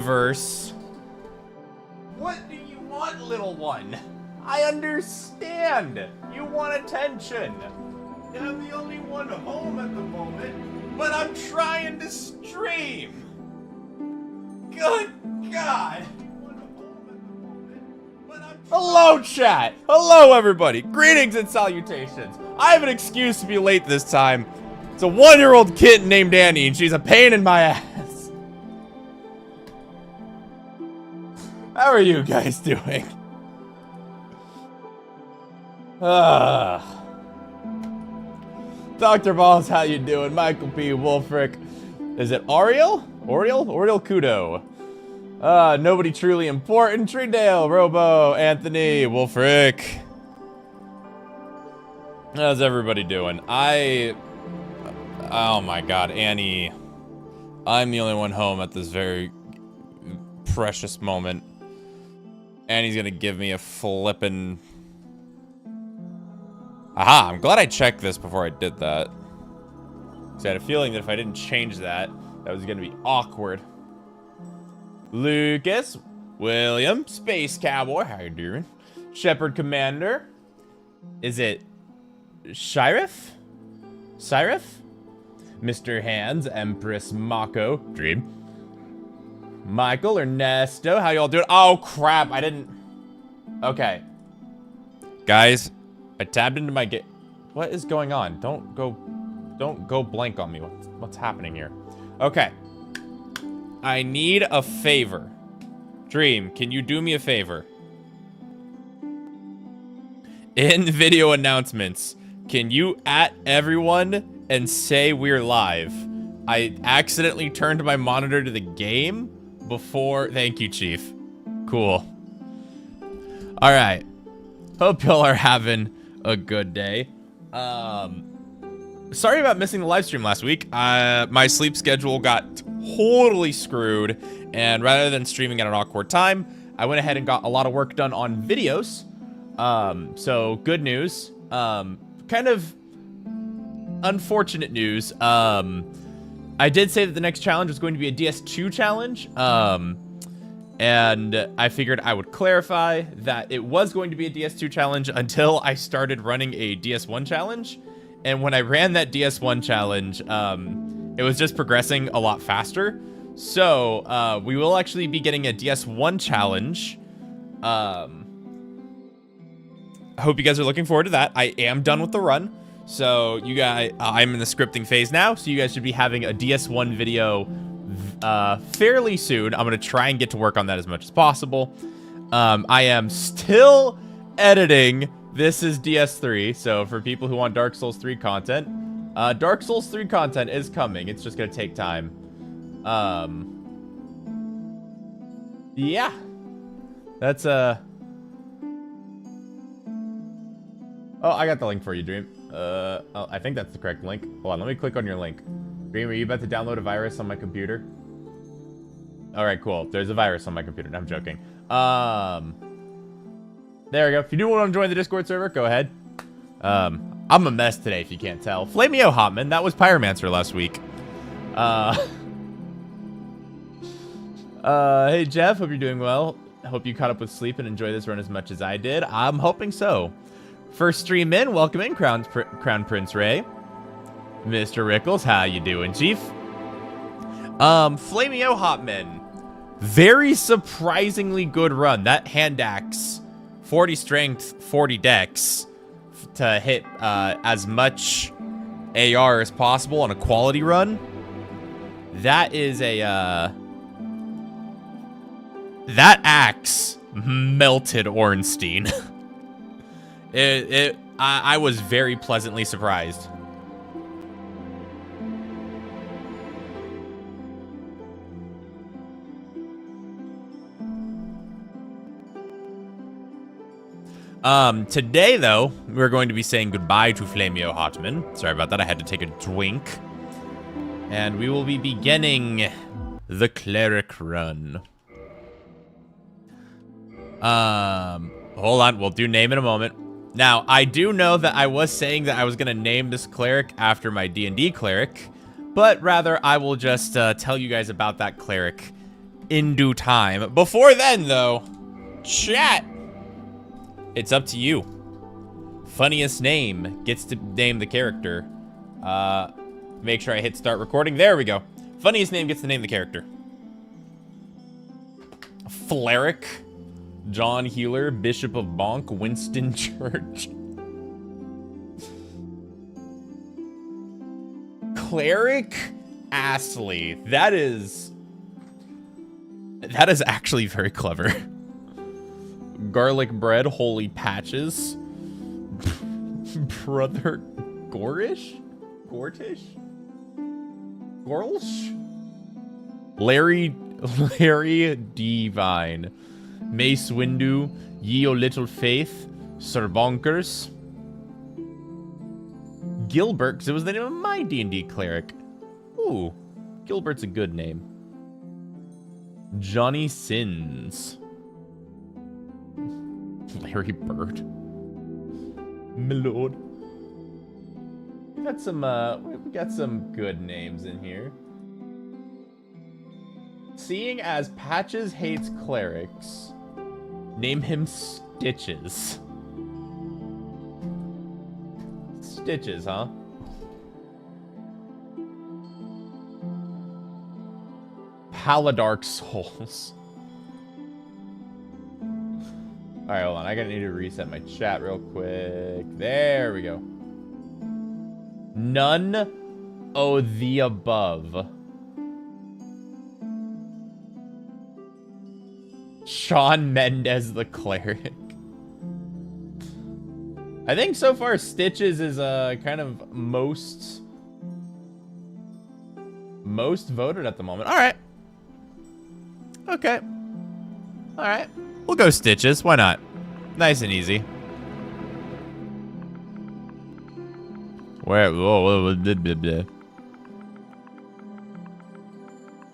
Verse. What do you want, little one? I understand. You want attention. I'm the only one home at the moment, but I'm trying to stream. Good God. Hello, chat. Hello, everybody. Greetings and salutations. I have an excuse to be late this time. It's a 1-year-old kitten named Annie, and she's a pain in my ass. How are you guys doing? Dr. Balls, how you doing? Michael P. Wolfric. Is it Ariel? Oriel Kudo. Nobody truly important. Treedale, Robo, Anthony, Wolfric. How's everybody doing? Oh my God, Annie. I'm the only one home at this very precious moment. Annie's gonna give me a flippin'... Aha, I'm glad I checked this before I did that. So I had a feeling that if I didn't change that, that was gonna be awkward. Lucas, William, Space Cowboy, how you doing? Shepherd Commander. Is it Sheriff? Mr. Hands, Empress Mako, Dream. Michael, Ernesto, how y'all doing? Oh crap, I didn't. Okay. Guys, I tabbed into my game. What is going on? Don't go blank on me. What's happening here? Okay. I need a favor. Dream, can you do me a favor? In video announcements, can you at everyone and say we're live? I accidentally turned my monitor to the game before. Thank you, Chief. Cool. All right. Hope y'all are having a good day. Sorry about missing the live stream last week. My sleep schedule got totally screwed, and rather than streaming at an awkward time, I went ahead and got a lot of work done on videos. So good news. Kind of unfortunate news. I did say that the next challenge was going to be a DS2 challenge. And I figured I would clarify that it was going to be a DS2 challenge until I started running a DS1 challenge. And when I ran that DS1 challenge, it was just progressing a lot faster. So we will actually be getting a DS1 challenge. I hope you guys are looking forward to that. I am done with the run. So you guys, I'm in the scripting phase now. So you guys should be having a DS1 video fairly soon. I'm going to try and get to work on that as much as possible. I am still editing. This is DS3, so for people who want Dark Souls 3 content, Dark Souls 3 content is coming. It's just gonna take time. Yeah. That's, Oh, I got the link for you, Dream. Oh, I think that's the correct link. Hold on, let me click on your link. Dream, are you about to download a virus on my computer? Alright, cool. There's a virus on my computer. No, I'm joking. There we go. If you do want to join the Discord server, go ahead. I'm a mess today, if you can't tell. Flameo Hotman, that was Pyromancer last week. Hey, Jeff, hope you're doing well. Hope you caught up with sleep and enjoy this run as much as I did. I'm hoping so. First stream in, welcome in, Crown Prince Ray. Mr. Rickles, how you doing, Chief? Flameo Hotman. Very surprisingly good run. That hand axe, 40 strength, 40 dex, to hit as much AR as possible on a quality run. That is a, that axe melted Ornstein. I was very pleasantly surprised. Today, though, we're going to be saying goodbye to Flameo Hotman. Sorry about that, I had to take a drink. And we will be beginning the Cleric run. Hold on, we'll do name in a moment. Now, I do know that I was saying that I was going to name this Cleric after my D&D Cleric, but rather I will just tell you guys about that Cleric in due time. Before then, though, chat, it's up to you. Funniest name gets to name the character. Make sure I hit start recording. There we go. Funniest name gets to name the character. Cleric, John Healer, Bishop of Bonk, Winston Church. Cleric Astley. That is actually very clever. Garlic bread, holy patches. Brother Gorish? Gortish? Gorlsh? Larry Divine. Mace Windu, Ye O Little Faith, Sir Bonkers. Gilbert, because it was the name of my D&D cleric. Ooh, Gilbert's a good name. Johnny Sins. Larry Bird. My lord. We got some good names in here. Seeing as Patches hates clerics, name him Stitches. Stitches, huh? Paladark Souls. Alright, hold on. I need to reset my chat real quick. There we go. None o' the above. Shawn Mendes the Cleric. I think so far Stitches is kind of most voted at the moment. All right. Okay. All right. We'll go Stitches. Why not? Nice and easy. Where? Whoa,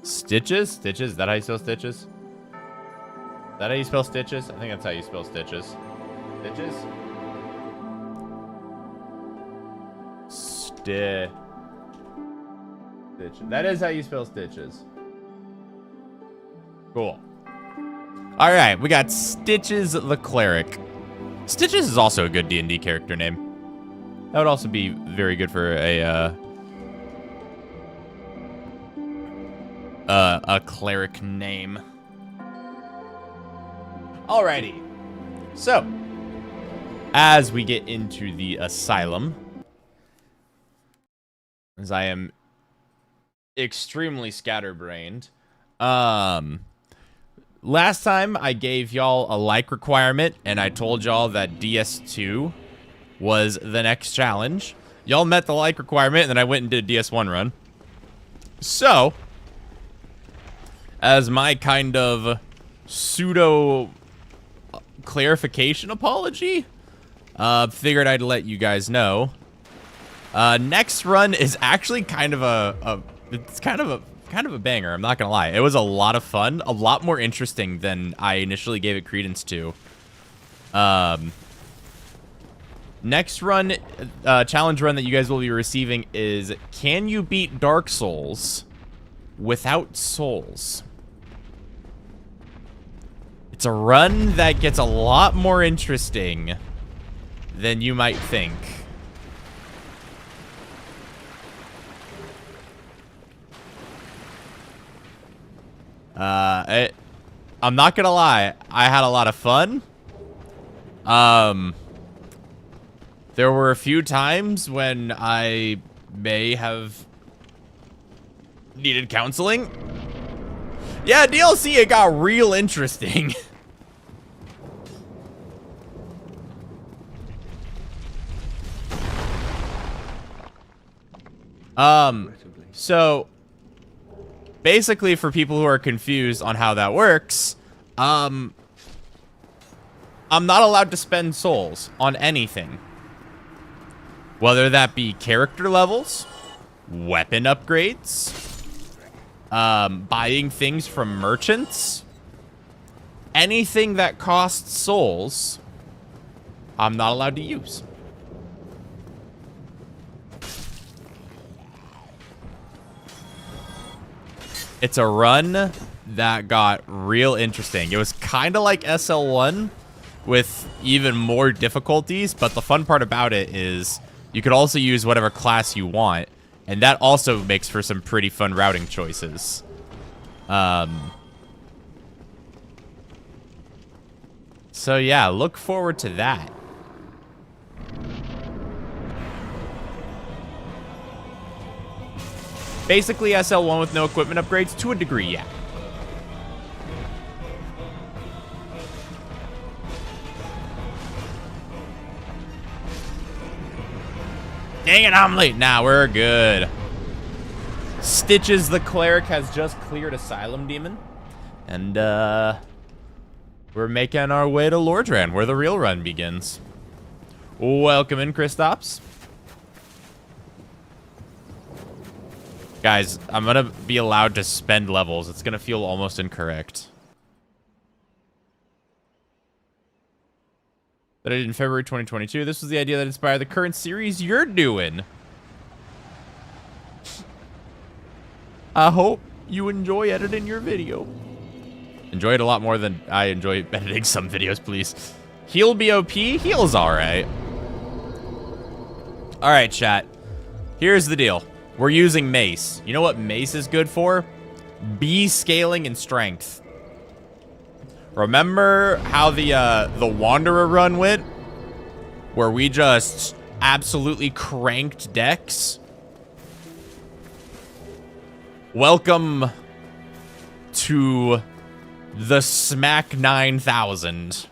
Stitches? Stitches? Is that how you spell Stitches? Is that how you spell Stitches? I think that's how you spell Stitches. Stitches? Stitches. That is how you spell Stitches. Cool. Alright, we got Stitches the Cleric. Stitches is also a good D&D character name. That would also be very good for a cleric name. Alrighty. So, as we get into the asylum, as I am extremely scatterbrained, last time I gave y'all a like requirement, and I told y'all that DS2 was the next challenge. Y'all met the like requirement, and then I went and did a DS1 run. So, as my kind of pseudo clarification apology, figured I'd let you guys know. Next run is actually kind of a banger. I'm not gonna lie. It was a lot of fun, a lot more interesting than I initially gave it credence to. Next run, challenge run that you guys will be receiving is, can you beat Dark Souls without souls? It's a run that gets a lot more interesting than you might think. I'm not gonna lie, I had a lot of fun. There were a few times when I may have needed counseling. Yeah, DLC, it got real interesting. So basically, for people who are confused on how that works, I'm not allowed to spend souls on anything. Whether that be character levels, weapon upgrades, buying things from merchants, anything that costs souls, I'm not allowed to use. It's a run that got real interesting. It was kind of like SL1 with even more difficulties, but the fun part about it is you could also use whatever class you want, and that also makes for some pretty fun routing choices. So yeah, look forward to that. Basically SL1 with no equipment upgrades to a degree, yeah. Dang it, I'm late. Nah, we're good. Stitches the Cleric has just cleared Asylum Demon. And, we're making our way to Lordran, where the real run begins. Welcome in, Kristaps. Guys, I'm gonna be allowed to spend levels. It's gonna feel almost incorrect. That I did in February 2022. This was the idea that inspired the current series you're doing. I hope you enjoy editing your video. Enjoy it a lot more than I enjoy editing some videos, please. Heal BOP? Heal's alright. Alright, chat. Here's the deal. We're using mace. You know what mace is good for? B scaling and strength. Remember how the Wanderer run went? Where we just absolutely cranked decks? Welcome to the Smack 9000.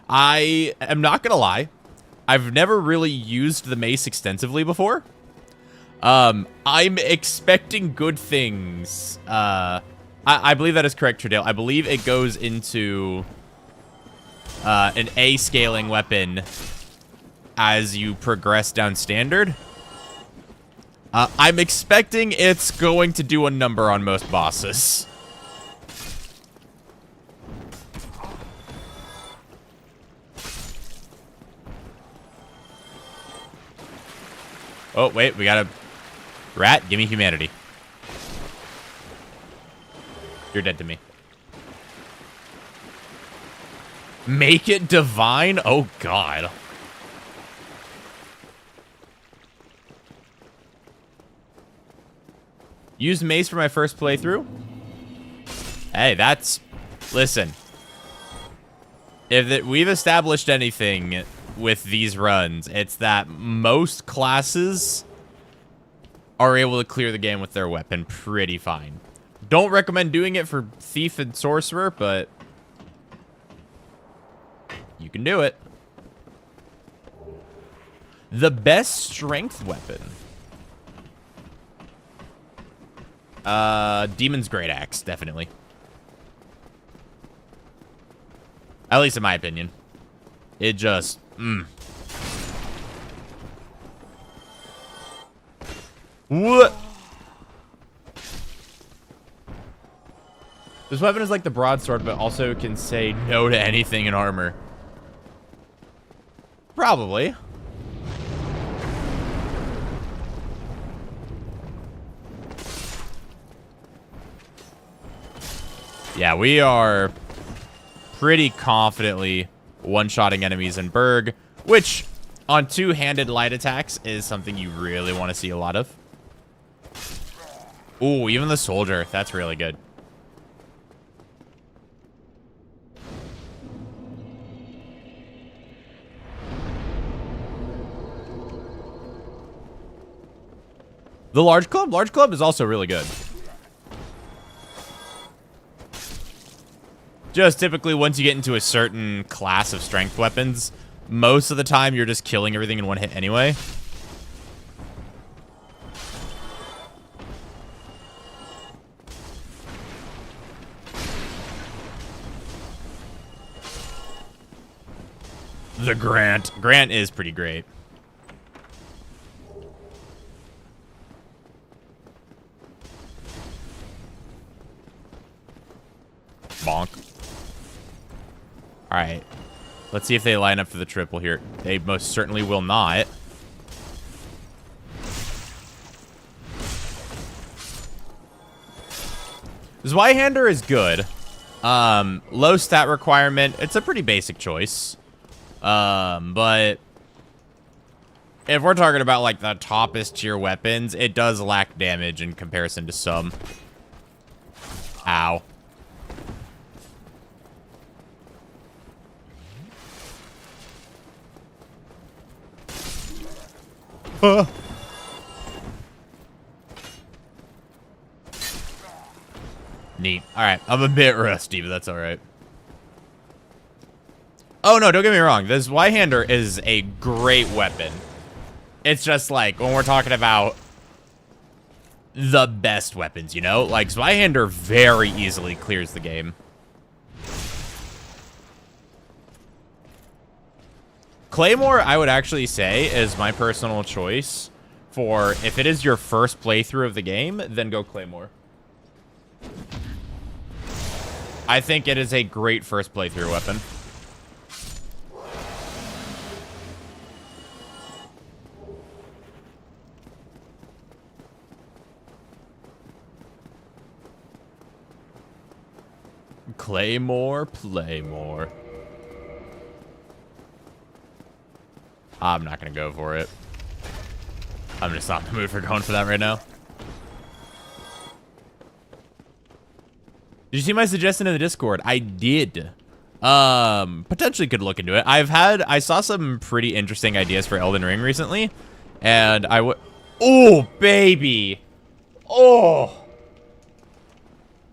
I am not gonna lie. I've never really used the mace extensively before. I'm expecting good things. I believe that is correct, Tredale. I believe it goes into an A scaling weapon as you progress down standard. I'm expecting it's going to do a number on most bosses. Oh, wait, we got a rat. Give me humanity. You're dead to me. Make it divine? Oh, God. Used mace for my first playthrough. Hey, that's... Listen. If we've established anything with these runs, it's that most classes are able to clear the game with their weapon pretty fine. Don't recommend doing it for Thief and Sorcerer, but you can do it. The best strength weapon. Demon's Great Axe, definitely. At least in my opinion. It just, What? This weapon is like the broadsword, but also can say no to anything in armor. Probably. Yeah, we are pretty confidently one-shotting enemies in Berg, which on two-handed light attacks is something you really want to see a lot of. Ooh, even the soldier. That's really good. The large club? Large club is also really good. Just typically once you get into a certain class of strength weapons, most of the time you're just killing everything in one hit anyway. The Grant. Grant is pretty great. Bonk. Alright. Let's see if they line up for the triple here. They most certainly will not. Zweihander is good. Low stat requirement. It's a pretty basic choice. But if we're talking about like the toppest tier weapons, it does lack damage in comparison to some. Ow. Neat. Alright, I'm a bit rusty, but that's alright. Oh no, don't get me wrong. This Zweihander is a great weapon. It's just like, when we're talking about the best weapons, you know? Like, Zweihander very easily clears the game. Claymore, I would actually say, is my personal choice for, if it is your first playthrough of the game, then go Claymore. I think it is a great first playthrough weapon. Claymore, Playmore. I'm not gonna go for it. I'm just not in the mood for going for that right now. Did you see my suggestion in the Discord? I did. Potentially could look into it. I saw some pretty interesting ideas for Elden Ring recently, and I would. Oh, baby. Oh.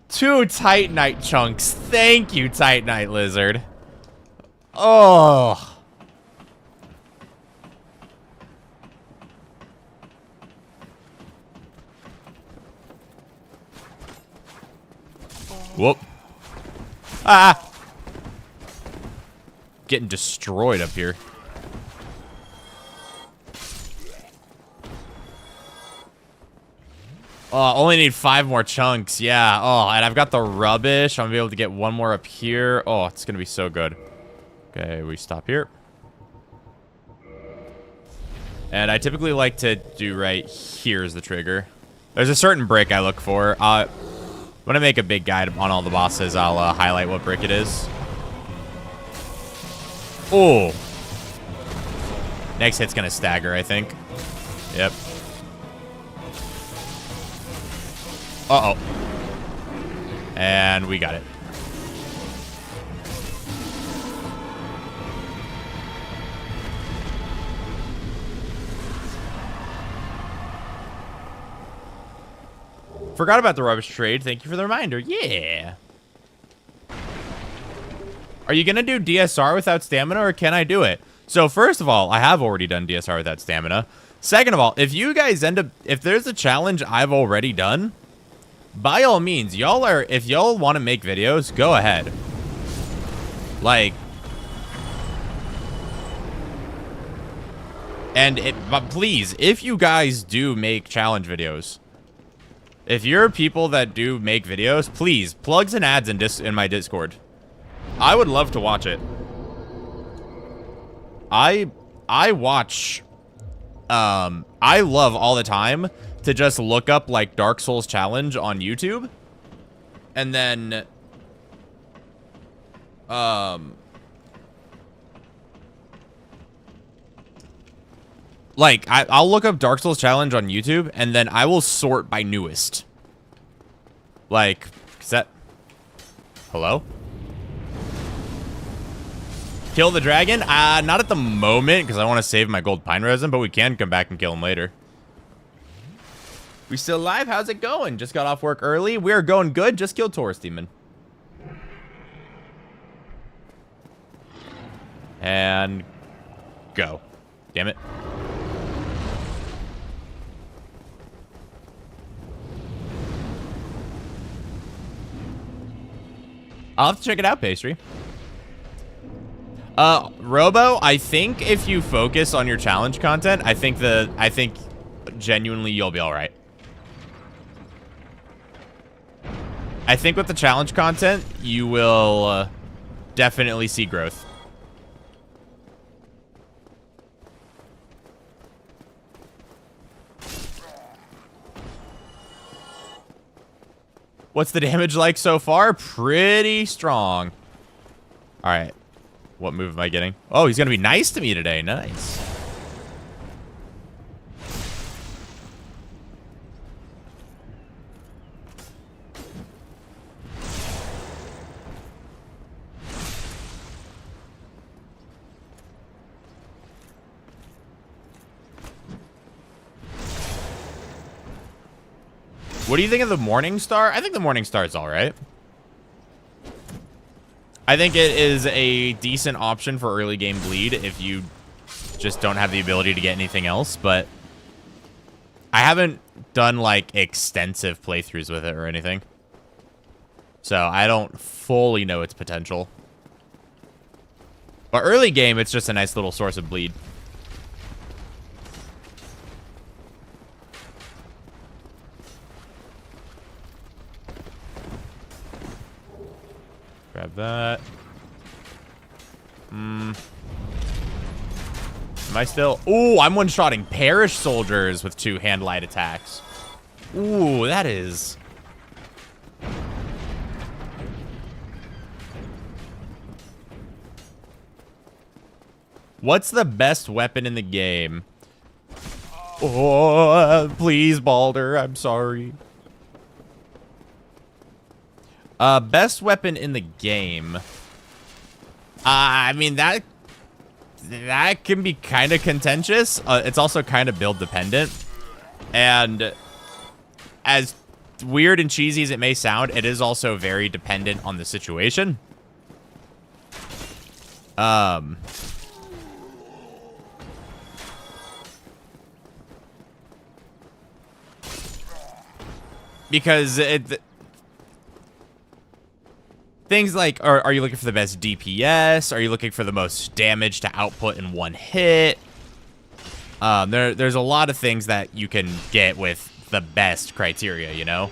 2 Titanite chunks. Thank you, Titanite Lizard. Oh. Whoop. Ah. Getting destroyed up here. Oh, only need 5 more chunks. Yeah. Oh, and I've got the rubbish. I'm gonna be able to get 1 more up here. Oh, it's gonna be so good. Okay, we stop here. And I typically like to do right here as the trigger. There's a certain brick I look for. When I make a big guide on all the bosses, I'll highlight what brick it is. Oh. Next hit's gonna stagger, I think. Yep. Uh-oh. And we got it. Forgot about the rubbish trade. Thank you for the reminder. Yeah. Are you going to do DSR without stamina, or can I do it? So, first of all, I have already done DSR without stamina. Second of all, if you guys if there's a challenge I've already done, by all means, if y'all want to make videos, go ahead. Like, but please, if you guys do make challenge videos, if you're people that do make videos, please, plugs and ads in my Discord. I would love to watch it. I watch, I love all the time to just look up, like, Dark Souls challenge on YouTube. And then, like, I'll look up Dark Souls challenge on YouTube, and then I will sort by newest. Like, is that... Hello? Kill the dragon? Not at the moment, because I want to save my gold pine resin, but we can come back and kill him later. We still alive? How's it going? Just got off work early. We're going good. Just killed Taurus Demon. And... go. Damn it. I'll have to check it out, Pastry. Robo, I think if you focus on your challenge content, I think genuinely you'll be alright. I think with the challenge content, you will definitely see growth. What's the damage like so far? Pretty strong. All right. What move am I getting? Oh, he's going to be nice to me today. Nice. What do you think of the Morning Star? I think the Morning Star is all right. I think it is a decent option for early game bleed if you just don't have the ability to get anything else, but I haven't done like extensive playthroughs with it or anything. So I don't fully know its potential. But early game, it's just a nice little source of bleed. Grab that. Am I still... Ooh, I'm one-shotting Parish soldiers with 2 hand light attacks. Ooh, that is... What's the best weapon in the game? Oh, please, Baldur. I'm sorry. Best weapon in the game. I mean, that can be kind of contentious. It's also kind of build dependent. And as weird and cheesy as it may sound, it is also very dependent on the situation. Because things like, are you looking for the best DPS? Are you looking for the most damage to output in one hit? There's a lot of things that you can get with the best criteria, you know?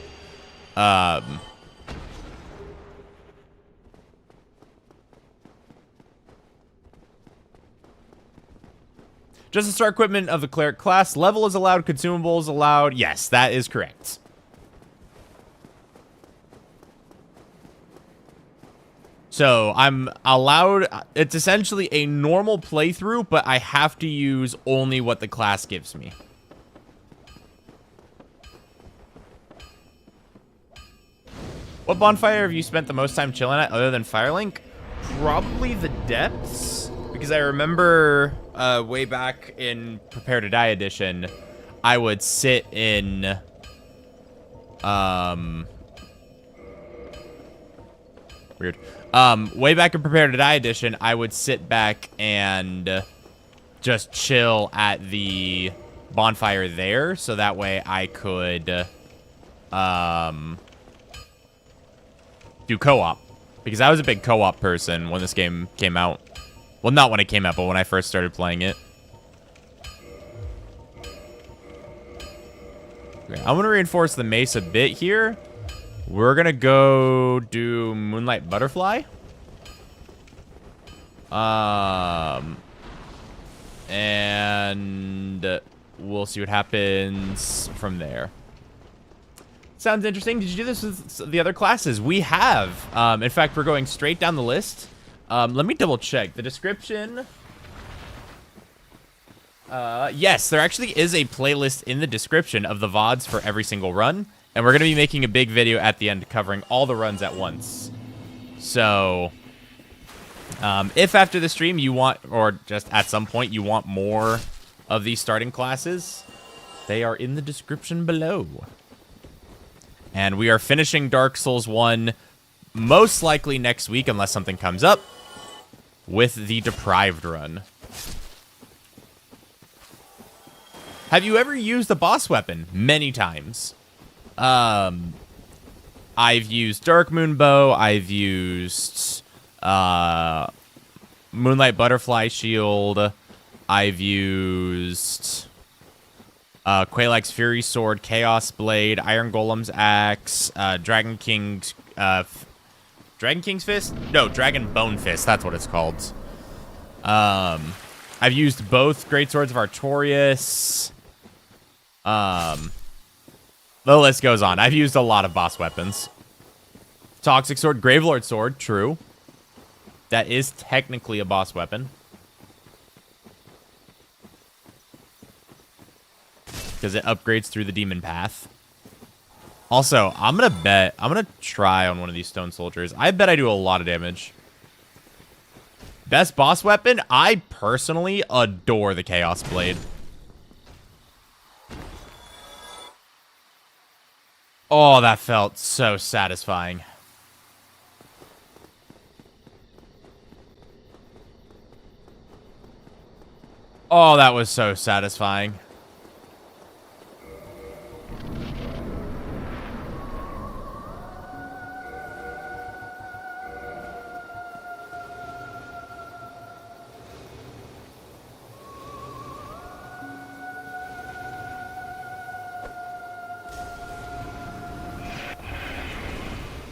Just to start equipment of the Cleric class, level is allowed, consumables allowed. Yes, that is correct. So I'm allowed, it's essentially a normal playthrough, but I have to use only what the class gives me. What bonfire have you spent the most time chilling at other than Firelink? Probably the Depths, because I remember way back in Prepare to Die edition, I would sit in, weird. Way back in Prepare to Die edition, I would sit back and just chill at the bonfire there, so that way I could do co-op. Because I was a big co-op person when this game came out. Well, not when it came out, but when I first started playing it. Okay, I'm going to reinforce the mace a bit here. We're gonna go do Moonlight Butterfly. And we'll see what happens from there. Sounds interesting. Did you do this with the other classes? We have. In fact, we're going straight down the list. Let me double check. The description. Yes, there actually is a playlist in the description of the VODs for every single run. And we're going to be making a big video at the end covering all the runs at once. So, if after the stream you want, or just at some point you want more of these starting classes, they are in the description below. And we are finishing Dark Souls 1 most likely next week, unless something comes up, with the Deprived run. Have you ever used a boss weapon? Many times. I've used Dark Moon Bow. I've used Moonlight Butterfly Shield. I've used Quelaag's Fury Sword, Chaos Blade, Iron Golem's Axe, Dragon King's Fist? No, Dragon Bone Fist. That's what it's called. I've used both Great Swords of Artorias. The list goes on. I've used a lot of boss weapons. Toxic Sword, Gravelord Sword, true. That is technically a boss weapon. Because it upgrades through the demon path. Also, I'm going to try on one of these stone soldiers. I bet I do a lot of damage. Best boss weapon? I personally adore the Chaos Blade. Oh, that felt so satisfying. Oh, that was so satisfying.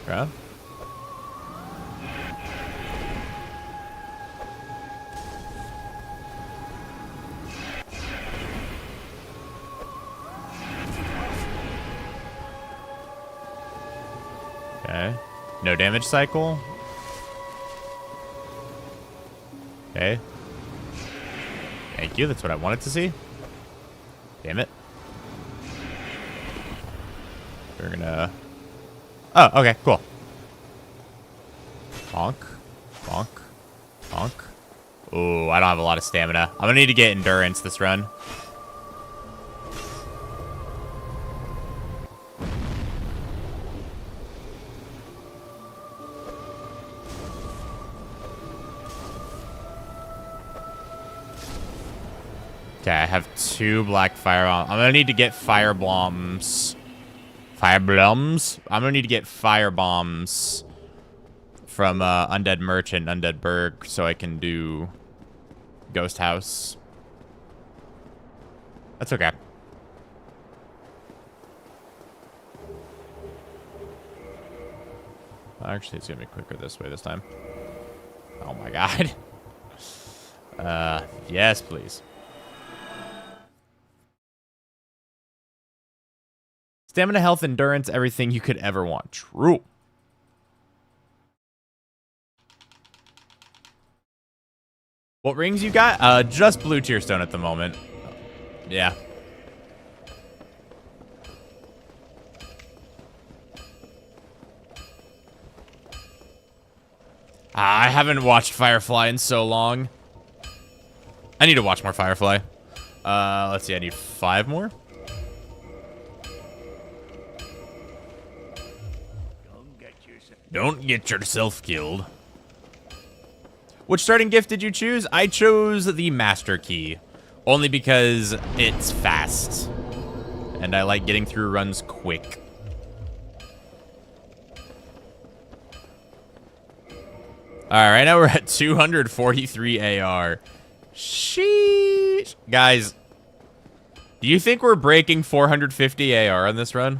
Okay. Okay. No damage cycle. Okay. Thank you. That's what I wanted to see. Damn it. We're gonna... Oh, okay, cool. Bonk. Bonk. Bonk. Ooh, I don't have a lot of stamina. I'm gonna need to get endurance this run. Okay, I have 2 black fire bombs. I'm gonna need to get fire bombs. Fire bombs? I'm gonna need to get fire bombs from Undead Merchant, Undead Berg, so I can do Ghost House. That's okay. Actually, it's gonna be quicker this way this time. Oh my god. Yes, please. Stamina, health, endurance, everything you could ever want. True. What rings you got? Just blue tier stone at the moment. Yeah. I haven't watched Firefly in so long. I need to watch more Firefly. Let's see, I need 5 more. Don't get yourself killed. Which starting gift did you choose? I chose the Master Key. Only because it's fast. And I like getting through runs quick. Alright, right now we're at 243 AR. Sheesh. Guys, do you think we're breaking 450 AR on this run?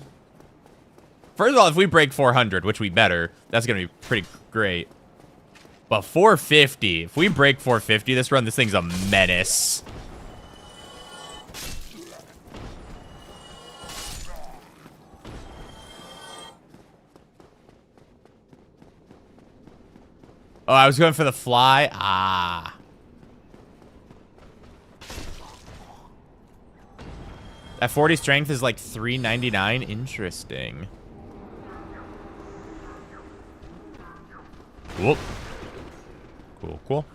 First of all, if we break 400, which we better, that's going to be pretty great. But 450, if we break 450 this run, this thing's a menace. Oh, I was going for the fly. Ah. That 40 strength is like 399. Interesting. Whoop. Cool, cool.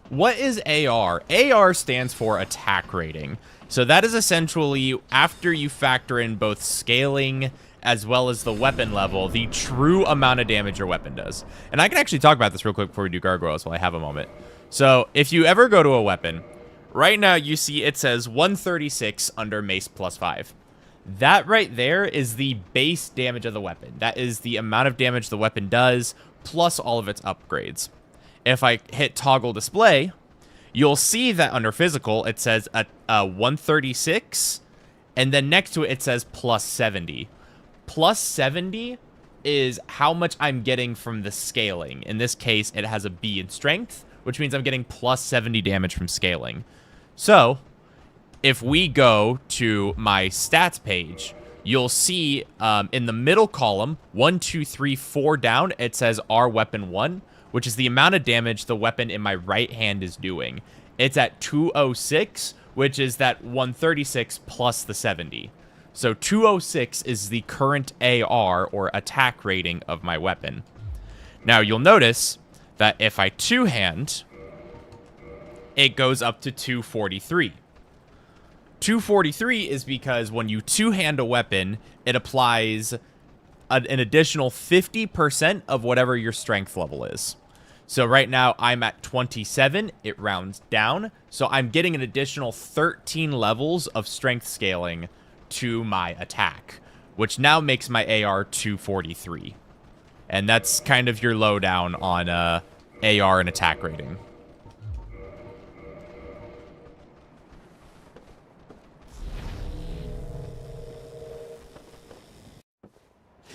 What is AR? AR stands for attack rating. So that is essentially, after you factor in both scaling as well as the weapon level, the true amount of damage your weapon does. And I can actually talk about this real quick before we do gargoyles while I have a moment. So if you ever go to a weapon, right now you see it says 136 under mace +5. That right there is the base damage of the weapon. That is the amount of damage the weapon does, plus all of its upgrades. If I hit toggle display, you'll see that under physical, it says a 136, and then next to it, it says +70. +70 is how much I'm getting from the scaling. In this case, it has a B in strength, which means I'm getting +70 damage from scaling. So, if we go to my stats page, you'll see in the middle column, 1, 2, 3, 4 down, it says R weapon 1, which is the amount of damage the weapon in my right hand is doing. It's at 206, which is that 136 plus the 70. So 206 is the current AR, or attack rating, of my weapon. Now, you'll notice that if I two-hand, it goes up to 243. 243 is because when you two-hand a weapon, it applies an additional 50% of whatever your strength level is. So right now, I'm at 27. It rounds down. So I'm getting an additional 13 levels of strength scaling to my attack, which now makes my AR 243. And that's kind of your lowdown on AR and attack rating.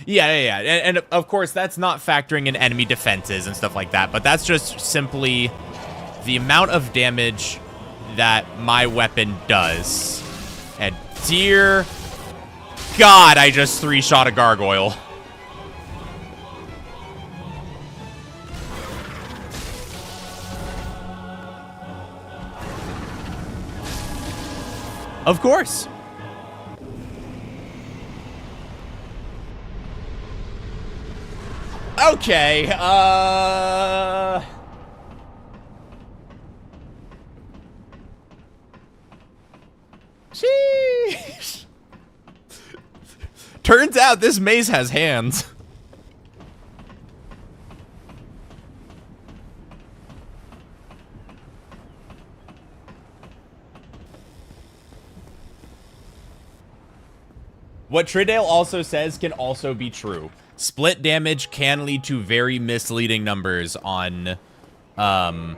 Yeah. And of course, that's not factoring in enemy defenses and stuff like that, but that's just simply the amount of damage that my weapon does. And dear God, I just 3-shot a gargoyle. Of course. Okay, sheesh. Turns out this mace has hands. What Tridale also says can also be true. Split damage can lead to very misleading numbers on AR,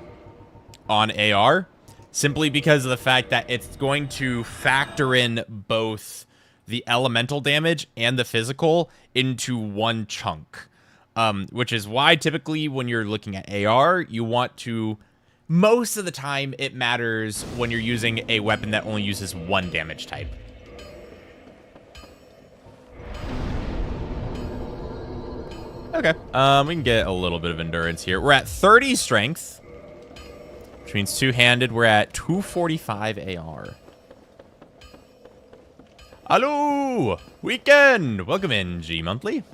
simply because of the fact that it's going to factor in both the elemental damage and the physical into one chunk, which is why typically when you're looking at AR, you want to, most of the time it matters when you're using a weapon that only uses one damage type. Okay, we can get a little bit of endurance here. We're at 30 strength, which means two-handed. We're at 245 AR. Hello, weekend. Welcome in, G Monthly.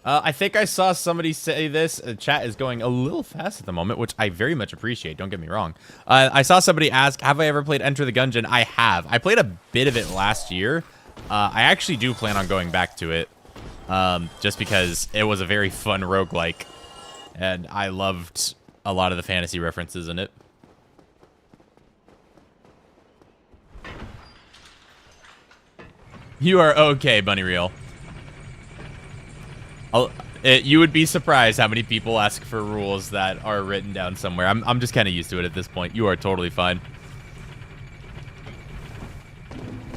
I think I saw somebody say this. Chat is going a little fast at the moment, which I very much appreciate. Don't get me wrong. I saw somebody ask, have I ever played Enter the Gungeon? I have. I played a bit of it last year. I actually do plan on going back to it. Just because it was a very fun roguelike, and I loved a lot of the fantasy references in it. You are okay, Bunny Reel. You would be surprised how many people ask for rules that are written down somewhere. I'm just kind of used to it at this point. You are totally fine.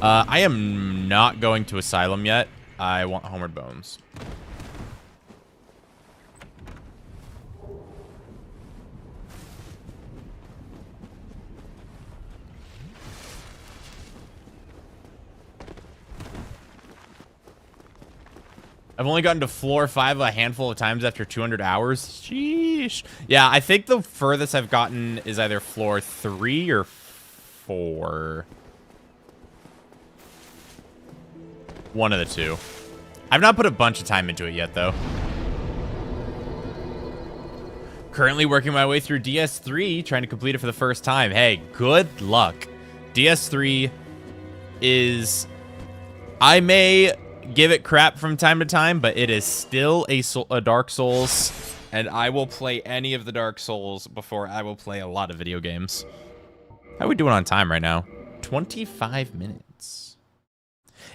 I am not going to Asylum yet. I want Homeward Bones. I've only gotten to floor 5 a handful of times after 200 hours. Sheesh. Yeah, I think the furthest I've gotten is either floor 3 or 4. One of the two. I've not put a bunch of time into it yet, though. Currently working my way through DS3, trying to complete it for the first time. Hey, good luck. DS3 is... I may give it crap from time to time, but it is still a Dark Souls, and I will play any of the Dark Souls before I will play a lot of video games. How are we doing on time right now? 25 minutes.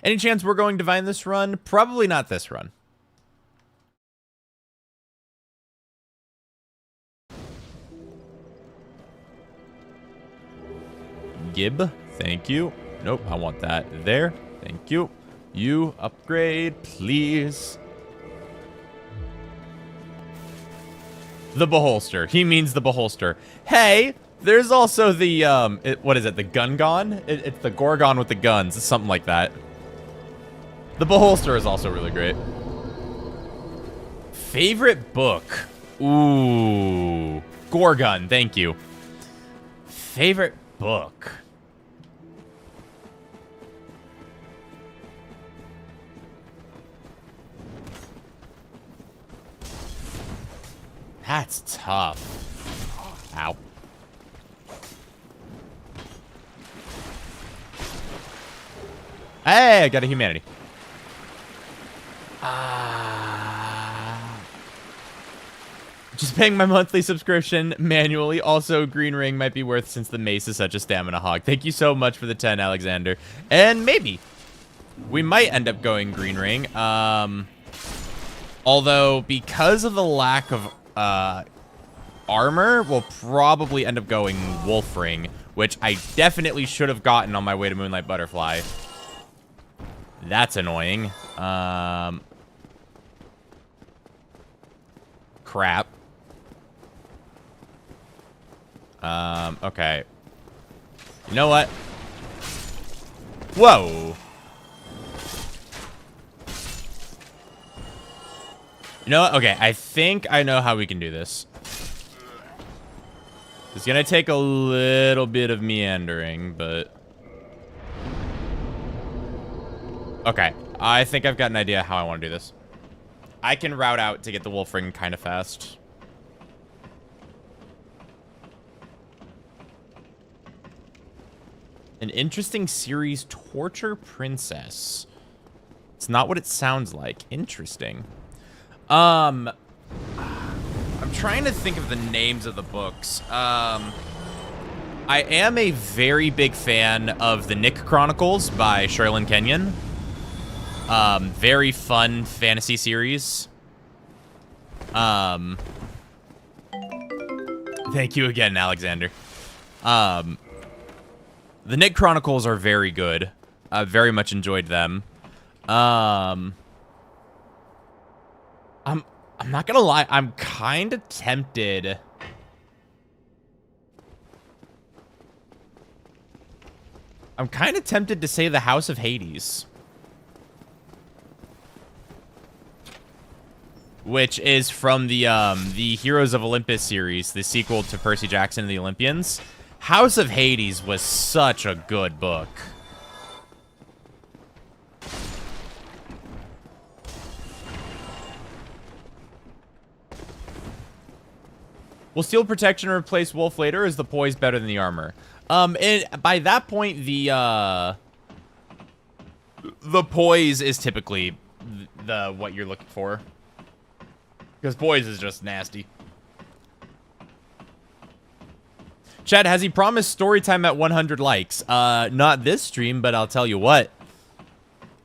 Any chance we're going Divine this run? Probably not this run. Gib, thank you. Nope, I want that there. Thank you. You upgrade, please. The Beholster. He means the Beholster. Hey, There's also the, what is it, the Gun-Gon? It's the Gorgon with the guns. It's something like that. The Beholster is also really great. Favorite book? Ooh. Gorgon, thank you. Favorite book? That's tough. Ow. Hey, I got a humanity. Just paying my monthly subscription manually. Also, Green Ring might be worth since the mace is such a stamina hog. Thank you so much for the 10, Alexander. And maybe we might end up going Green Ring. Although, because of the lack of armor, we'll probably end up going Wolf Ring, which I definitely should have gotten on my way to Moonlight Butterfly. That's annoying. Crap. Okay. You know what? Whoa. You know what? Okay, I think I know how we can do this. It's gonna take a little bit of meandering, but... Okay, I think I've got an idea how I want to do this. I can route out to get the Wolf Ring kind of fast. An interesting series, Torture Princess. It's not what it sounds like. Interesting. I'm trying to think of the names of the books. I am a very big fan of the Nick Chronicles by Sherilyn Kenyon. Very fun fantasy series. Thank you again, Alexander. The Nick Chronicles are very good. I very much enjoyed them. I'm not gonna lie, I'm kind of tempted. I'm kind of tempted to say the House of Hades. Which is from the Heroes of Olympus series, the sequel to Percy Jackson and the Olympians. House of Hades was such a good book. Will Steel Protection replace Wolf later, or is the poise better than the armor? And by that point, the poise is typically the what you're looking for. Because poise is just nasty. Chad, has he promised story time at 100 likes? Not this stream, but I'll tell you what.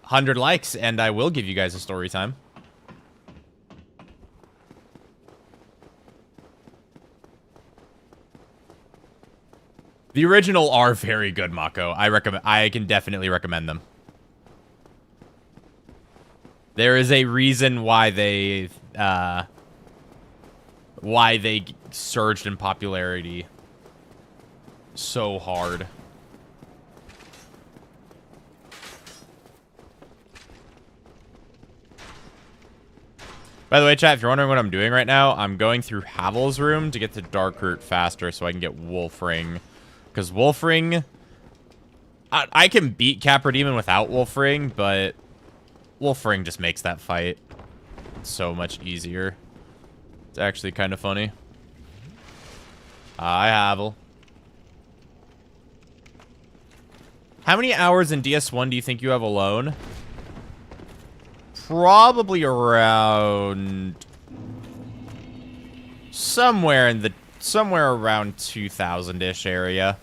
100 likes, and I will give you guys a story time. The original are very good, Mako. I can definitely recommend them. There is a reason why they surged in popularity so hard. By the way, chat, if you're wondering what I'm doing right now, I'm going through Havel's room to get to Darkroot faster so I can get Wolf Ring. Because Wolf Ring... I can beat Capra Demon without Wolf Ring, but Wolf Ring just makes that fight so much easier. It's actually kind of funny. Hi, Havel. How many hours in DS1 do you think you have alone? Probably around... somewhere around 2,000-ish area.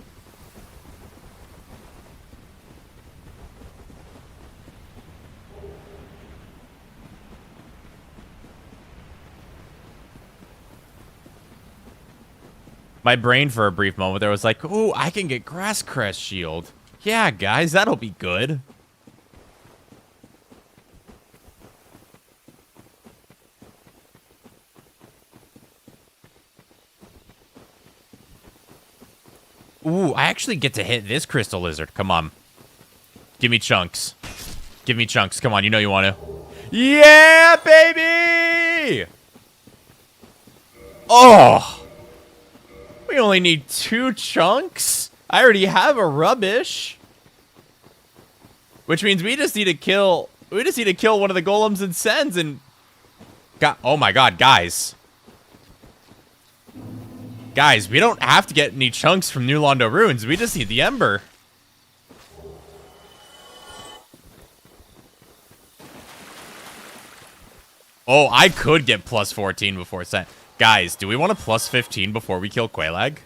My brain for a brief moment there was like, ooh, I can get Grass Crest Shield. Yeah, guys, that'll be good. Ooh, I actually get to hit this crystal lizard. Come on. Give me chunks. Give me chunks. Come on, you know you want to. Yeah, baby! Oh! We only need 2 chunks? I already have a rubbish. Which means we just need to kill... We just need to kill one of the golems and sends and... God, oh my god, guys. Guys, we don't have to get any chunks from New Londo Ruins. We just need the Ember. Oh, I could get plus 14 before set. Guys, do we want a plus 15 before we kill Quelaag?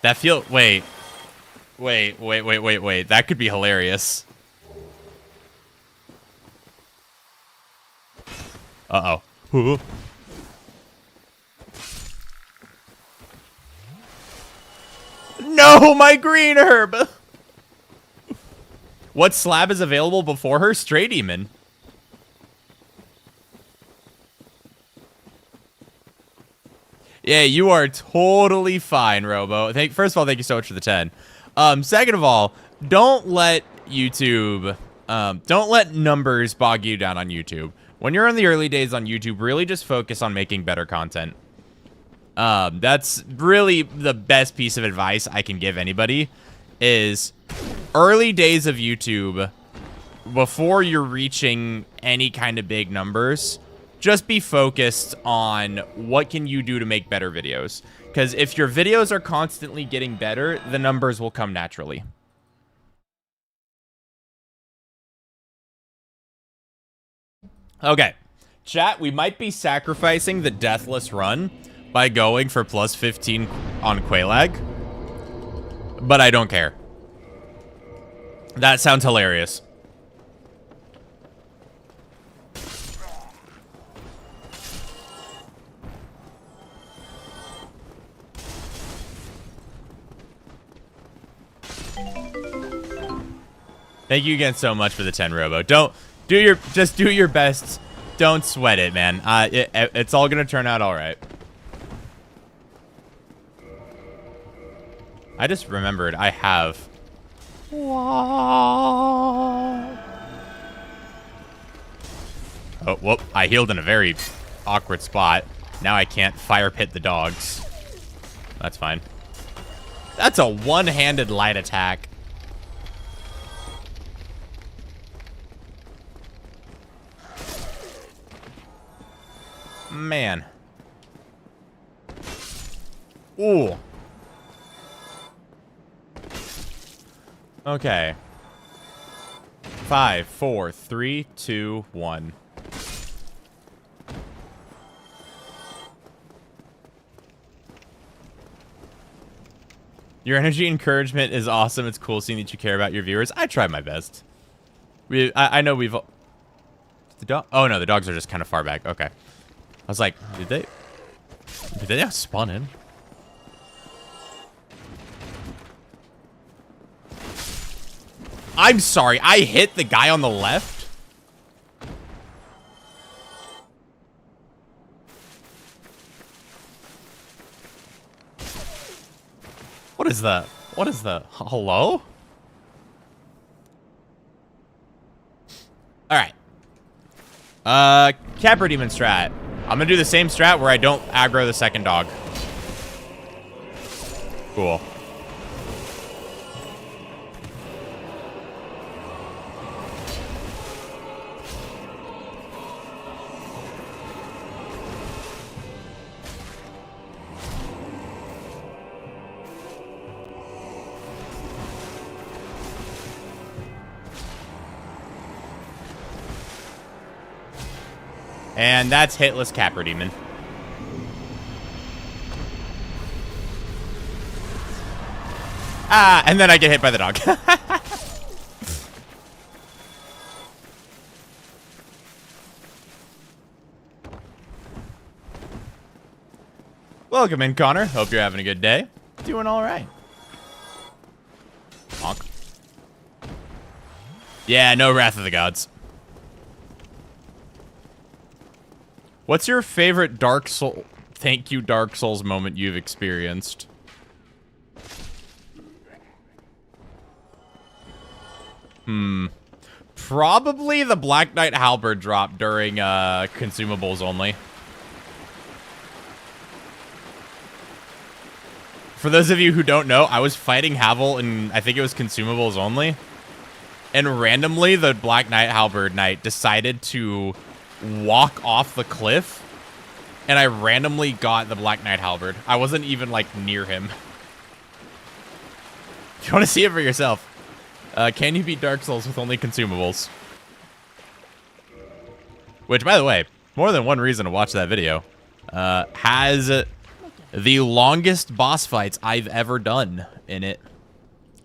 That feel... Wait. Wait. That could be hilarious. Uh-oh. No, my green herb! What slab is available before her? Stray Demon. Yeah, you are totally fine, Robo. First of all, thank you so much for the 10. Second of all, don't let YouTube, don't let numbers bog you down on YouTube. When you're in the early days on YouTube, really just focus on making better content. That's really the best piece of advice I can give anybody is early days of YouTube, before you're reaching any kind of big numbers, just be focused on what can you do to make better videos. Because if your videos are constantly getting better, the numbers will come naturally. Okay. Chat, we might be sacrificing the Deathless run by going for plus 15 on Quelaag. But I don't care. That sounds hilarious. Thank you again so much for the 10, Robo. Just do your best. Don't sweat it, man. It's all gonna turn out all right. I just remembered I have. Oh, whoop! I healed in a very awkward spot. Now I can't fire pit the dogs. That's fine. That's a one-handed light attack. Man. Ooh. Okay. 5, 4, 3, 2, 1. Your energy encouragement is awesome. It's cool seeing that you care about your viewers. I try my best. I know we've... The dog... Oh, no, the dogs are just kind of far back. Okay. I was like, did they have spawn in? I'm sorry, I hit the guy on the left? What is that? What is that? Hello? Alright. Capra Demon strat. I'm gonna do the same strat where I don't aggro the second dog. Cool. And that's hitless Capra Demon. Ah, and then I get hit by the dog. Welcome in, Connor. Hope you're having a good day. Doing all right. Honk. Yeah, no Wrath of the Gods. What's your favorite Dark Soul? Thank you, Dark Souls moment you've experienced? Probably the Black Knight Halberd drop during Consumables only. For those of you who don't know, I was fighting Havel in, I think it was Consumables only. And randomly, the Black Knight Halberd Knight decided to walk off the cliff. And I randomly got the Black Knight Halberd. I wasn't even, like, near him. If you want to see it for yourself. Can you beat Dark Souls with only Consumables? Which, by the way, more than one reason to watch that video. Has the longest boss fights I've ever done in it.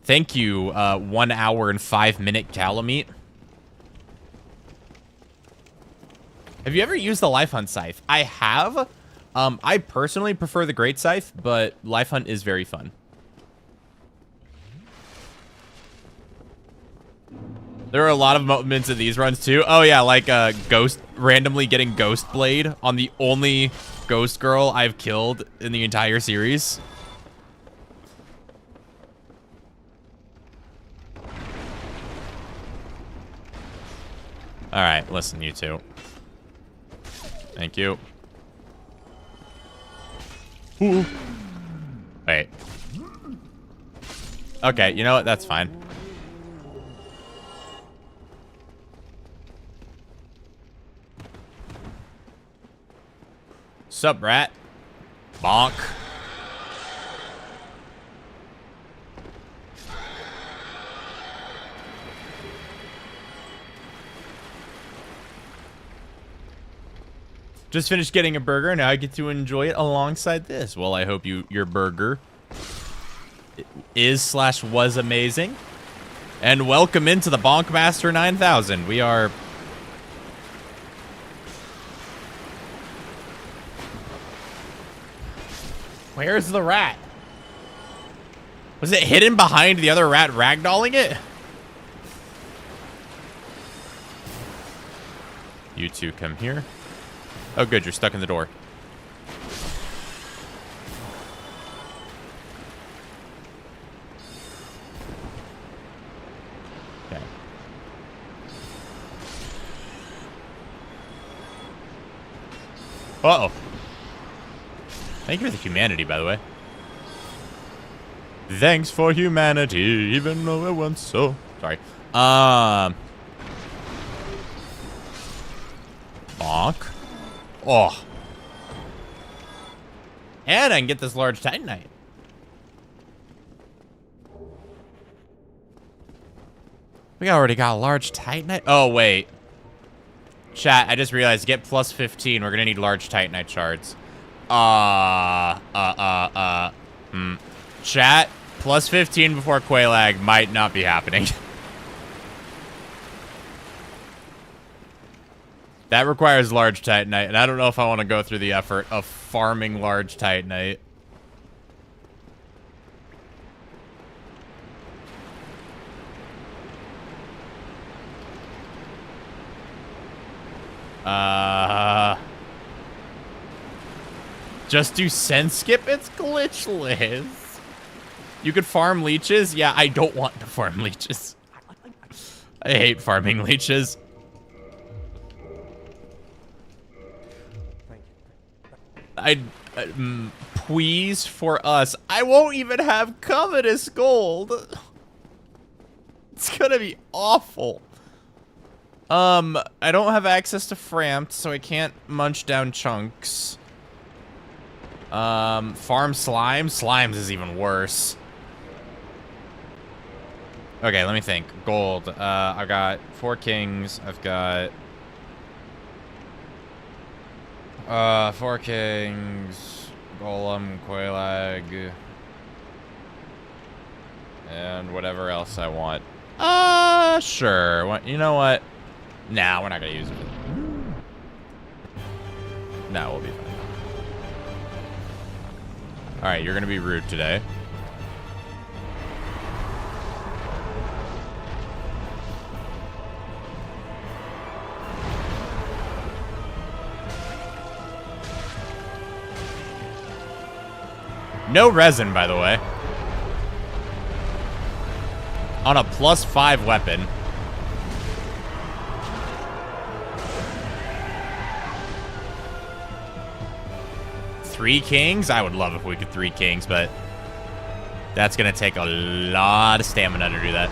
Thank you, 1 hour and 5-minute Calamite. Have you ever used the Life Hunt Scythe? I have. I personally prefer the Great Scythe, but Life Hunt is very fun. There are a lot of moments in these runs, too. Oh, yeah, like randomly getting Ghost Blade on the only Ghost Girl I've killed in the entire series. All right, listen, you two. Thank you. Ooh. Wait. Okay, you know what? That's fine. Sup, rat? Bonk. Just finished getting a burger, now I get to enjoy it alongside this. Well, I hope your burger is/was amazing. And welcome into the Bonkmaster 9000. We are... Where's the rat? Was it hidden behind the other rat ragdolling it? You two come here. Oh, good. You're stuck in the door. Okay. Uh-oh. Thank you for the humanity, by the way. Thanks for humanity, even though it went so... Sorry. Bonk. Oh. And I can get this large Titanite. We already got a large Titanite? Oh, wait. Chat, I just realized, get plus 15. We're gonna need large Titanite shards. Chat, plus 15 before Quelaag might not be happening. That requires large Titanite, and I don't know if I want to go through the effort of farming large Titanite. Just do send skip? It's glitchless. You could farm leeches? Yeah, I don't want to farm leeches. I hate farming leeches. Please for us. I won't even have covetous gold. It's gonna be awful. I don't have access to Framped, so I can't munch down chunks. Farm slime? Slimes is even worse. Okay, let me think. Gold. I've got 4 kings. I've got... 4 kings, golem, Quelaag, and whatever else I want. Sure. What? You know what? Nah, we're not gonna use it. No, we'll be fine. All right, you're gonna be rude today. No resin, by the way. On a +5 weapon. Three kings? I would love if we could 3 kings, but that's gonna take a lot of stamina to do that.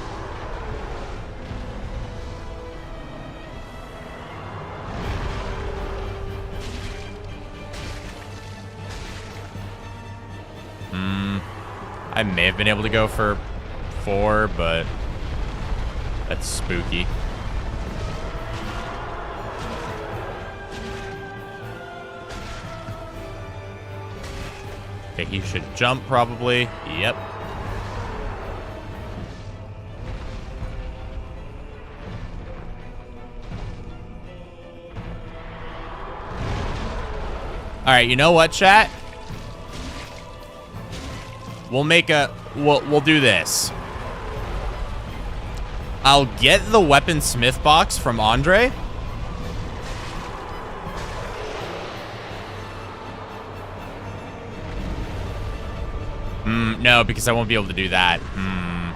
I may have been able to go for 4, but that's spooky. Okay, he should jump probably. Yep. All right, you know what, chat? We'll make a... We'll do this. I'll get the weaponsmith box from Andre. No, because I won't be able to do that. No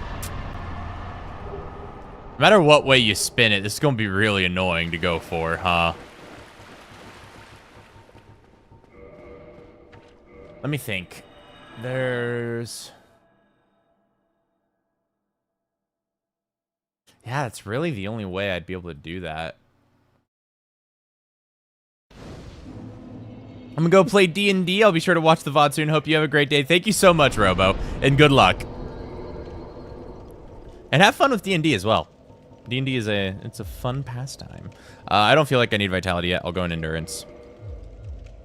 matter what way you spin it, this is going to be really annoying to go for, huh? Let me think. There's... Yeah, that's really the only way I'd be able to do that. I'm gonna go play D&D. I'll be sure to watch the VOD soon. Hope you have a great day. Thank you so much, Robo, and good luck. And have fun with D&D as well. D&D is it's a fun pastime. I don't feel like I need vitality yet. I'll go in endurance.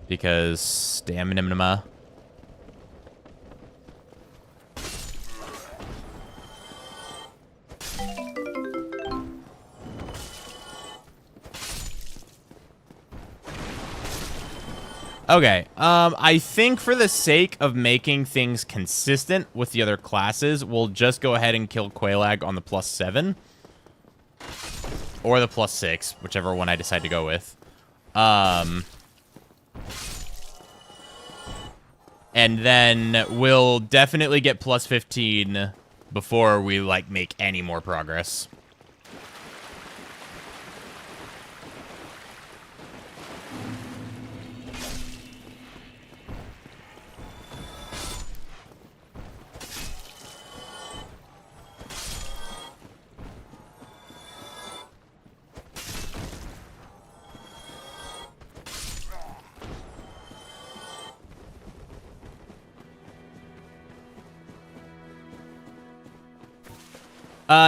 Because stamina. Okay, I think for the sake of making things consistent with the other classes, we'll just go ahead and kill Quelaag on the +7. Or the +6, whichever one I decide to go with. And then we'll definitely get +15 before we, like, make any more progress.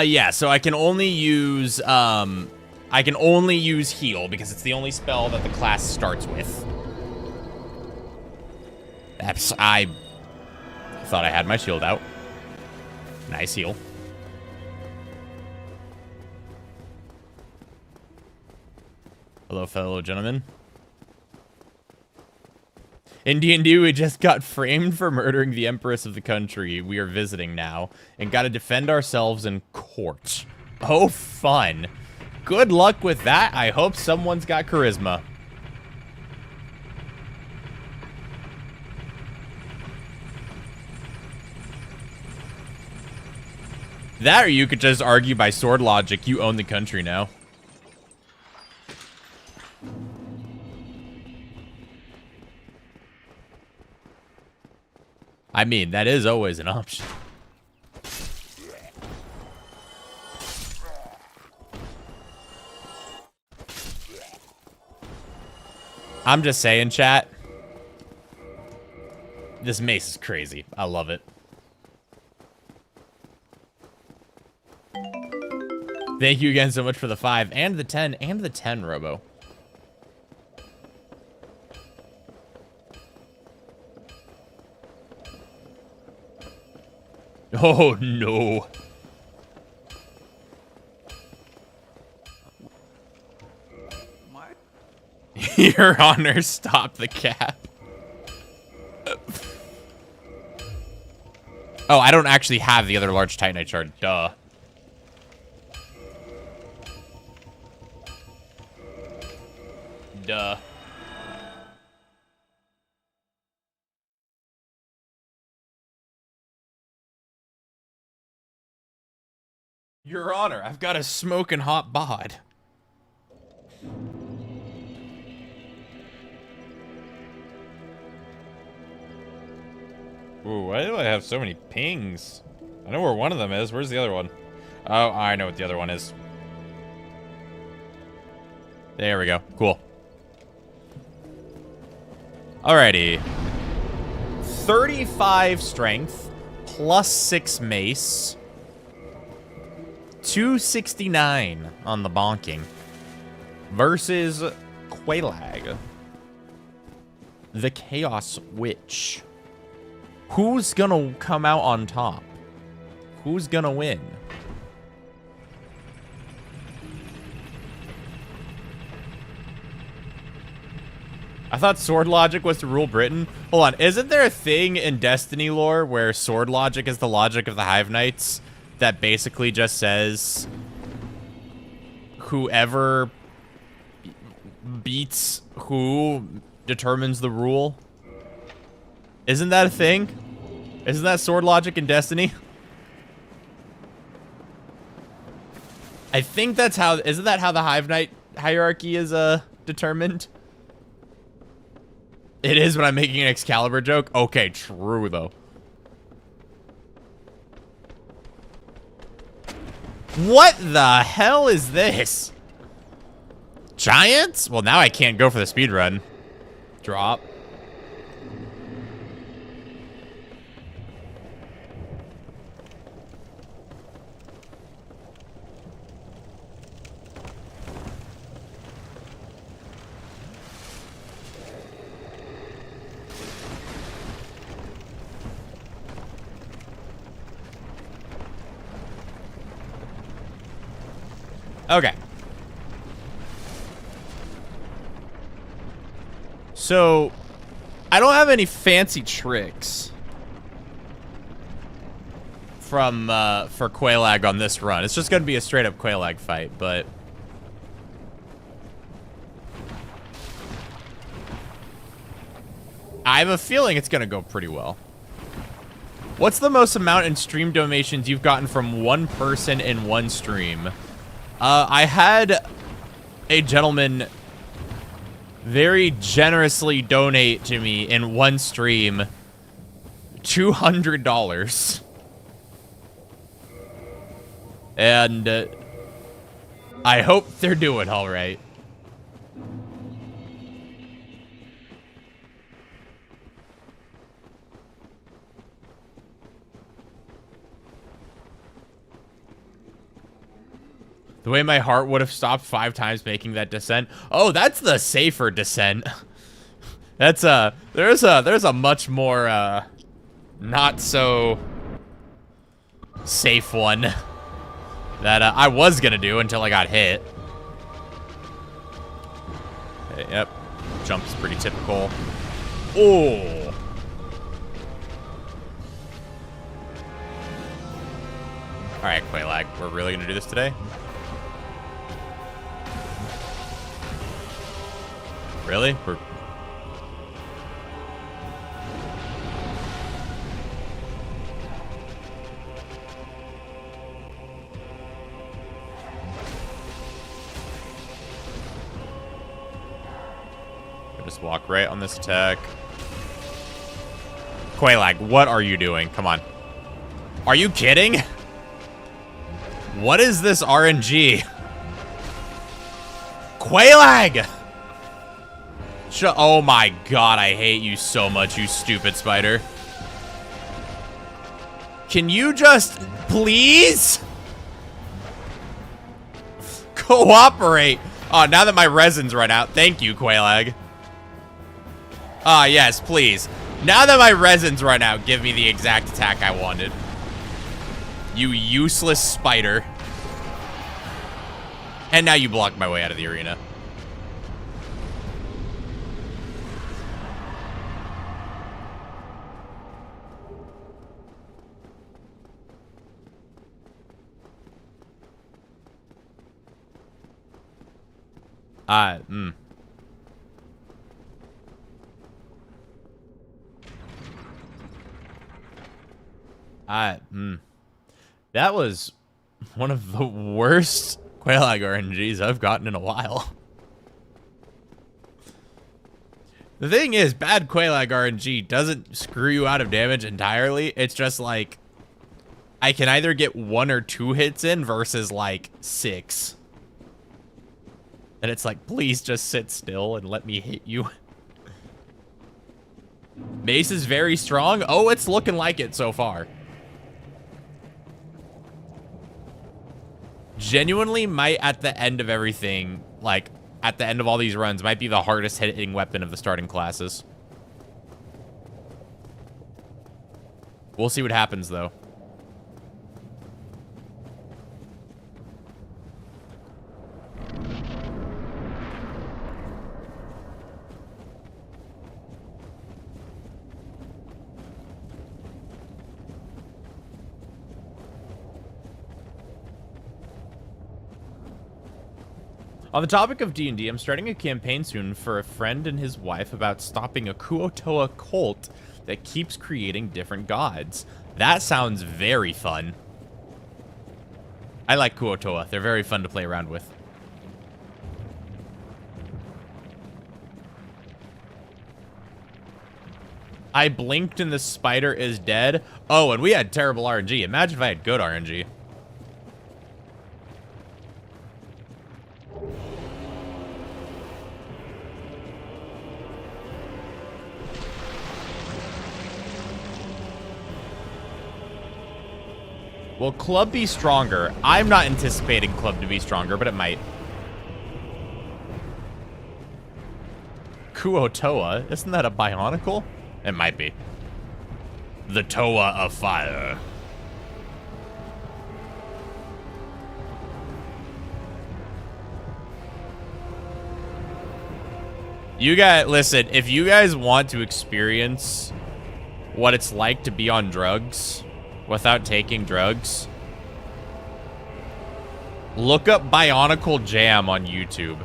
Yeah, so I can only use heal because it's the only spell that the class starts with. I thought I had my shield out. Nice heal. Hello, fellow gentlemen. In D&D, we just got framed for murdering the Empress of the country we are visiting now, and got to defend ourselves in court. Oh, fun. Good luck with that. I hope someone's got charisma. That, or you could just argue by sword logic, you own the country now. I mean, that is always an option. I'm just saying, chat. This mace is crazy. I love it. Thank you again so much for the 5 and the 10 and the 10, Robo. Oh, no. Your Honor, stop the cap. Oh, I don't actually have the other large Titanite shard. Duh. Duh. Your Honor, I've got a smoking hot bod. Ooh, why do I have so many pings? I know where one of them is. Where's the other one? Oh, I know what the other one is. There we go. Cool. Alrighty. 35 strength, plus 6 mace. 269 on the bonking. Versus Quelaag. The Chaos Witch. Who's gonna come out on top? Who's gonna win? I thought sword logic was to rule Britain. Hold on, isn't there a thing in Destiny lore where sword logic is the logic of the Hive Knights that basically just says whoever beats who determines the rule? Isn't that a thing? Isn't that sword logic in Destiny? I think that's how, isn't that how the Hive Knight hierarchy is determined? It is when I'm making an Excalibur joke? Okay, true though. What the hell is this? Giants? Well, now I can't go for the speed run. Drop. Okay. So, I don't have any fancy tricks from, for Quelaag on this run. It's just gonna be a straight-up Quelaag fight, but... I have a feeling it's gonna go pretty well. What's the most amount in stream donations you've gotten from one person in one stream? I had a gentleman very generously donate to me in one stream $200. And I hope they're doing all right. The way my heart would have stopped 5 times making that descent. Oh, that's the safer descent. That's there's a much more not so safe one that I was gonna do until I got hit. Okay, yep, jump's pretty typical. Oh. All right, Quelaag, we're really gonna do this today? Really? We're... I'll just walk right on this attack. Quelaag, what are you doing? Come on. Are you kidding? What is this RNG? Quelaag! Oh my god, I hate you so much, you stupid spider. Can you just, please? Cooperate. Oh, now that my resin's run out. Thank you, Quelaag. Ah, yes, please. Now that my resin's run out, give me the exact attack I wanted. You useless spider. And now you blocked my way out of the arena. That was one of the worst Quelaag RNGs I've gotten in a while. The thing is, bad Quelaag RNG doesn't screw you out of damage entirely. It's just like, I can either get 1 or 2 hits in versus like 6. And it's like, please just sit still and let me hit you. Mace is very strong. Oh, it's looking like it so far. Genuinely might, at the end of everything, like, at the end of all these runs, might be the hardest hitting weapon of the starting classes. We'll see what happens, though. On the topic of D&D, I'm starting a campaign soon for a friend and his wife about stopping a Kuo-toa cult that keeps creating different gods. That sounds very fun. I like Kuo-toa. They're very fun to play around with. I blinked and the spider is dead. Oh, and we had terrible RNG. Imagine if I had good RNG. Will Club be stronger? I'm not anticipating Club to be stronger, but it might. Kuo-toa? Isn't that a Bionicle? It might be. The Toa of Fire. You guys, listen, if you guys want to experience what it's like to be on drugs without taking drugs, look up Bionicle Jam on YouTube.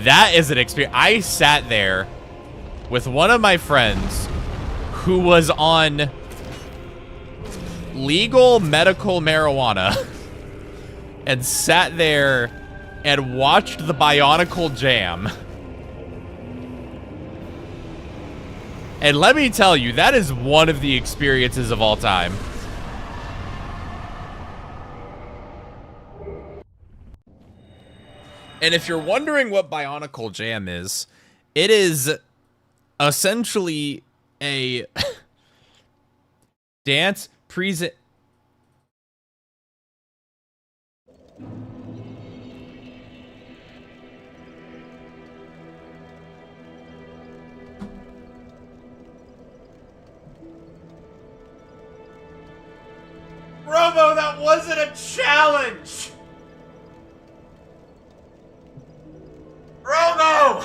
That is an experience. I sat there with one of my friends who was on legal medical marijuana and sat there and watched the Bionicle Jam. And let me tell you, that is one of the experiences of all time. And if you're wondering what Bionicle Jam is, it is essentially a dance present. Robo, that wasn't a challenge! Robo!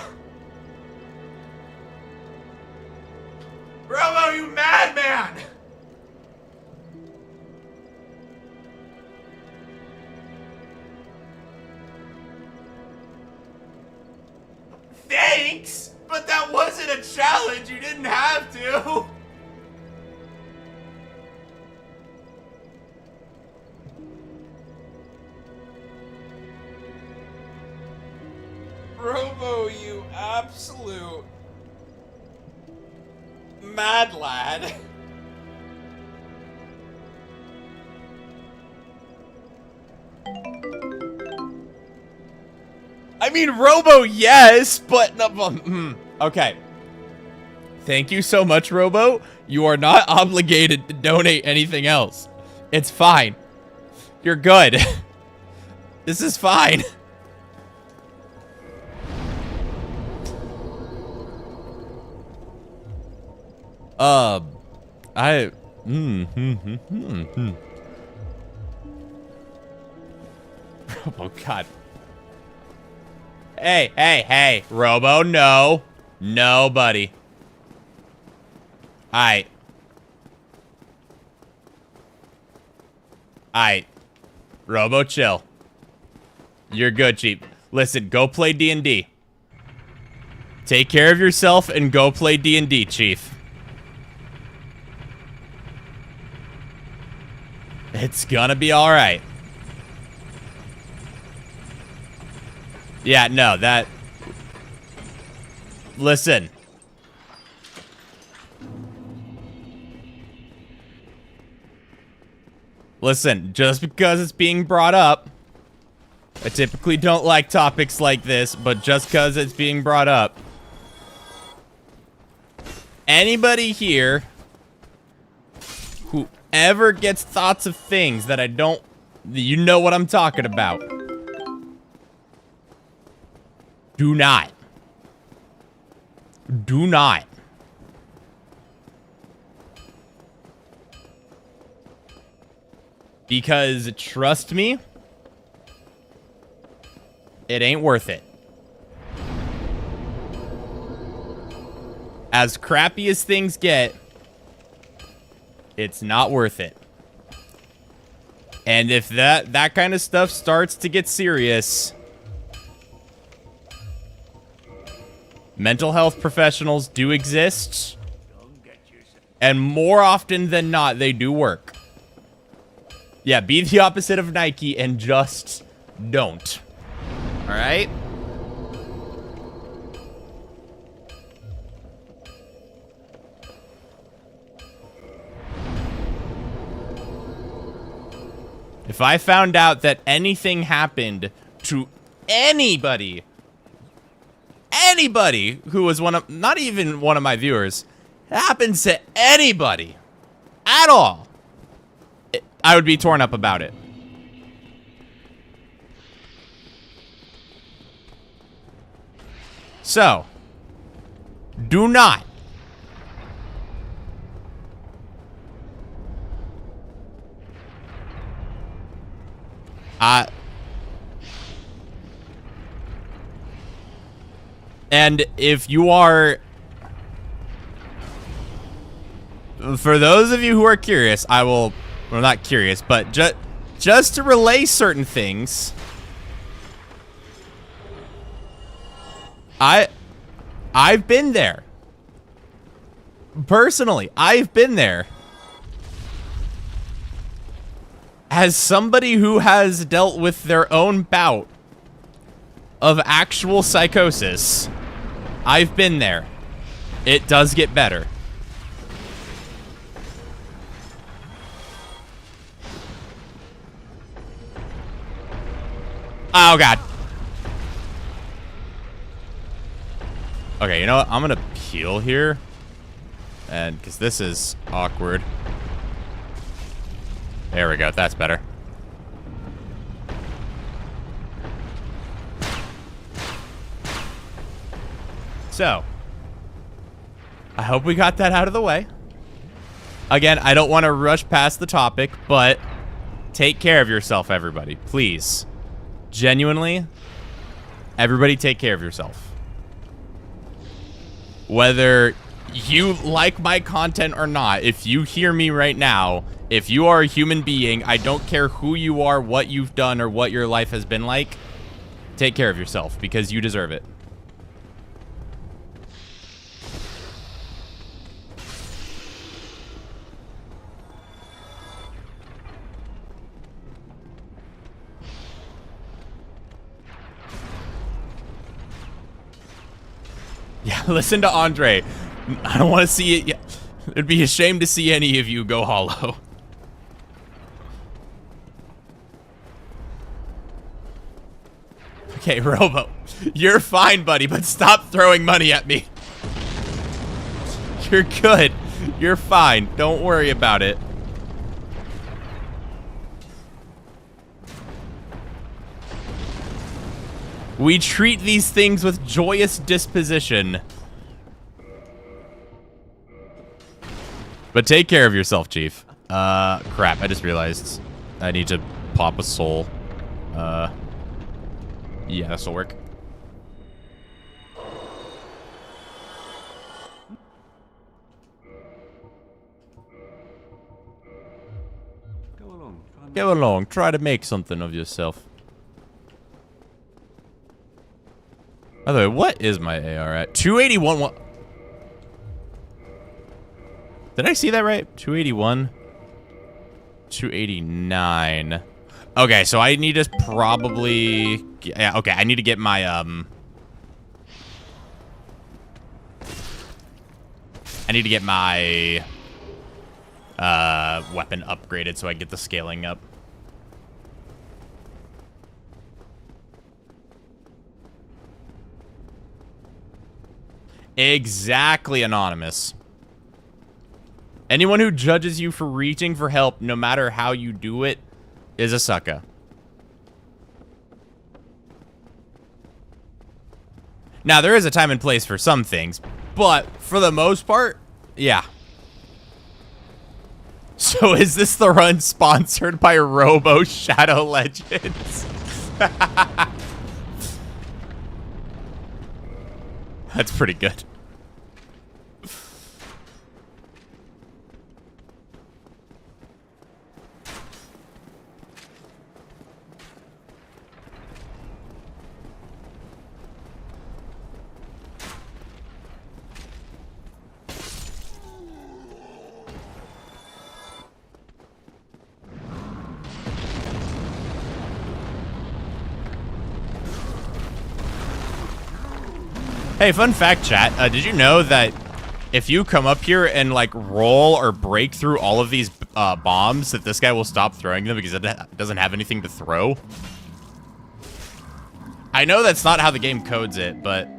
Robo, you madman! Thanks! But that wasn't a challenge, you didn't have to! Robo, you absolute mad lad. I mean, Robo, yes, but no, okay. Thank you so much, Robo. You are not obligated to donate anything else. It's fine. You're good. This is fine. Oh God. Hey, Robo, no. No, buddy. Aight. Robo, chill. You're good, Cheap. Listen, go play D&D. Take care of yourself and go play D&D, Chief. It's gonna be alright. Yeah, no, that... Listen. Listen, just because it's being brought up, I typically don't like topics like this, but just because it's being brought up, anybody here who ever gets thoughts of things that I don't, you know what I'm talking about. Do not. Do not. Because, trust me, it ain't worth it. As crappy as things get, it's not worth it. And if that kind of stuff starts to get serious, mental health professionals do exist, and more often than not, they do work. Yeah, be the opposite of Nike and just don't. All right? If I found out that anything happened to anybody who was not even one of my viewers, happens to anybody at all, I would be torn up about it. So, do not. And if you are, for those of you who are curious, I will, well, not curious, but just to relay certain things, I've been there. Personally, I've been there. As somebody who has dealt with their own bout of actual psychosis, I've been there. It does get better. Oh, God. Okay, you know what? I'm gonna peel here. And, because this is awkward. There we go. That's better. So, I hope we got that out of the way. Again, I don't want to rush past the topic, but take care of yourself, everybody. Please. Genuinely, everybody take care of yourself. Whether you like my content or not, if you hear me right now, if you are a human being, I don't care who you are, what you've done, or what your life has been like, take care of yourself, because you deserve it. Yeah, listen to Andre. I don't want to see it yet. It'd be a shame to see any of you go hollow. Okay, Robo. You're fine, buddy, but stop throwing money at me. You're good. You're fine. Don't worry about it. We treat these things with joyous disposition. But take care of yourself, Chief. Crap, I just realized I need to pop a soul. Yeah, this'll work. Go along, try to make something of yourself. By the way, what is my AR at? 281. What? Did I see that right? 281. 289. Okay, so I need to probably Yeah, okay, I need to get my, weapon upgraded so I get the scaling up. Exactly, Anonymous. Anyone who judges you for reaching for help, no matter how you do it, is a sucker. Now, there is a time and place for some things, but for the most part, yeah. So is this the run sponsored by Robo Shadow Legends? That's pretty good. Hey, fun fact, chat. Did you know that if you come up here and, like, roll or break through all of these bombs, that this guy will stop throwing them because it doesn't have anything to throw? I know that's not how the game codes it, but...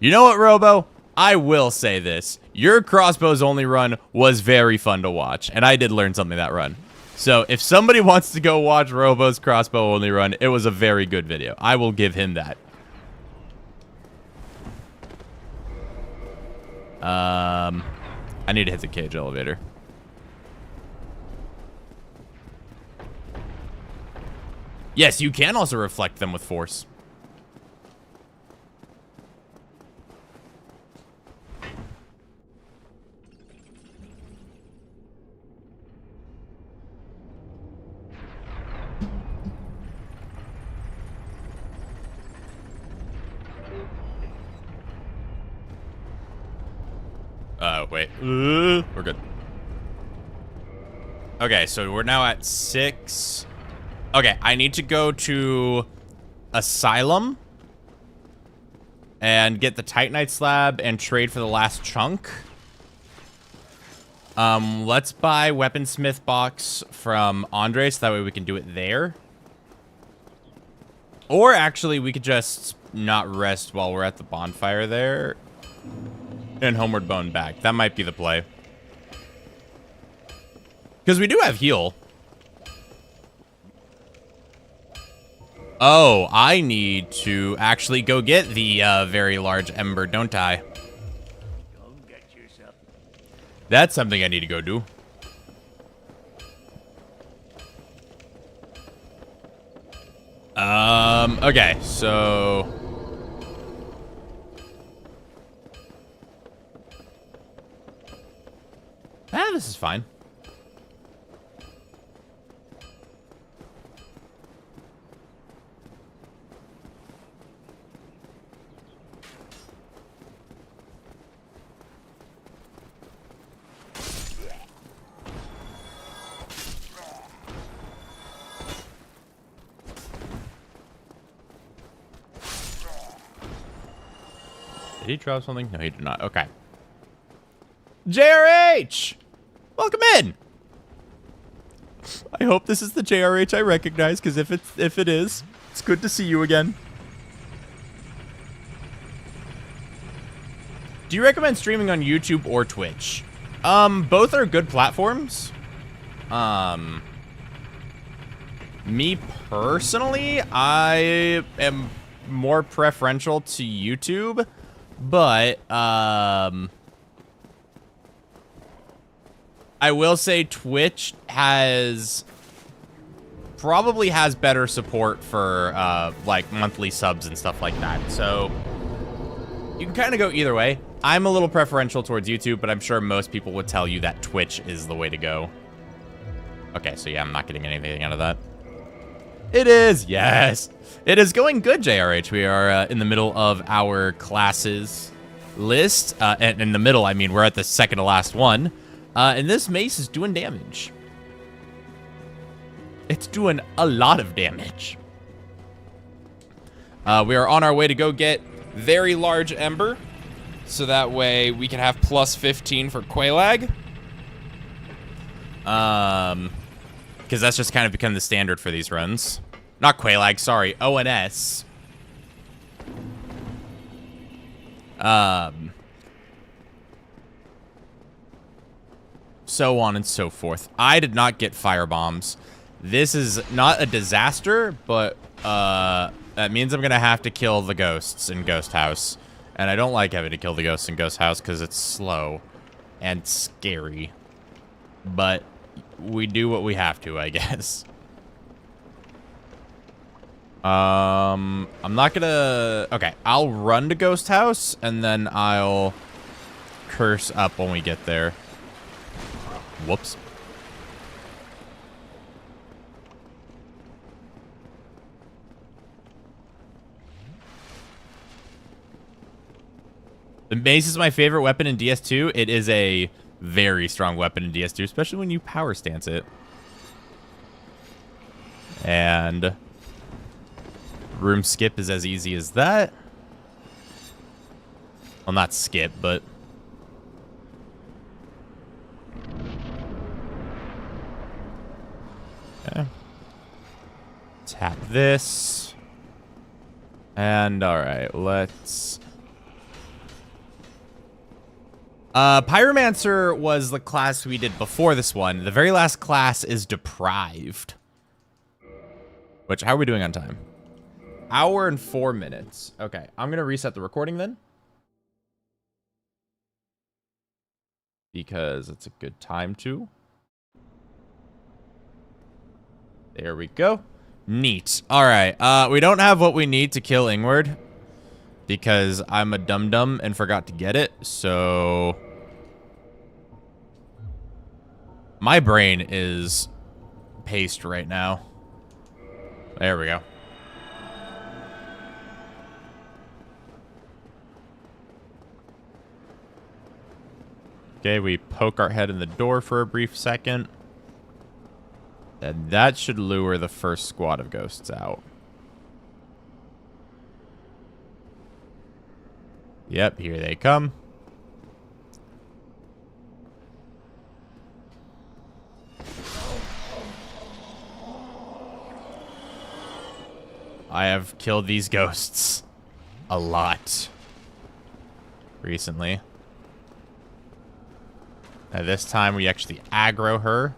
You know what, Robo? I will say this. Your crossbows only run was very fun to watch, and I did learn something that run. So if somebody wants to go watch Robo's crossbow only run, it was a very good video. I will give him that. I need to hit the cage elevator. Yes, you can also reflect them with force. Wait. We're good. Okay, so we're now at 6. Okay, I need to go to Asylum and get the Titanite slab and trade for the last chunk. Let's buy Weaponsmith box from Andre so that way we can do it there. Or actually, we could just not rest while we're at the bonfire there. And Homeward Bone back. That might be the play. Because we do have heal. Oh, I need to actually go get the very large ember, don't I? Go get yourself. That's something I need to go do. Okay, so... this is fine. Did he drop something? No, he did not. Okay. JRH! Welcome in! I hope this is the JRH I recognize, because if it is, it's good to see you again. Do you recommend streaming on YouTube or Twitch? Both are good platforms. Me personally, I am more preferential to YouTube, but, I will say Twitch probably has better support for, like, monthly subs and stuff like that. So, you can kind of go either way. I'm a little preferential towards YouTube, but I'm sure most people would tell you that Twitch is the way to go. Okay, so yeah, I'm not getting anything out of that. It is, yes. It is going good, JRH. We are in the middle of our classes list. And in the middle, I mean, we're at the second to last one. And this mace is doing damage. It's doing a lot of damage. We are on our way to go get very large ember, so that way we can have plus 15 for Quelaag. Because that's just kind of become the standard for these runs. Not Quelaag, sorry, ONS. So on and so forth. I did not get fire bombs. This is not a disaster, but that means I'm gonna have to kill the ghosts in Ghost House. And I don't like having to kill the ghosts in Ghost House because it's slow and scary. But we do what we have to, I guess. I'm not gonna... Okay, I'll run to Ghost House, and then I'll curse up when we get there. Whoops. The mace is my favorite weapon in DS2. It is a very strong weapon in DS2, especially when you power stance it. And room skip is as easy as that. Well, not skip, but... Okay. Tap this. And, alright, let's... Pyromancer was the class we did before this one. The very last class is Deprived. Which, how are we doing on time? Hour and 4 minutes. Okay, I'm gonna reset the recording then. Because it's a good time to. There we go. Neat. Alright, we don't have what we need to kill Ingward. Because I'm a dum-dum and forgot to get it, so... My brain is paced right now. There we go. Okay, we poke our head in the door for a brief second. And that should lure the first squad of ghosts out. Yep, here they come. I have killed these ghosts a lot recently. Now this time we actually aggro her.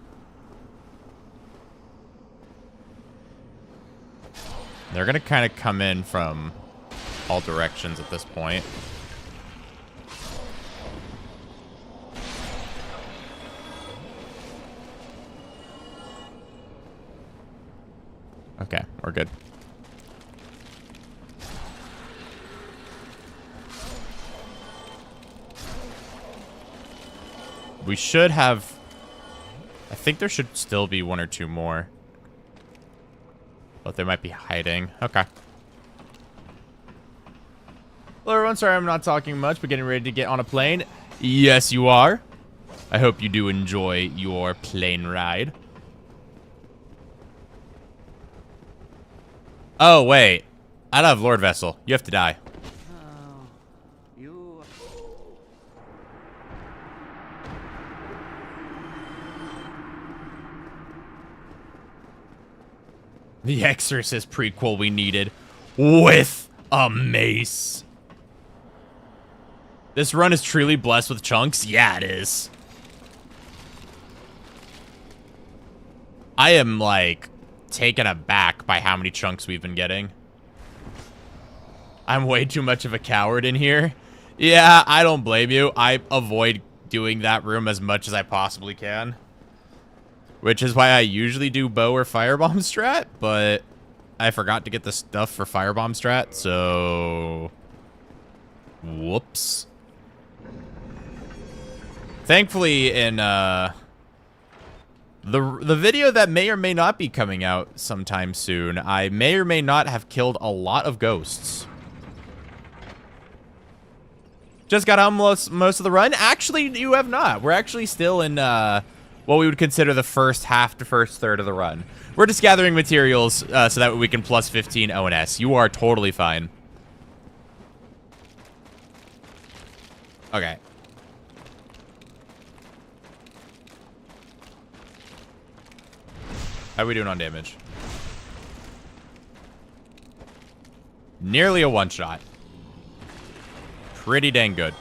They're gonna kind of come in from all directions at this point. Okay, we're good. We should have... I think there should still be one or two more. But they might be hiding. Okay. Hello everyone, sorry I'm not talking much, but getting ready to get on a plane. Yes, you are. I hope you do enjoy your plane ride. Oh, wait. I don't have Lord Vessel. You have to die. The Exorcist prequel we needed. With a mace. This run is truly blessed with chunks? Yeah, it is. I am, like, taken aback by how many chunks we've been getting. I'm way too much of a coward in here. Yeah, I don't blame you. I avoid doing that room as much as I possibly can. Which is why I usually do bow or firebomb strat, but I forgot to get the stuff for firebomb strat, so... Whoops. Thankfully, in the video that may or may not be coming out sometime soon, I may or may not have killed a lot of ghosts. Just got home most of the run. Actually, you have not. We're actually still in what we would consider the first half to first third of the run. We're just gathering materials so that we can plus 15 ONS. You are totally fine. Okay. How are we doing on damage? Nearly a one-shot. Pretty dang good.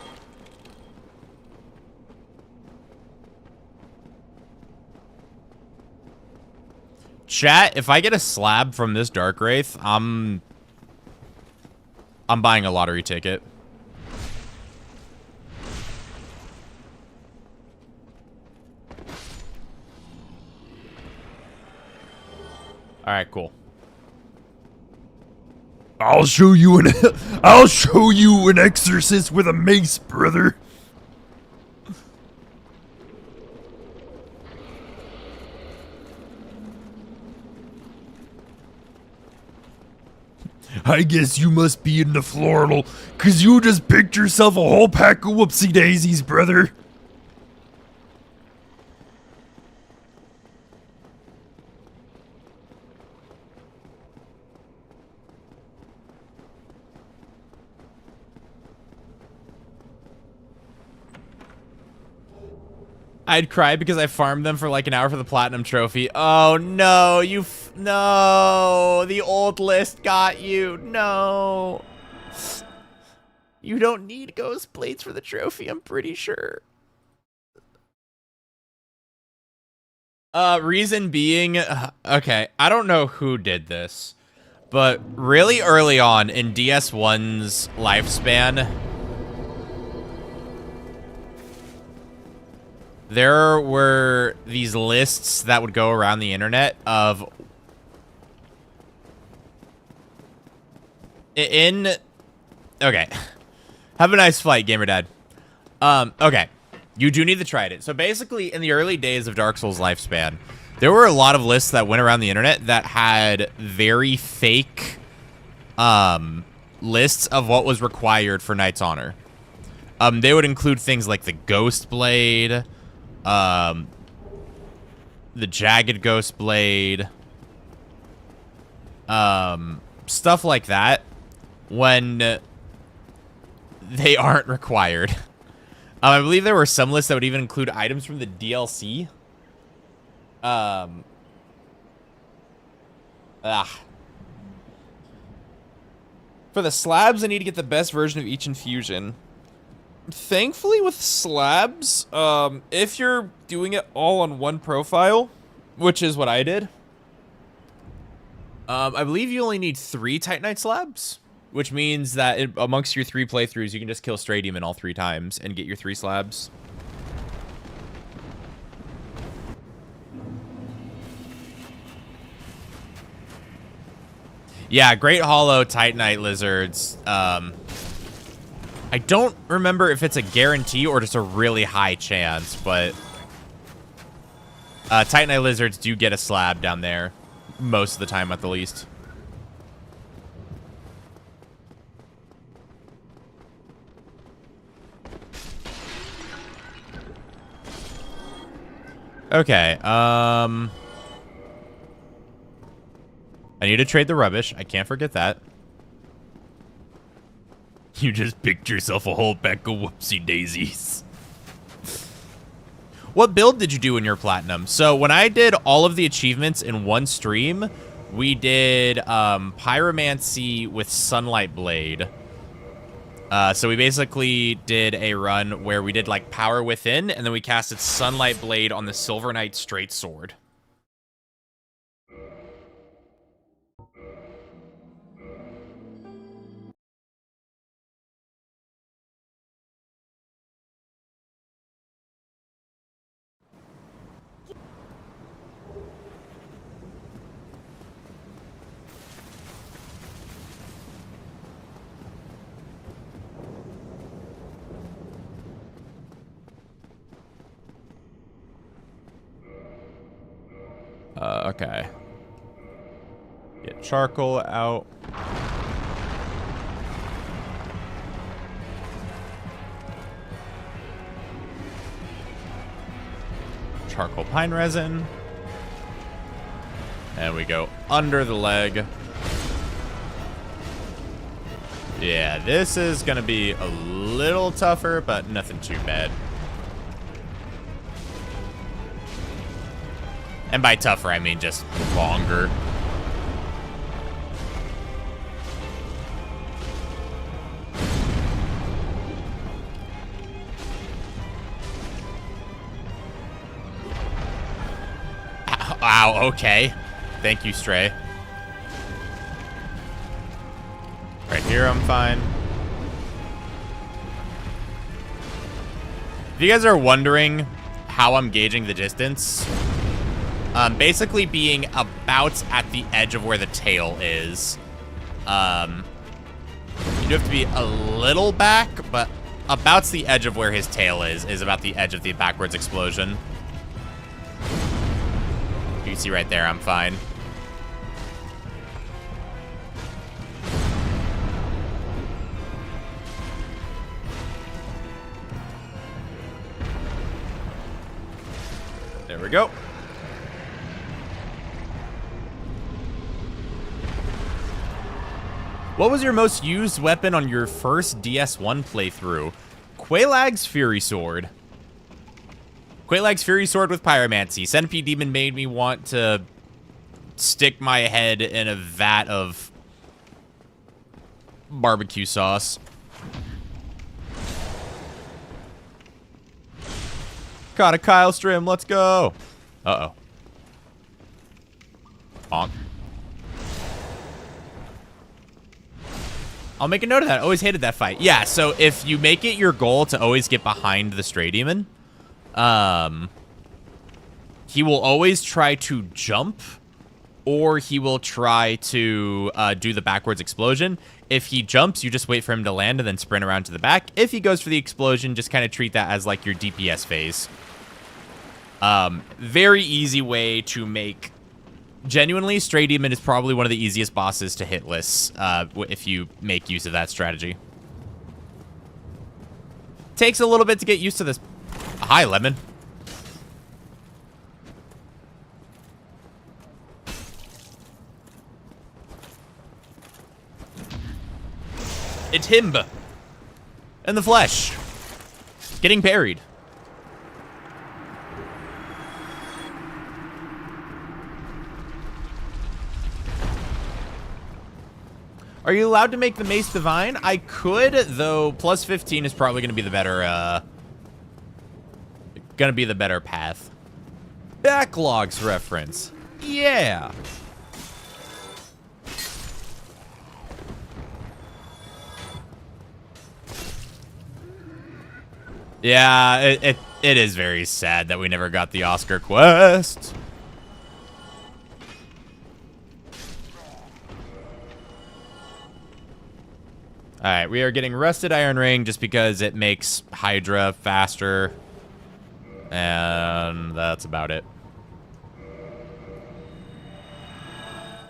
Chat, if I get a slab from this Dark Wraith, I'm buying a lottery ticket. All right, cool. I'll show you an exorcist with a mace, brother. I guess you must be into floral, 'cause you just picked yourself a whole pack of whoopsie daisies, brother. I'd cry because I farmed them for like an hour for the platinum trophy. Oh no, no, the old list got you. No. You don't need ghost blades for the trophy, I'm pretty sure. Reason being, okay, I don't know who did this, but really early on in DS1's lifespan, there were these lists that would go around the internet of okay. Have a nice flight, gamer dad. Okay. You do need to try it. So basically, in the early days of Dark Souls' lifespan, there were a lot of lists that went around the internet that had very fake lists of what was required for Knight's Honor. They would include things like the Ghost Blade, the Jagged Ghost Blade, stuff like that, when they aren't required. I believe there were some lists that would even include items from the DLC. For the slabs, I need to get the best version of each infusion. Thankfully, with slabs, if you're doing it all on one profile, which is what I did, I believe you only need 3 Titanite slabs, which means that amongst your 3 playthroughs, you can just kill Stray Demon all 3 times and get your 3 slabs. Yeah, Great Hollow Titanite Lizards. I don't remember if it's a guarantee or just a really high chance, but Titanite Lizards do get a slab down there most of the time at the least. Okay, I need to trade the rubbish. I can't forget that. You just picked yourself a whole pack of whoopsie daisies. What build did you do in your platinum? So when I did all of the achievements in one stream, we did Pyromancy with Sunlight Blade. So we basically did a run where we did like Power Within, and then we casted Sunlight Blade on the Silver Knight Straight Sword. Okay. Get charcoal out. charcoal pine resin. And we go under the leg. Yeah, this is going to be a little tougher, but nothing too bad. And by tougher, I mean just longer. Wow, okay. Thank you, Stray. Right here, I'm fine. If you guys are wondering how I'm gauging the distance, basically being about at the edge of where the tail is. You do have to be a little back, but about the edge of where his tail is about the edge of the backwards explosion. You can see right there, I'm fine. There we go. What was your most used weapon on your first DS1 playthrough? Quelaag's Fury Sword. Quelaag's Fury Sword with Pyromancy. Centipede Demon made me want to stick my head in a vat of barbecue sauce. Caught a Kyle Strim, let's go. Uh-oh. Bonk. I'll make a note of that. Always hated that fight. Yeah, so if you make it your goal to always get behind the Stray Demon, he will always try to jump, or he will try to do the backwards explosion. If he jumps, you just wait for him to land and then sprint around to the back. If he goes for the explosion, just kind of treat that as like your DPS phase. Very easy way to make... Genuinely, Stray Demon is probably one of the easiest bosses to hit lists if you make use of that strategy. Takes a little bit to get used to this. Hi, Lemon. It's him. In the flesh. Getting parried. Are you allowed to make the Mace Divine? I could, though plus 15 is probably going to be the better, path. Backlogs reference. Yeah. Yeah, it is very sad that we never got the Oscar quest. Alright, we are getting Rusted Iron Ring just because it makes Hydra faster. And that's about it.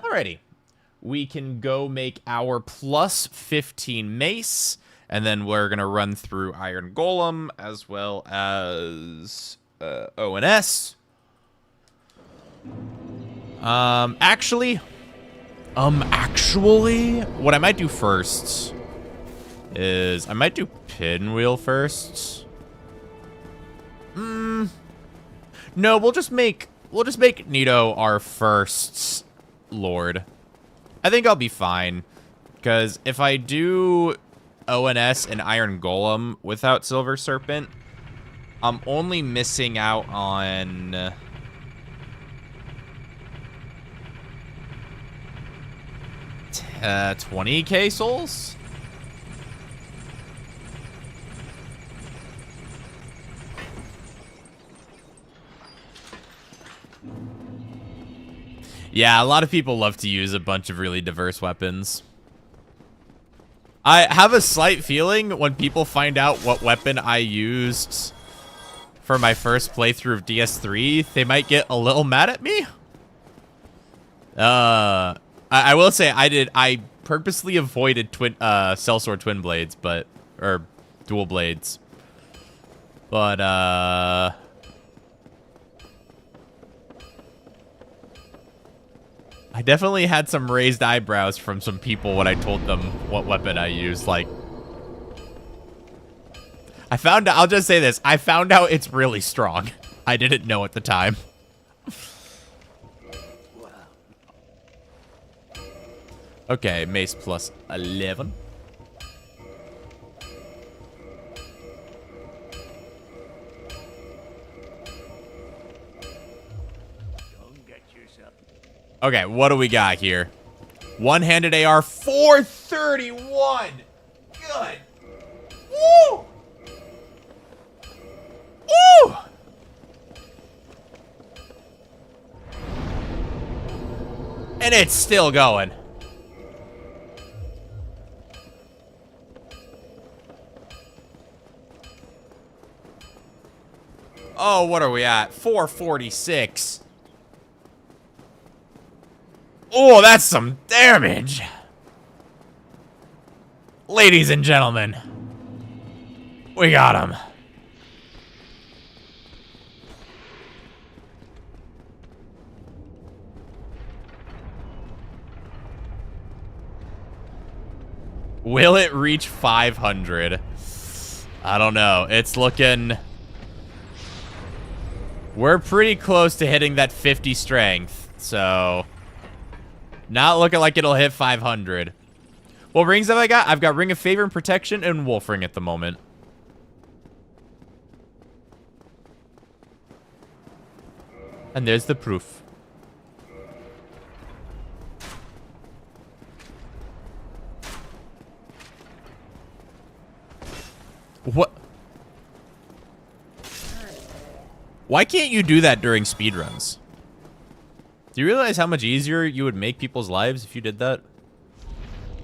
Alrighty. We can go make our plus 15 mace. And then we're going to run through Iron Golem as well as ONS. Actually, what I might do first is I might do Pinwheel first. No, we'll just make Nito our first Lord. I think I'll be fine, because if I do ONS and Iron Golem without Silver Serpent, I'm only missing out on 20k souls. Yeah, a lot of people love to use a bunch of really diverse weapons. I have a slight feeling when people find out what weapon I used for my first playthrough of DS3, they might get a little mad at me. I will say I purposely avoided Sellsword Twin Blades, or Dual Blades. But, I definitely had some raised eyebrows from some people when I told them what weapon I used. Like, I found out, I'll just say this. I found out it's really strong. I didn't know at the time. Okay, mace plus 11. Okay, what do we got here? One-handed AR, 431. Good. Woo! Woo! And it's still going. Oh, what are we at? 446. Oh, that's some damage. Ladies and gentlemen, we got him. Will it reach 500? I don't know. It's looking... We're pretty close to hitting that 50 strength, so... Not looking like it'll hit 500. What rings have I got? I've got Ring of Favor and Protection and Wolf Ring at the moment. And there's the proof. What? Why can't you do that during speedruns? Do you realize how much easier you would make people's lives if you did that?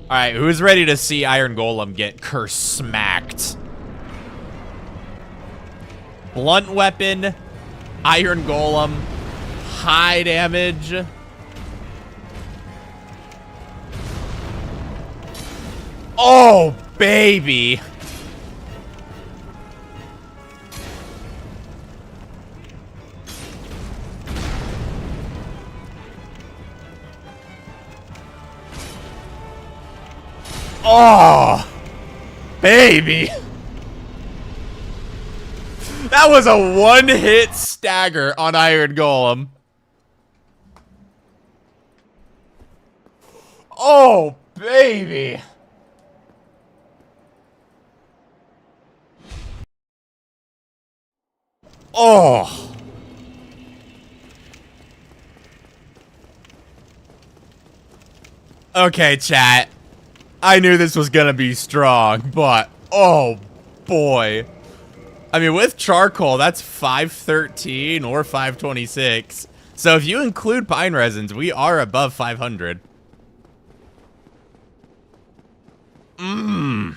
Alright, who's ready to see Iron Golem get curse smacked? Blunt weapon, Iron Golem, high damage. Oh, baby. Oh, baby. That was a one-hit stagger on Iron Golem. Oh, baby. Oh. Okay, chat. I knew this was gonna be strong, but oh boy. I mean, with charcoal, that's 513 or 526. So if you include pine resins, we are above 500. Mmm.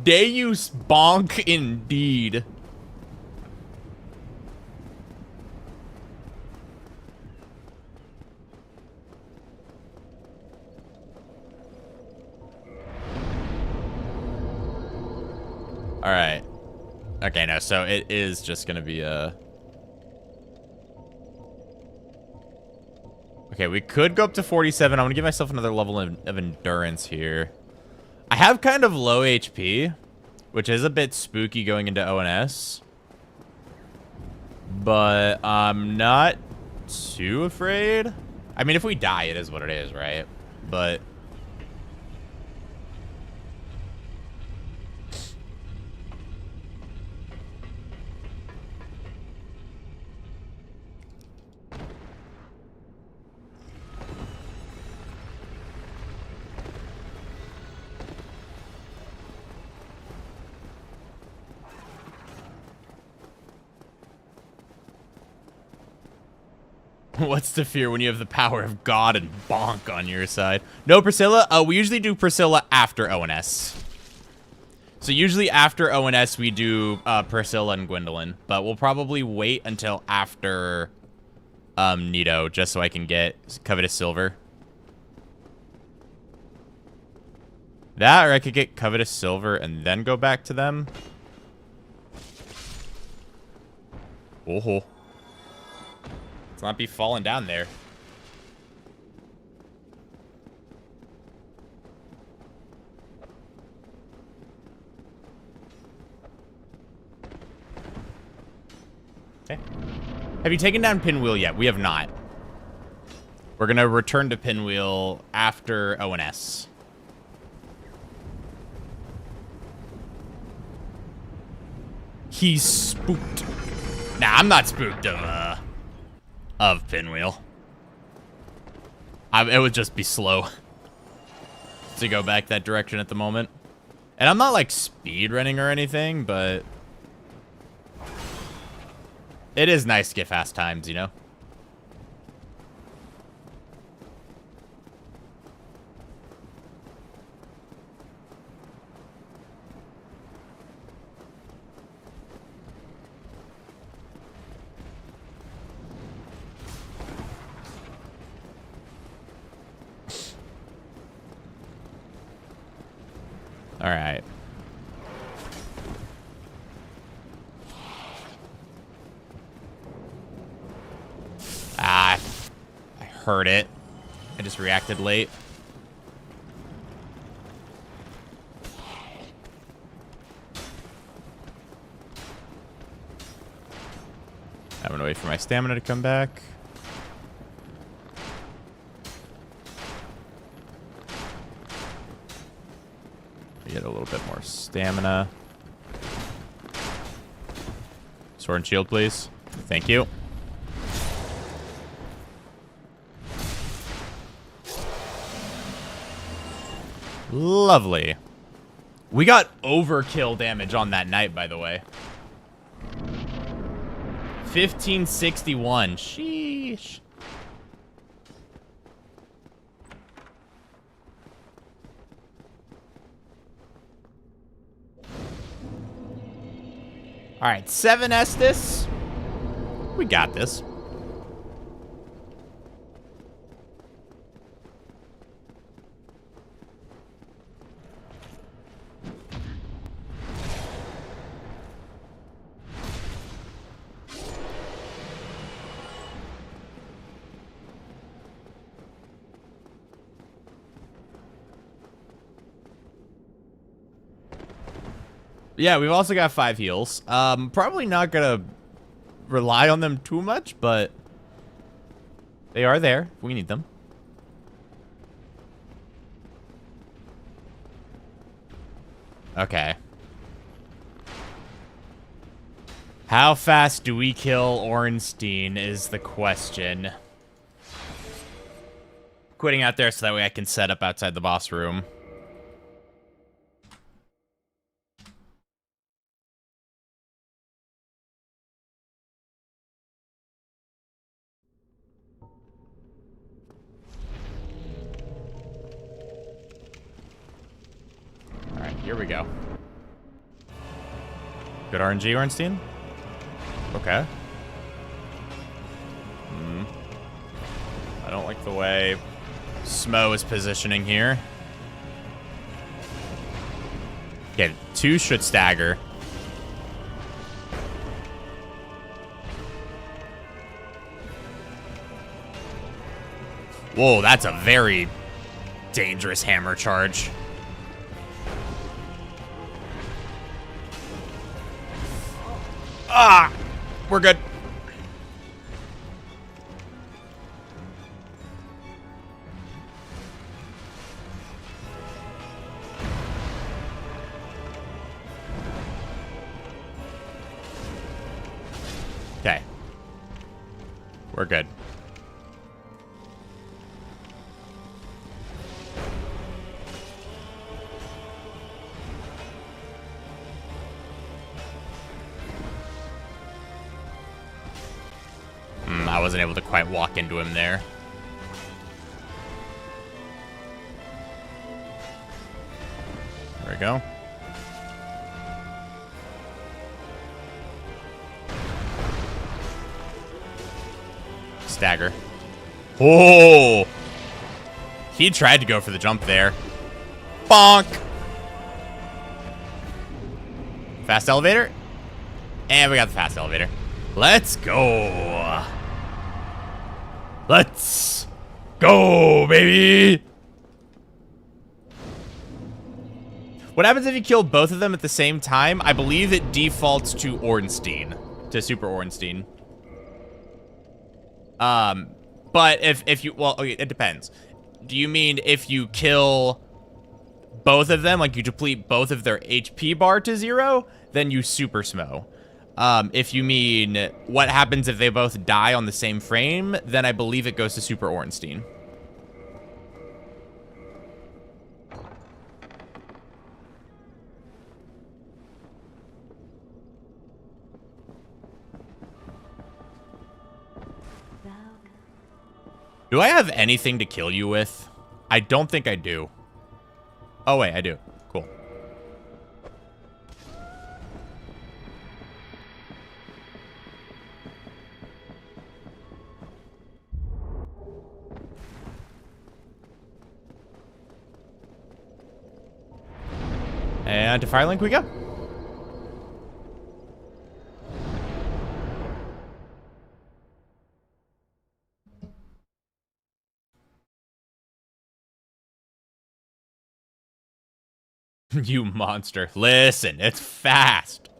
Deus bonk indeed. All right. Okay, no, so it is just gonna be a... Okay, we could go up to 47. I'm gonna give myself another level of endurance here. I have kind of low HP, which is a bit spooky going into ONS. But I'm not too afraid. I mean, if we die, it is what it is, right? But... What's the fear when you have the power of God and bonk on your side? No, Priscilla? We usually do Priscilla after ONS. So usually after ONS, we do Priscilla and Gwendolyn. But we'll probably wait until after Nito, just so I can get Covetous Silver. That, or I could get Covetous Silver and then go back to them. Oh. Not be falling down there. Okay. Have you taken down Pinwheel yet? We have not. We're gonna return to Pinwheel after ONS. He's spooked. Nah, I'm not spooked of Pinwheel. It would just be slow to go back that direction at the moment. And I'm not like speed running or anything, but it is nice to get fast times, you know? All right. Ah, I heard it. I just reacted late. I'm gonna wait for my stamina to come back. Get a little bit more stamina. Sword and shield, please. Thank you. Lovely. We got overkill damage on that knight, by the way. 1561. Sheesh. All right, 7 Estus. We got this. Yeah, we've also got 5 heals. Probably not gonna rely on them too much, but they are there if we need them. Okay. How fast do we kill Ornstein is the question. Quitting out there so that way I can set up outside the boss room. Here we go. Good RNG, Ornstein? Okay. I don't like the way Smough is positioning here. Okay, 2 should stagger. Whoa, that's a very dangerous hammer charge. Ah! We're good. Okay. We're good. I wasn't able to quite walk into him there. There we go. Stagger. Oh! He tried to go for the jump there. Bonk! Fast elevator. And we got the fast elevator. Let's go. Let's go, baby. What happens if you kill both of them at the same time? I believe it defaults to Ornstein, to Super Ornstein. But if you, well, okay, it depends. Do you mean if you kill both of them, like you deplete both of their HP bar to 0, then you super Smough. If you mean what happens if they both die on the same frame, then I believe it goes to super Ornstein. Do I have anything to kill you with? I don't think I do. Oh, wait, I do. Cool. And to Firelink we go. You monster. Listen, it's fast.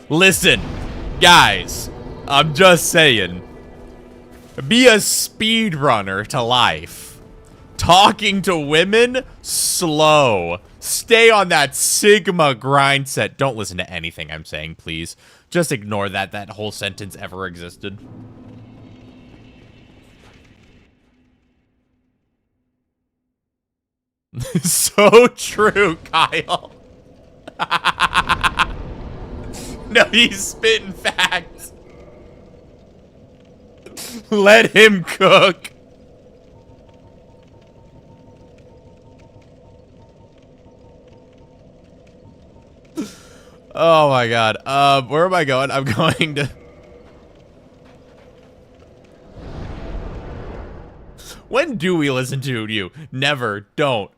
Listen, guys, I'm just saying. Be a speedrunner to life. Talking to women, slow. Stay on that Sigma grind set. Don't listen to anything I'm saying, please. Just ignore that whole sentence ever existed. So true, Kyle. No, he's spitting facts. Let him cook. Oh my god. Where am I going? I'm going to... When do we listen to you? Never. Don't.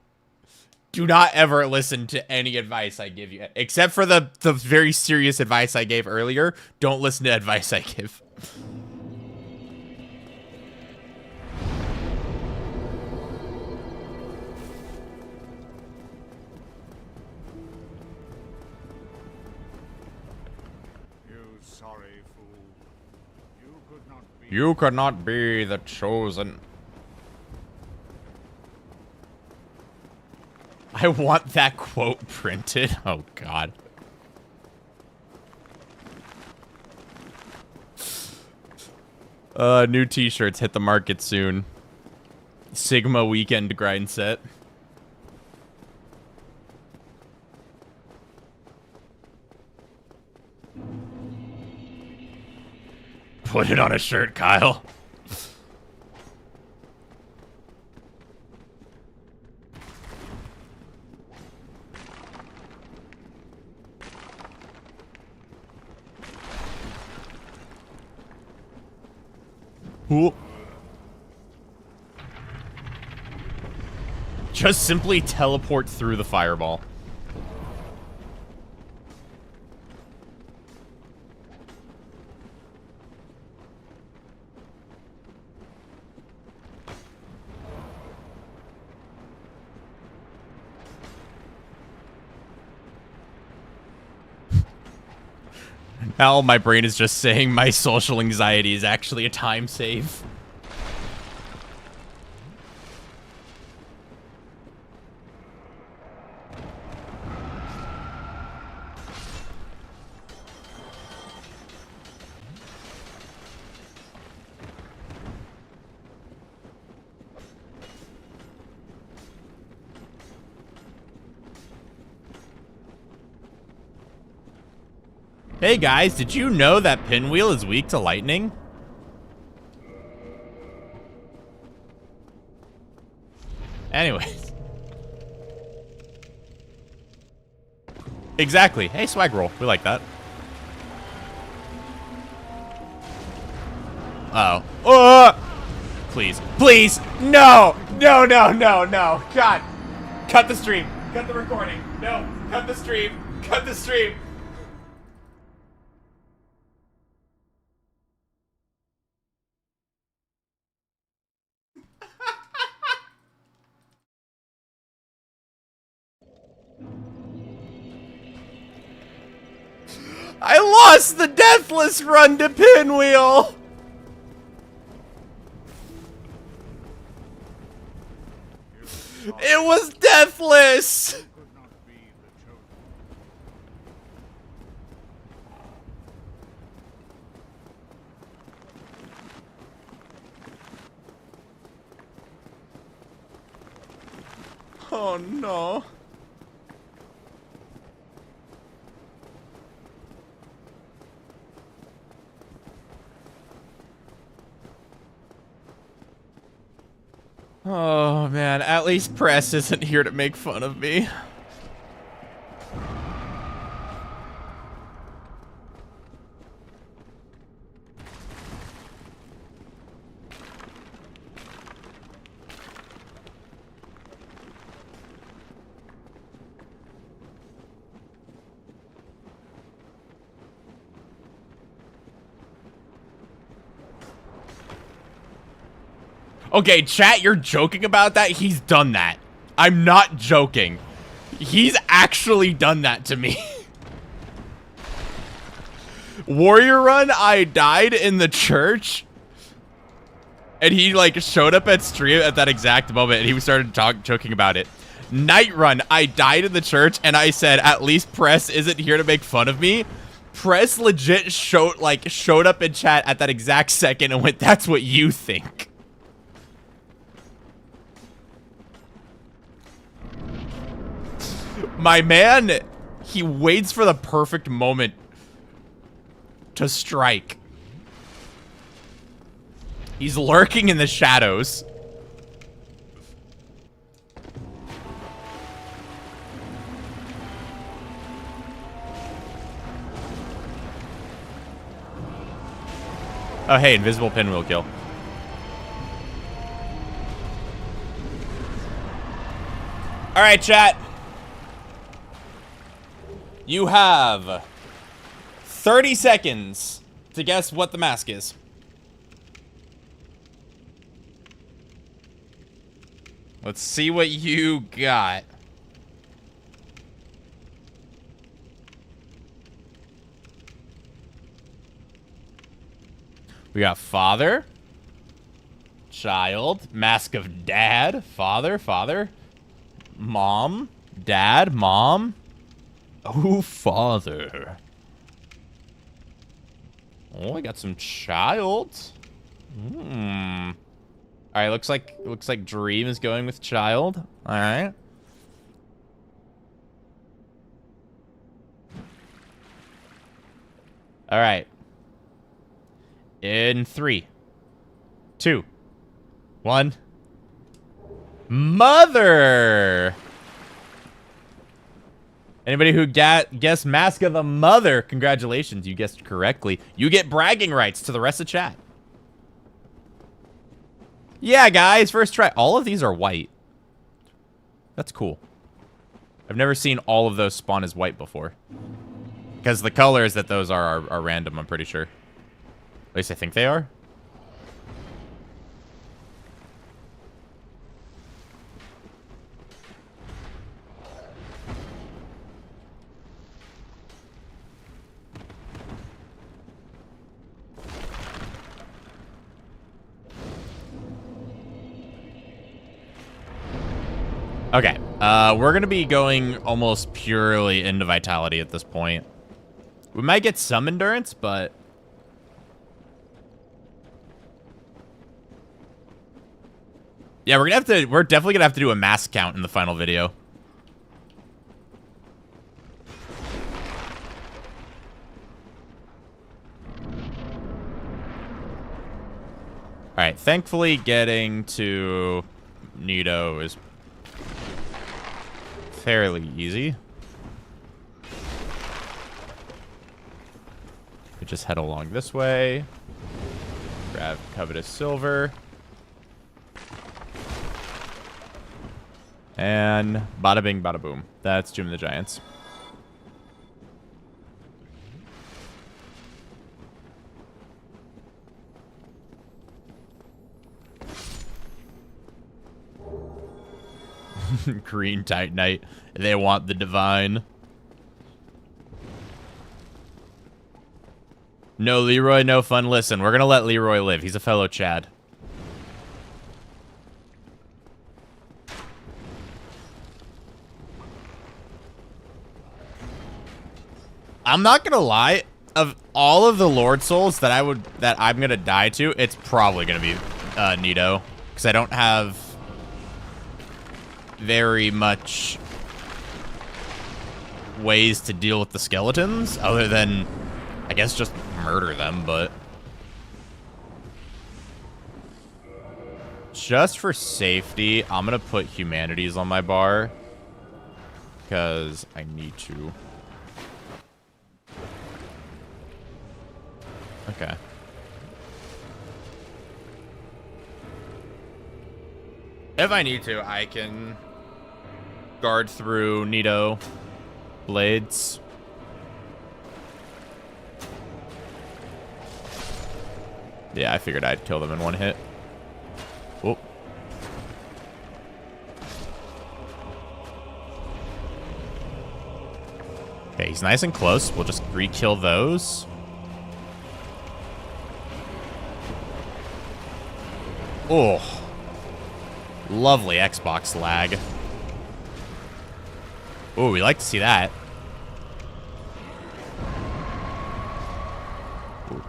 Do not ever listen to any advice I give you. Except for the very serious advice I gave earlier. Don't listen to advice I give. You sorry fool. You could not be the chosen. I want that quote printed. Oh, God. New t-shirts hit the market soon. Sigma weekend grind set. Put it on a shirt, Kyle. Ooh. Just simply teleport through the fireball. Now my brain is just saying my social anxiety is actually a time save. Hey guys, did you know that Pinwheel is weak to lightning? Anyways. Exactly. Hey, swag roll. We like that. Uh-oh. Oh! Please. Please! No! No, no, no, no. God. Cut the stream. Cut the recording. No. Cut the stream. Cut the stream. I lost the Deathless run to Pinwheel! It was Deathless! Could not be the chosen. Oh no. Oh man, at least Press isn't here to make fun of me. Okay, chat, you're joking about that? He's done that. I'm not joking. He's actually done that to me. Warrior Run, I died in the church. And he, like, showed up at stream at that exact moment, and he started joking about it. Night Run, I died in the church, and I said, at least Press isn't here to make fun of me. Press legit showed up in chat at that exact second and went, that's what you think. My man, he waits for the perfect moment to strike. He's lurking in the shadows. Oh, hey, invisible pinwheel kill. All right, chat. You have 30 seconds to guess what the mask is. Let's see what you got. We got father, child, mask of dad, father, mom, dad, mom. Oh, father. Oh, I got some child. Hmm. All right, looks like Dream is going with child. All right. All right. In 3, 2, 1. Mother. Anybody who guessed Mask of the Mother, congratulations, you guessed correctly. You get bragging rights to the rest of chat. Yeah, guys, first try. All of these are white. That's cool. I've never seen all of those spawn as white before. Because the colors that those are random, I'm pretty sure. At least I think they are. Okay, we're gonna be going almost purely into vitality at this point. We might get some endurance, but... yeah, we're definitely gonna have to do a mass count in the final video. Alright, thankfully getting to Nito is fairly easy. We just head along this way. Grab covetous silver. And bada bing, bada boom. That's Doom of the Giants. Green Titanite. They want the divine. No, Leroy, no fun. Listen, we're gonna let Leroy live. He's a fellow Chad. I'm not gonna lie. Of all of the Lord Souls that I'm gonna die to, it's probably gonna be Nito, because I don't have very much ways to deal with the skeletons other than, I guess, just murder them. But just for safety, I'm gonna put humanities on my bar because I need to. Okay. If I need to, I can guard through Nito blades. Yeah, I figured I'd kill them in one hit. Oh. Okay, he's nice and close. We'll just re-kill those. Oh, lovely Xbox lag. Oh, we like to see that.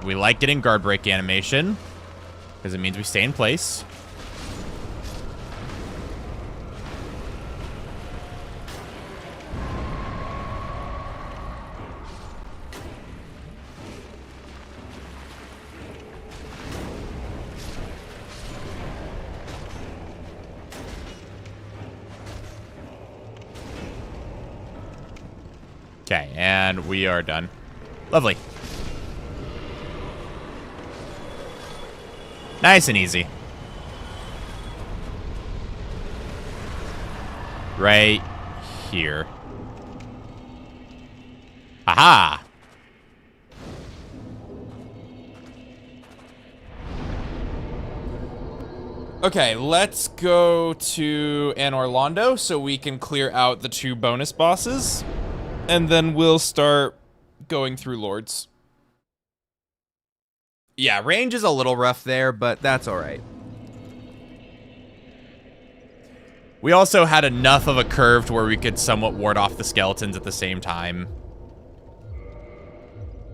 We like getting guard break animation because it means we stay in place. Okay, and we are done. Lovely. Nice and easy. Right here. Aha! Okay, let's go to Anor Londo so we can clear out the 2 bonus bosses. And then we'll start going through Lords. Yeah, range is a little rough there, but that's alright. We also had enough of a curve to where we could somewhat ward off the skeletons at the same time,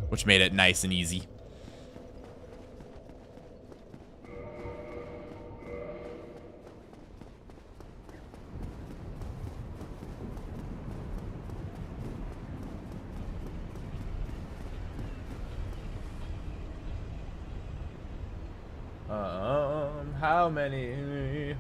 which made it nice and easy. How many?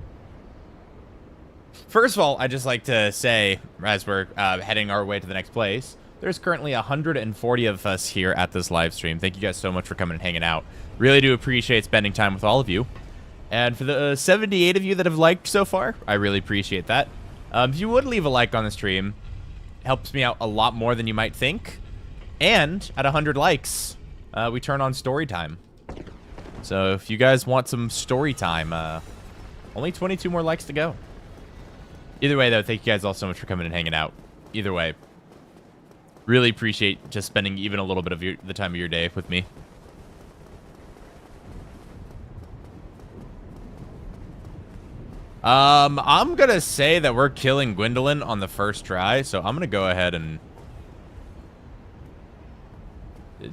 First of all, I'd just like to say, as we're heading our way to the next place, there's currently 140 of us here at this live stream. Thank you guys so much for coming and hanging out. Really do appreciate spending time with all of you. And for the 78 of you that have liked so far, I really appreciate that. If you would leave a like on the stream, it helps me out a lot more than you might think. And at 100 likes, we turn on story time. So if you guys want some story time, only 22 more likes to go. Either way, though, thank you guys all so much for coming and hanging out. Either way, really appreciate just spending even a little bit of the time of your day with me. I'm gonna say that we're killing Gwendolyn on the first try, so I'm gonna go ahead and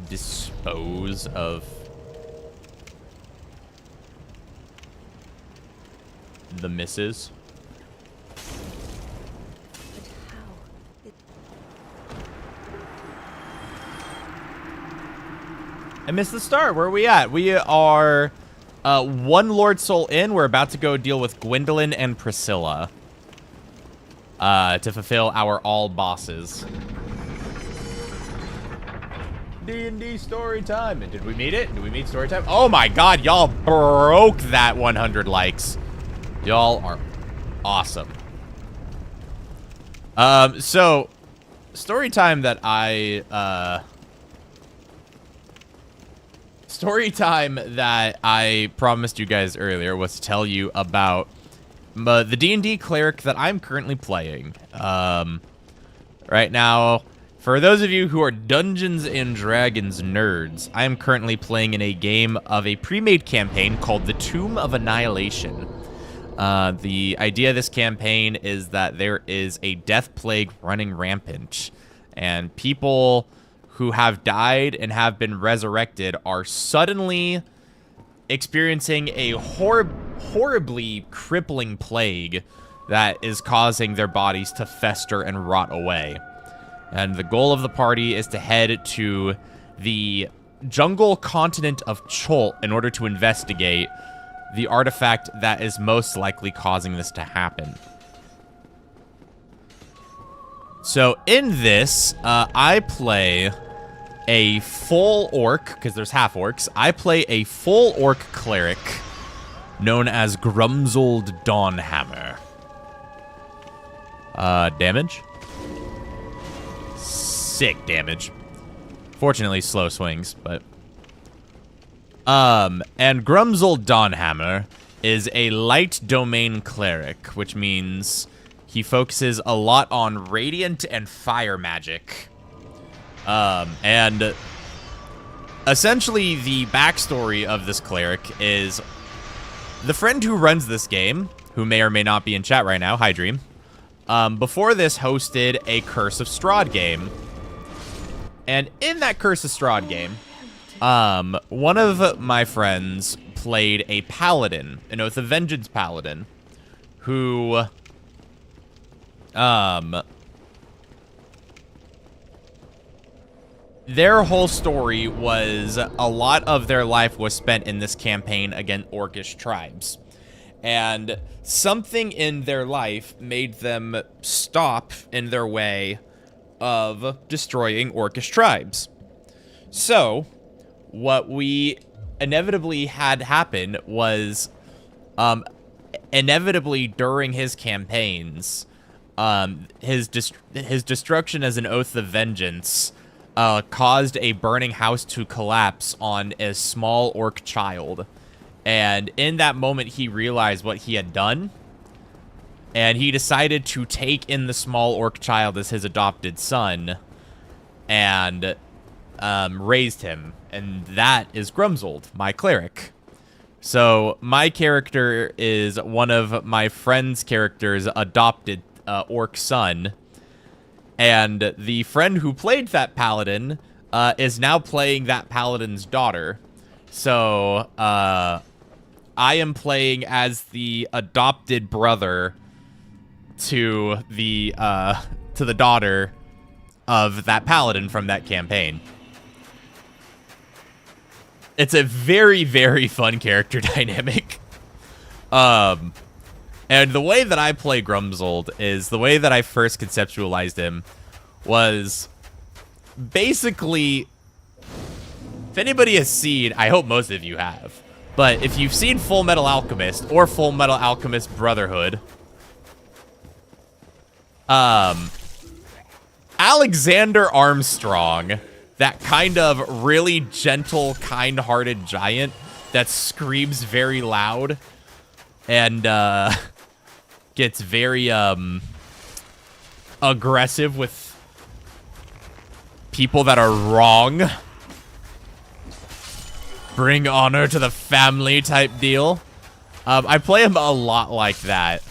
dispose of the misses. I missed the start. Where are we at? We are 1 Lord Soul in. We're about to go deal with Gwendolyn and Priscilla to fulfill our all bosses. D&D story time. And did we meet it? Did we meet story time? Oh my god, y'all broke that 100 likes. Y'all are awesome. So story time that I promised you guys earlier was to tell you about the D&D cleric that I'm currently playing. Right now, For those of you who are Dungeons and Dragons nerds, I am currently playing in a game of a pre-made campaign called The Tomb of Annihilation. The idea of this campaign is that there is a death plague running rampant, and people who have died and have been resurrected are suddenly experiencing a horribly crippling plague that is causing their bodies to fester and rot away. And the goal of the party is to head to the jungle continent of Cholt in order to investigate the artifact that is most likely causing this to happen. So in this, I play a full orc, because there's half orcs. I play a full orc cleric known as Grumzold Dawnhammer. Damage? Sick damage. Fortunately, slow swings, but... and Grumzold Dawnhammer is a light domain cleric, which means he focuses a lot on radiant and fire magic. And essentially the backstory of this cleric is the friend who runs this game, who may or may not be in chat right now, hi Dream, before this hosted a Curse of Strahd game. And in that Curse of Strahd game, one of my friends played a paladin, an Oath of Vengeance paladin, who, their whole story was a lot of their life was spent in this campaign against orcish tribes. And something in their life made them stop in their way of destroying orcish tribes. So, what we inevitably had happen was, inevitably during his campaigns, his destruction as an Oath of Vengeance caused a burning house to collapse on a small orc child. And in that moment, he realized what he had done. And he decided to take in the small orc child as his adopted son. And raised him. And that is Grumzold, my cleric. So my character is one of my friend's character's adopted orc son. And the friend who played that paladin is now playing that paladin's daughter. So I am playing as the adopted brother to the daughter of that paladin from that campaign. It's a very, very fun character dynamic. And the way that I play Grumzold is the way that I first conceptualized him was basically, if anybody has seen, I hope most of you have, but if you've seen Full Metal Alchemist or Full Metal Alchemist Brotherhood, Alexander Armstrong, that kind of really gentle, kind-hearted giant that screams very loud and gets very aggressive with people that are wrong. Bring honor to the family type deal. I play him a lot like that.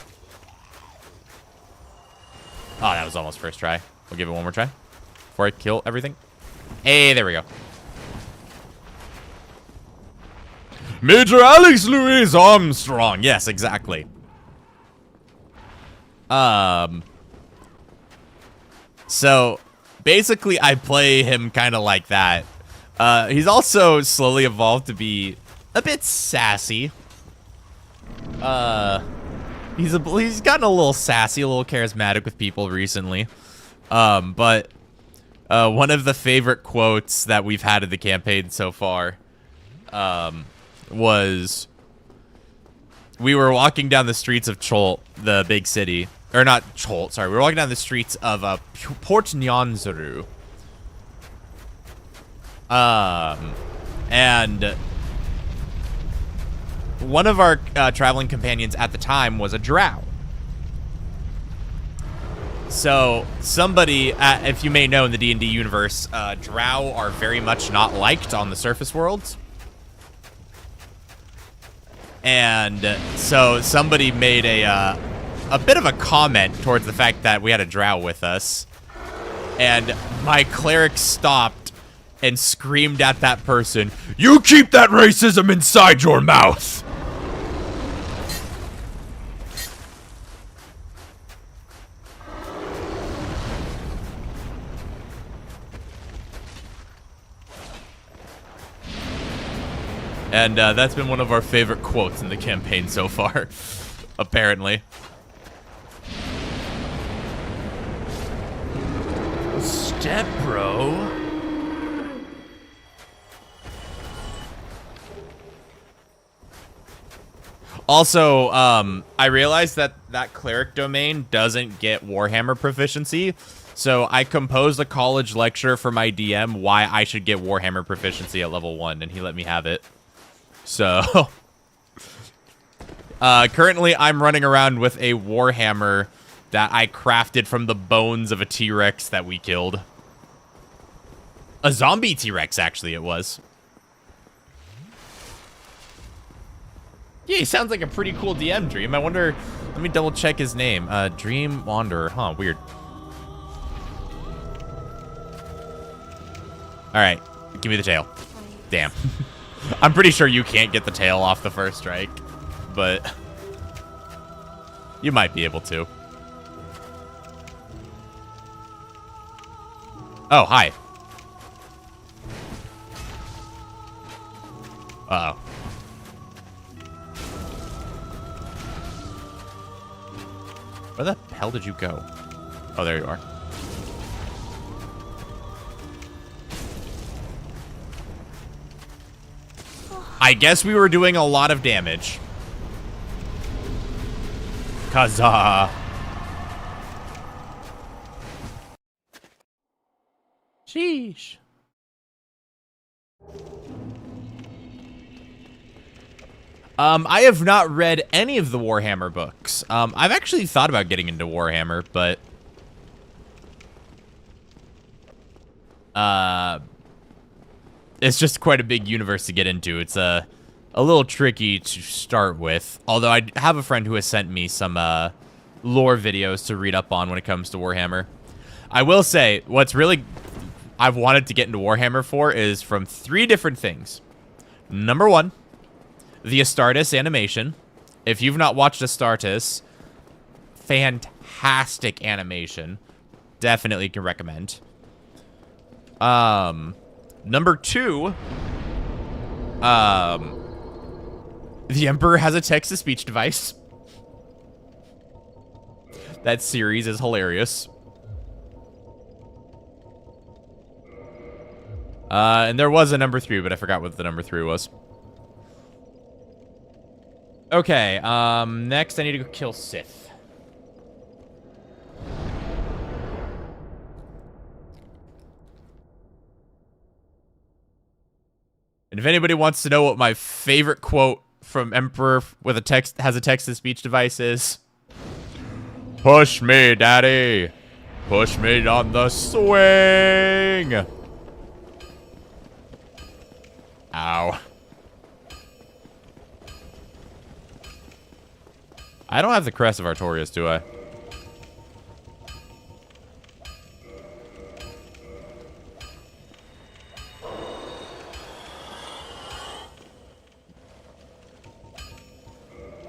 Oh, that was almost first try. We'll give it one more try before I kill everything. Hey, there we go. Major Alex Louis Armstrong. Yes, exactly. So basically I play him kind of like that. He's also slowly evolved to be a bit sassy. He's gotten a little sassy, a little charismatic with people recently. But one of the favorite quotes that we've had in the campaign so far was, we were walking down the streets of Cholt, the big city. Or not Cholt, sorry. We were walking down the streets of Port Nyanzaru. And one of our traveling companions at the time was a drow. So, somebody, if you may know in the D&D universe, drow are very much not liked on the surface worlds. And so somebody made a bit of a comment towards the fact that we had a drow with us. And my cleric stopped and screamed at that person, You keep that racism inside your mouth! And that's been one of our favorite quotes in the campaign so far, apparently. Step, bro. Also, I realized that that cleric domain doesn't get Warhammer proficiency, so I composed a college lecture for my DM why I should get Warhammer proficiency at level 1, and he let me have it. So, currently I'm running around with a Warhammer that I crafted from the bones of a T-Rex that we killed. A zombie T-Rex, actually, it was. Yeah, he sounds like a pretty cool DM, Dream. I wonder, let me double check his name. Dream Wanderer. Huh, weird. Alright, give me the tail. Damn. I'm pretty sure you can't get the tail off the first strike, but you might be able to. Oh, hi. Uh-oh. Where the hell did you go? Oh, there you are. I guess we were doing a lot of damage. Kazaa. Sheesh. I have not read any of the Warhammer books. I've actually thought about getting into Warhammer, but it's just quite a big universe to get into. It's a little tricky to start with. Although I have a friend who has sent me some lore videos to read up on when it comes to Warhammer. I will say, what's really I've wanted to get into Warhammer for is from 3 different things. Number 1, the Astartes animation. If you've not watched Astartes, fantastic animation. Definitely can recommend. Number 2, the Emperor has a text-to-speech device. That series is hilarious. And there was a number 3, but I forgot what the number 3 was. Okay, next I need to go kill Seath. And if anybody wants to know what my favorite quote from Emperor with a text-to-speech device is, "Push me, daddy. Push me on the swing." Ow. I don't have the Crest of Artorias, do I?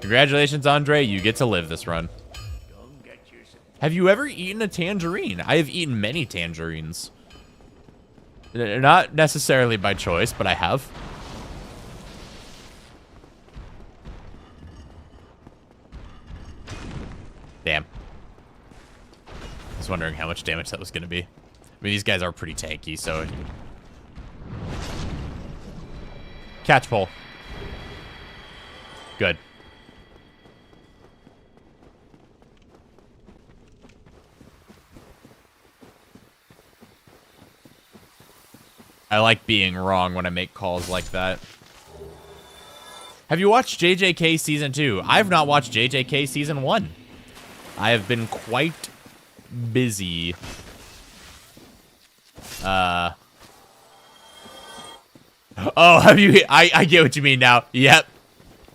Congratulations, Andre. You get to live this run. Have you ever eaten a tangerine? I have eaten many tangerines. Not necessarily by choice, but I have. Damn. I was wondering how much damage that was going to be. I mean, these guys are pretty tanky, so... Catch pole. Good. I like being wrong when I make calls like that. Have you watched JJK Season 2? I have not watched JJK Season 1. I have been quite busy. Oh, have you... I get what you mean now. Yep.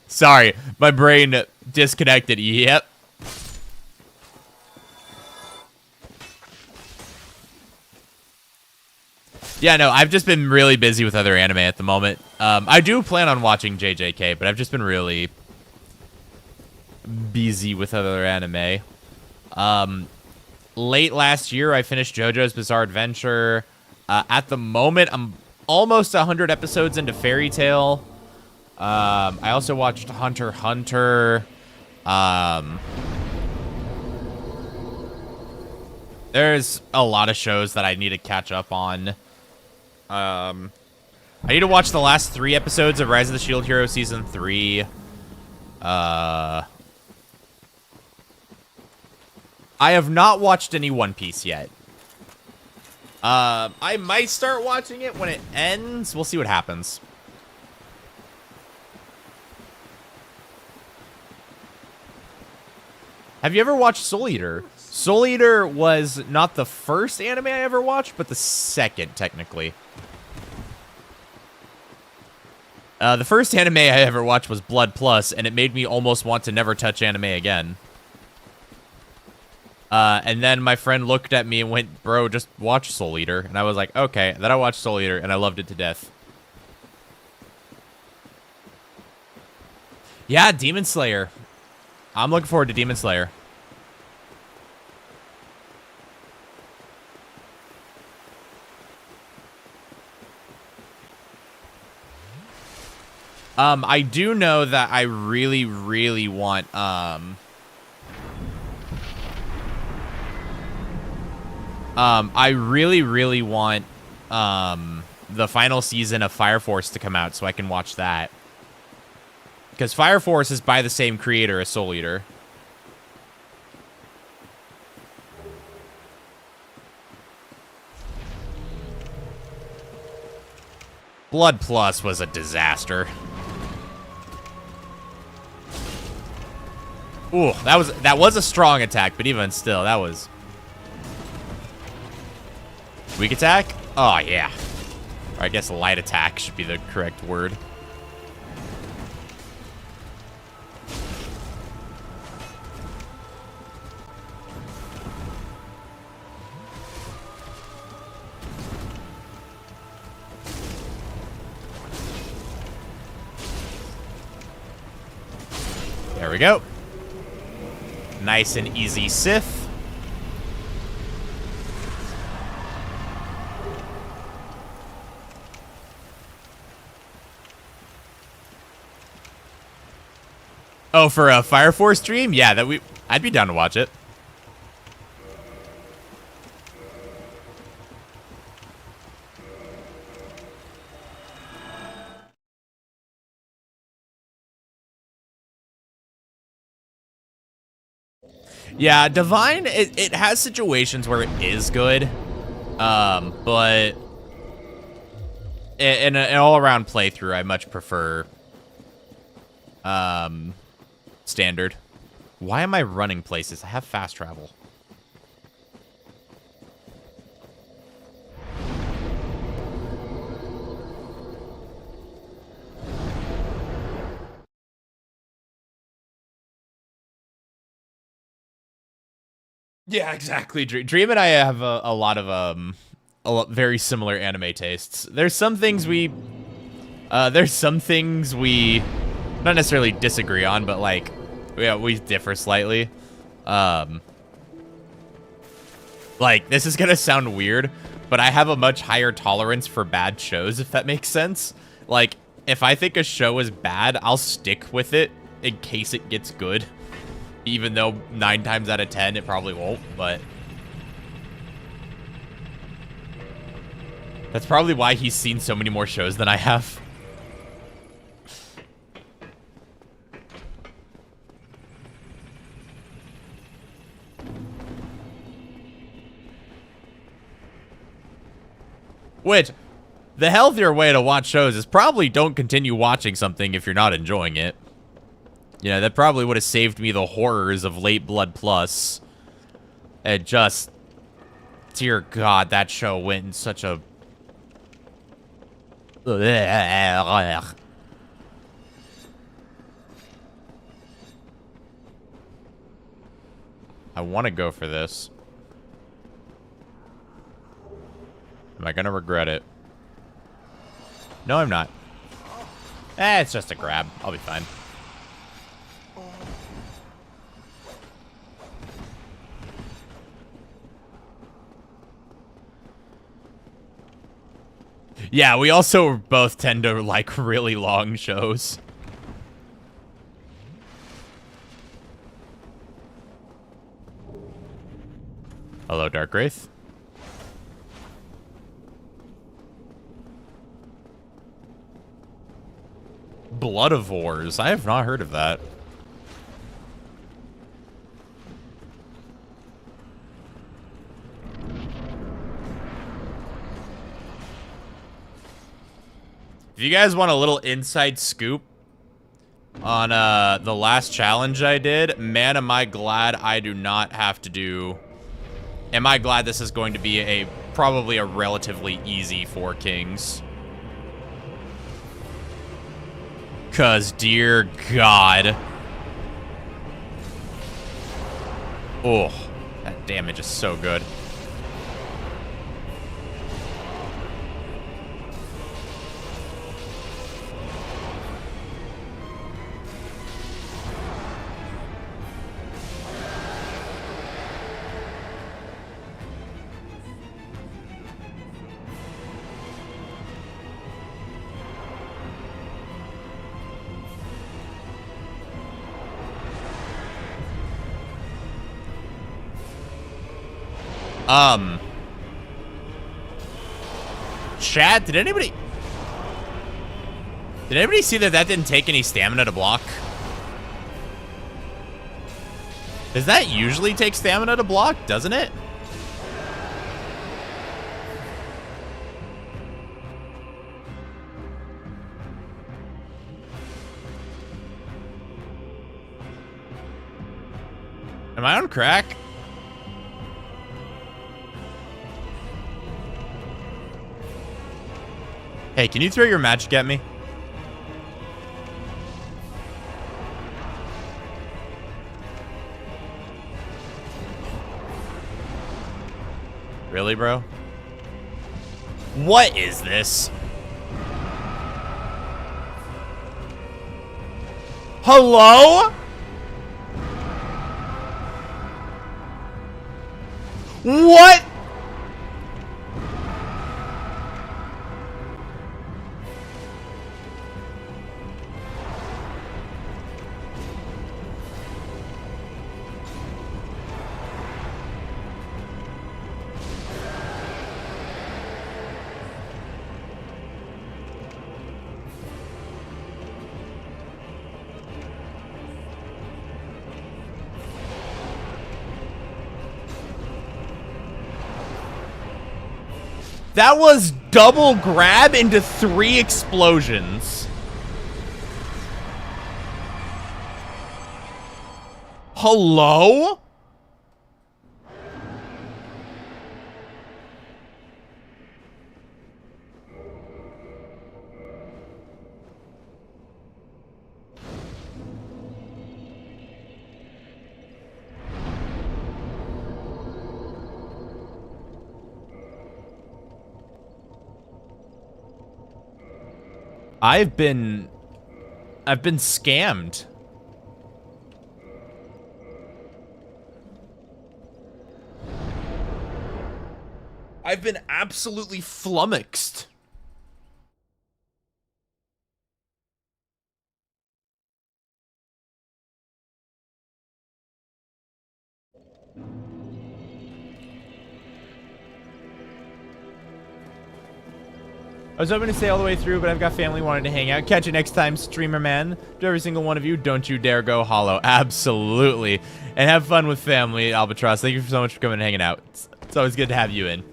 Sorry, my brain disconnected. Yep. Yeah, no, I've just been really busy with other anime at the moment. I do plan on watching JJK, but I've just been really busy with other anime. Late last year, I finished JoJo's Bizarre Adventure. At the moment, I'm almost 100 episodes into Fairy Tail. I also watched Hunter x Hunter. There's a lot of shows that I need to catch up on. I need to watch the last 3 episodes of Rise of the Shield Hero Season 3. I have not watched any One Piece yet. I might start watching it when it ends. We'll see what happens. Have you ever watched Soul Eater? Soul Eater was not the first anime I ever watched, but the second, technically. The first anime I ever watched was Blood Plus, and it made me almost want to never touch anime again. And then my friend looked at me and went, bro, just watch Soul Eater. And I was like, okay. Then I watched Soul Eater, and I loved it to death. Yeah, Demon Slayer. I'm looking forward to Demon Slayer. I do know that I really, really want, I really, really want, the final season of Fire Force to come out so I can watch that. Because Fire Force is by the same creator as Soul Eater. Blood Plus was a disaster. Ooh, that was a strong attack, but even still, that was... Weak attack? Oh, yeah. Or I guess light attack should be the correct word. There we go. Nice and easy Sith. Oh, for a Fire Force stream? Yeah, I'd be down to watch it. Yeah, Divine, it has situations where it is good, but in an all-around playthrough, I much prefer Standard. Why am I running places? I have fast travel. Yeah, exactly. Dream and I have a lot of very similar anime tastes. There's some things we not necessarily disagree on, but like we differ slightly. Like, this is gonna sound weird, but I have a much higher tolerance for bad shows, if that makes sense. Like, if I think a show is bad, I'll stick with it in case it gets good. Even though 9 times out of 10, it probably won't, but... That's probably why he's seen so many more shows than I have. Which, the healthier way to watch shows is probably don't continue watching something if you're not enjoying it. You know, that probably would have saved me the horrors of late Blood Plus. It just... Dear God, that show went in such a... I want to go for this. Am I going to regret it? No, I'm not. It's just a grab. I'll be fine. Yeah, we also both tend to like really long shows. Hello, Dark Wraith. Blood of Wars. I have not heard of that. If you guys want a little inside scoop on the last challenge I did, man, am I glad I do not have to do... Am I glad this is going to be probably a relatively easy 4 Kings. 'Cause, dear God. Oh, that damage is so good. Chat, did anybody see that didn't take any stamina to block? Does that usually take stamina to block, doesn't it? Am I on crack? Hey, can you throw your magic at me? Really, bro? What is this? Hello? What? That was double grab into 3 explosions. Hello? I've been scammed. I've been absolutely flummoxed. I was hoping to stay all the way through, but I've got family wanting to hang out. Catch you next time, streamer man. To every single one of you, don't you dare go hollow. Absolutely. And have fun with family, Albatross. Thank you so much for coming and hanging out. It's always good to have you in.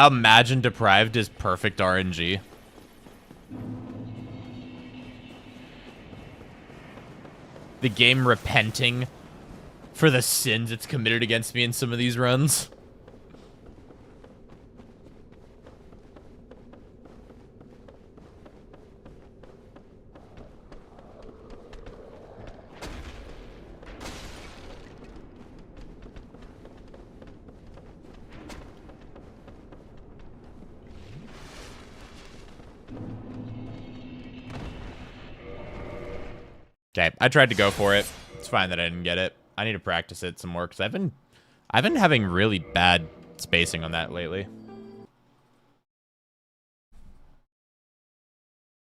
Imagine Deprived is perfect RNG. The game repenting for the sins it's committed against me in some of these runs. Okay, I tried to go for it. It's fine that I didn't get it. I need to practice it some more because I've been having really bad spacing on that lately.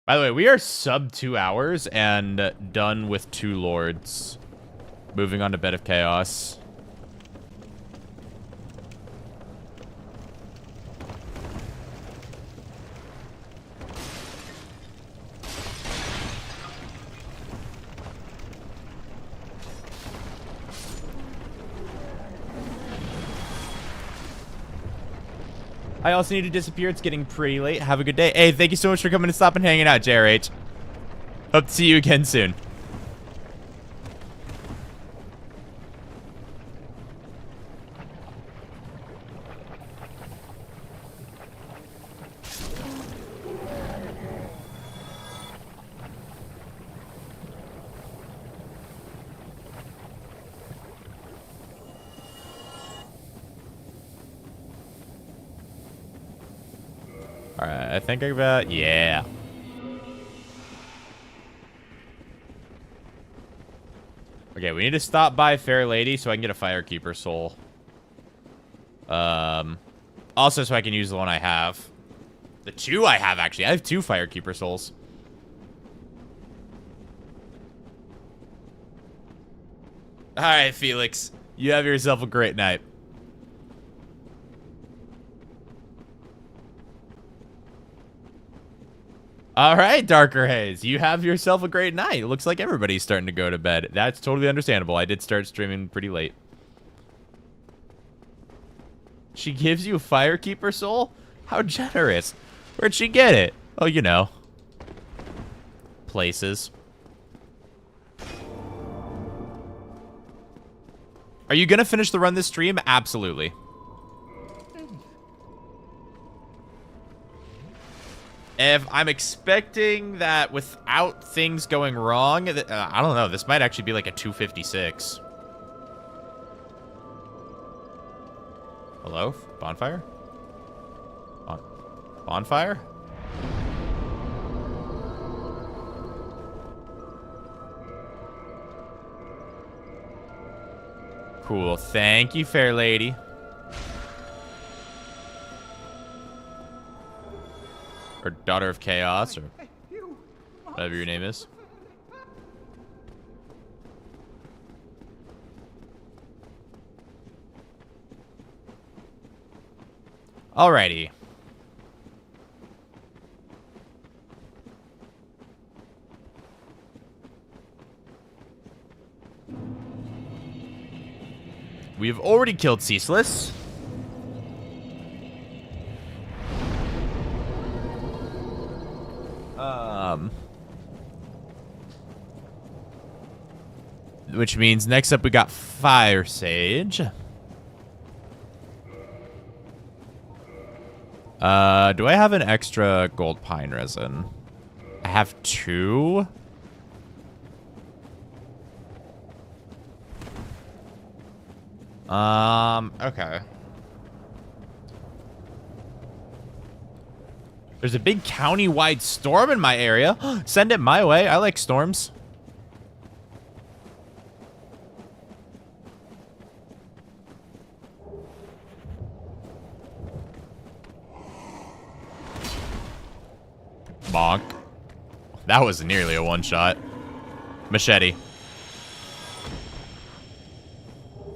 By the way, we are sub 2 hours and done with 2 lords. Moving on to Bed of Chaos. I also need to disappear. It's getting pretty late. Have a good day. Hey, thank you so much for coming and stopping and hanging out, JRH. Hope to see you again soon. Alright, I think yeah. Okay, we need to stop by Fair Lady so I can get a Firekeeper soul. Also so I can use the one I have. The 2 I have, actually. I have 2 Firekeeper souls. Alright, Felix. You have yourself a great night. All right, Darker Haze, you have yourself a great night. It looks like everybody's starting to go to bed. That's totally understandable. I did start streaming pretty late. She gives you a Firekeeper soul? How generous. Where'd she get it? Oh, you know. Places. Are you going to finish the run this stream? Absolutely. If I'm expecting that without things going wrong, I don't know. This might actually be like a 256. Hello? Bonfire? Bonfire? Cool. Thank you, fair lady. Or Daughter of Chaos, or whatever your name is. Alrighty. We've already killed Ceaseless. Which means next up we got Fire Sage. Do I have an extra gold pine resin? I have 2. Okay. There's a big county-wide storm in my area. Send it my way. I like storms. Bonk. That was nearly a one-shot. Machete.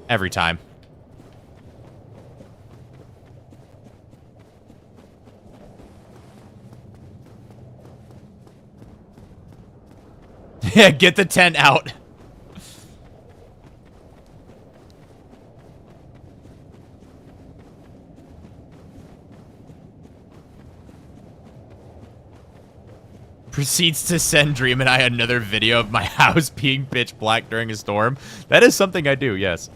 Every time. Yeah, get the tent out. proceeds to send Dream and I another video of my house being pitch black during a storm. That is something I do, yes.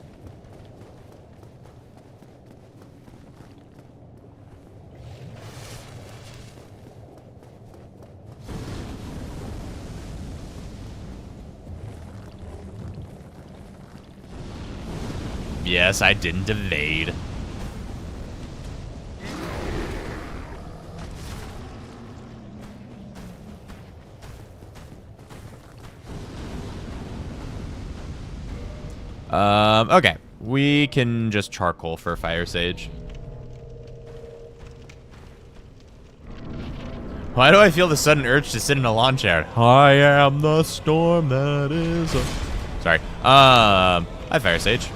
Yes, I didn't evade. Okay. We can just charcoal for Fire Sage. Why do I feel the sudden urge to sit in a lawn chair? I am the storm that is a... Sorry. Hi, Fire Sage.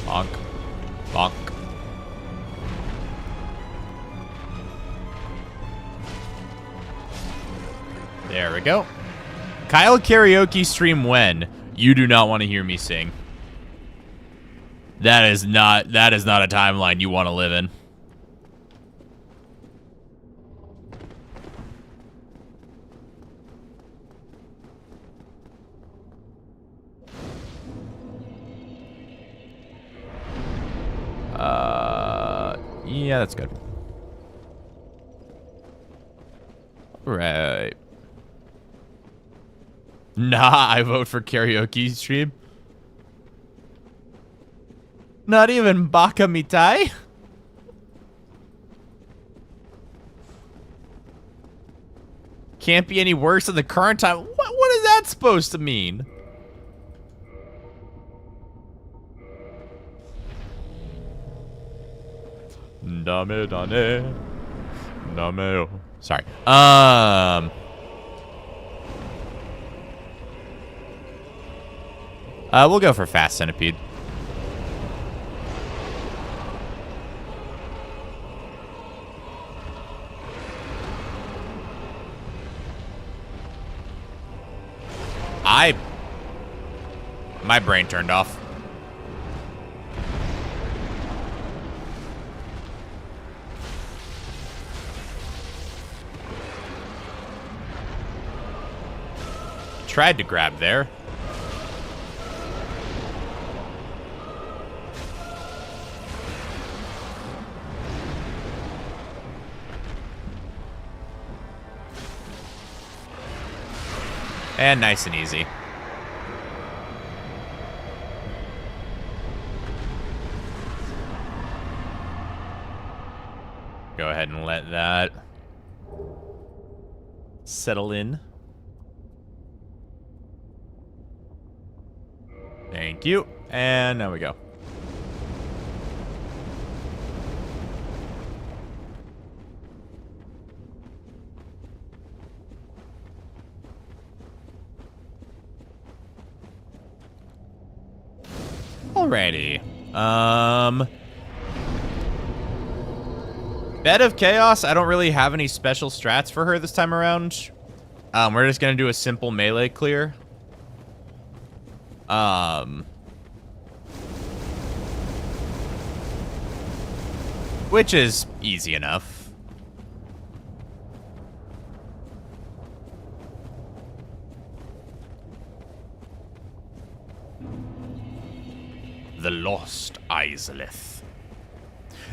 Bonk. Bonk. There we go. Kyle karaoke stream when? You do not want to hear me sing. That is not a timeline you want to live in. Yeah, that's good. Right. Nah, I vote for karaoke stream. Not even Baka Mitai? Can't be any worse than the current time. What is that supposed to mean? Dame dane. Dame. Sorry. We'll go for Fast Centipede. My brain turned off. Tried to grab there. And nice and easy. Go ahead and let that settle in. Thank you. And now we go. Alrighty. Bed of Chaos, I don't really have any special strats for her this time around. We're just gonna do a simple melee clear. Which is easy enough. The Lost Isleth.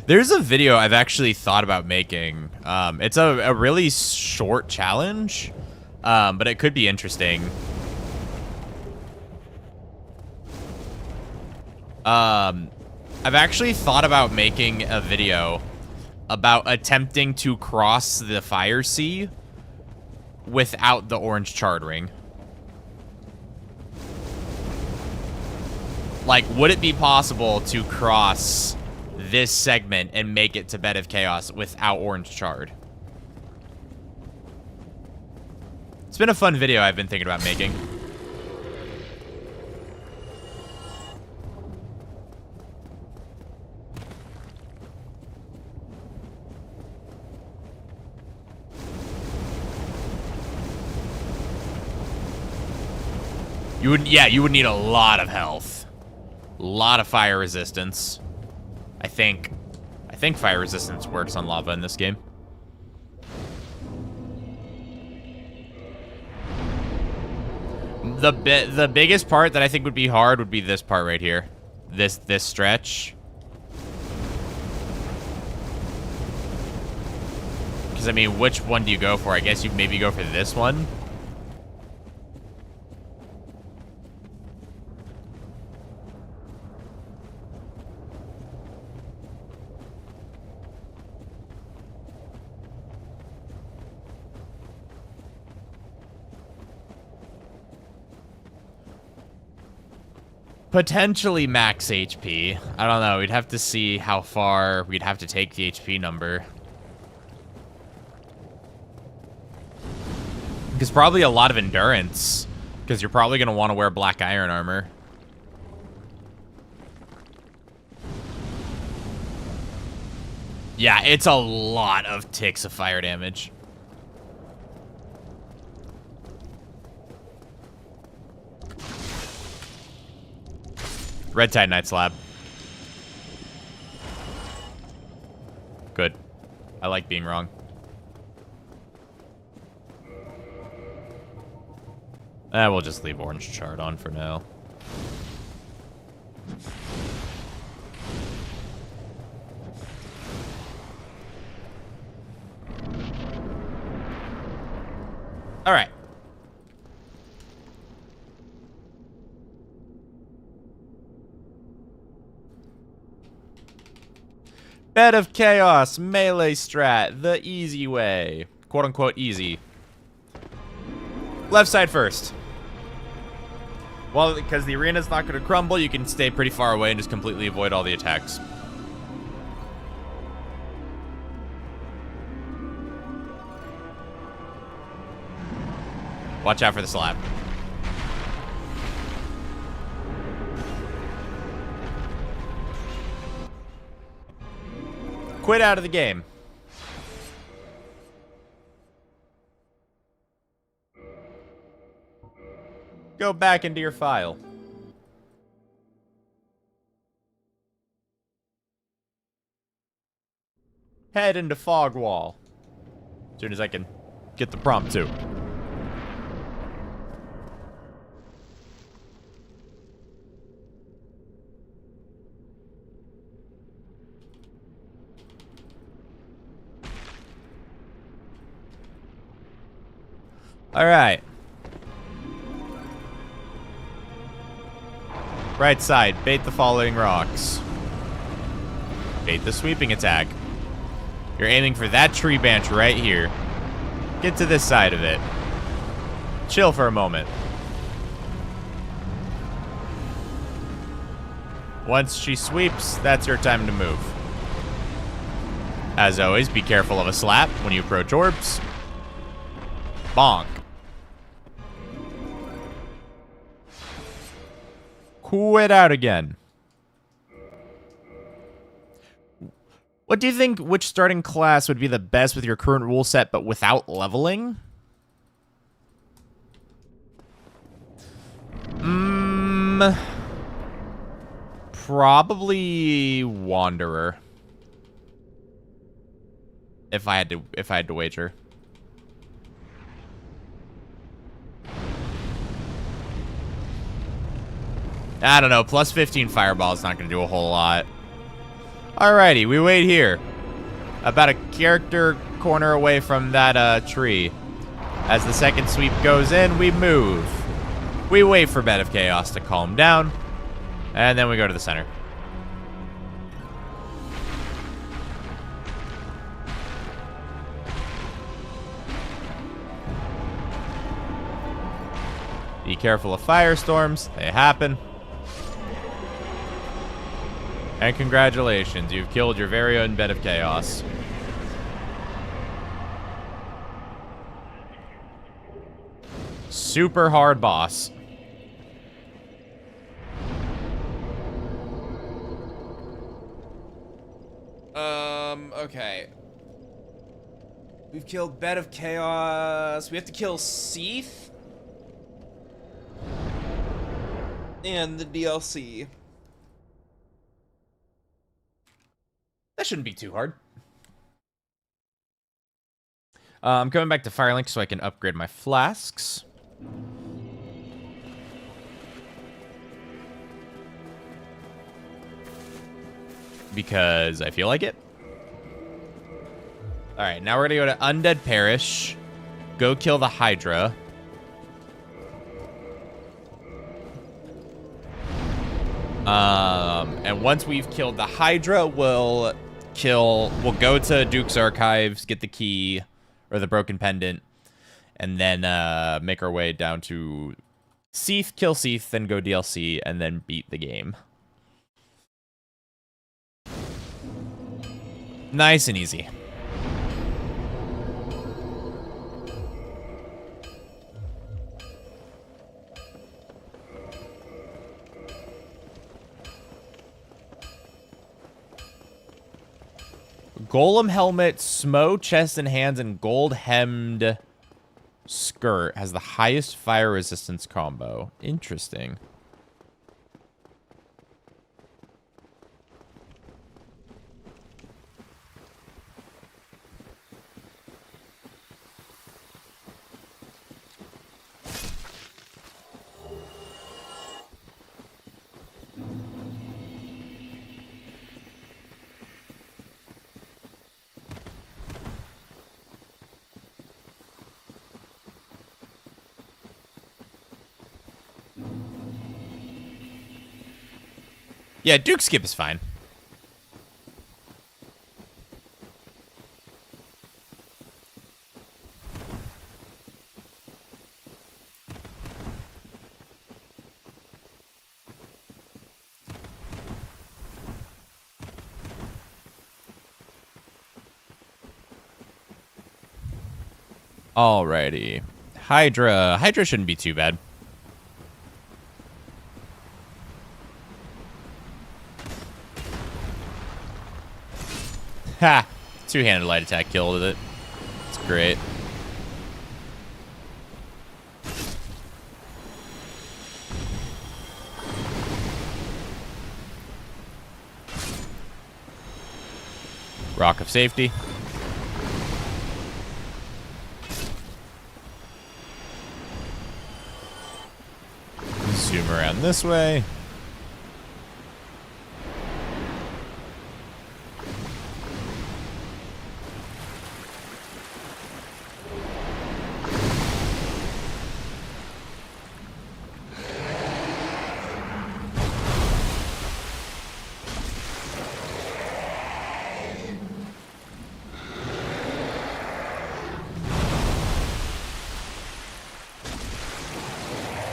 There's a video I've actually thought about making. It's a really short challenge, but it could be interesting. I've actually thought about making a video about attempting to cross the Fire Sea without the orange charred ring. Like, would it be possible to cross this segment and make it to Bed of Chaos without orange charred? It's been a fun video I've been thinking about making. You would need a lot of health. A lot of fire resistance. I think fire resistance works on lava in this game. The biggest part that I think would be hard would be this part right here. This stretch. Because I mean, which one do you go for? I guess you maybe go for this one. Potentially max HP. I don't know. We'd have to see how far we'd have to take the HP number. Because probably a lot of endurance. Because you're probably going to want to wear black iron armor. Yeah, it's a lot of ticks of fire damage. Red Titanite slab. Good. I like being wrong. We'll just leave orange chart on for now. All right. Bed of Chaos, melee strat, the easy way. Quote unquote easy. Left side first. Well, because the arena's not going to crumble, you can stay pretty far away and just completely avoid all the attacks. Watch out for the slab. Quit out of the game. Go back into your file. Head into fog wall. As soon as I can get the prompt too. All right. Right side, bait the following rocks. Bait the sweeping attack. You're aiming for that tree branch right here. Get to this side of it. Chill for a moment. Once she sweeps, that's your time to move. As always, be careful of a slap when you approach orbs. Bonk. Quit out again. What do you think, which starting class would be the best with your current rule set but without leveling? Probably Wanderer. If I had to wager. I don't know, plus 15 fireball is not going to do a whole lot. Alrighty, we wait here. About a character corner away from that tree. As the second sweep goes in, we move. We wait for Bed of Chaos to calm down. And then we go to the center. careful of firestorms. They happen. And congratulations, you've killed your very own bed of chaos. Super hard boss. Okay. We've killed Bed of Chaos. We have to kill Seath. And the DLC. That shouldn't be too hard. I'm coming back to Firelink so I can upgrade my flasks. Because I feel like it. Alright, now we're gonna go to Undead Parish. Go kill the Hydra. And once we've killed the Hydra, we'll go to Duke's Archives, get the key, or the broken pendant, and then make our way down to Seath, kill Seath, then go DLC, and then beat the game. Nice and easy. Golem helmet, Smough, chest and hands, and gold hemmed skirt has the highest fire resistance combo. Interesting. Yeah, Duke skip is fine. Alrighty. Hydra. Hydra shouldn't be too bad. Ha! Two-handed light attack killed it. It's great. Rock of safety. Zoom around this way.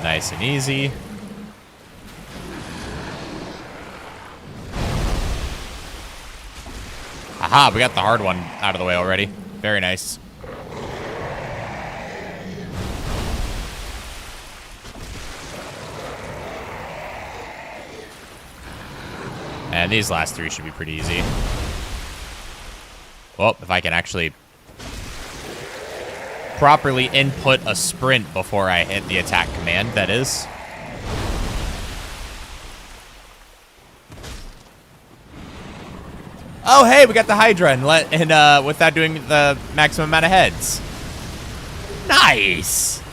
Nice and easy. Aha, we got the hard one out of the way already. Very nice. And these last three should be pretty easy. Well, if I can actually properly input a sprint before I hit the attack command, that is. Oh, hey, we got the Hydra and without doing the maximum amount of heads. Nice.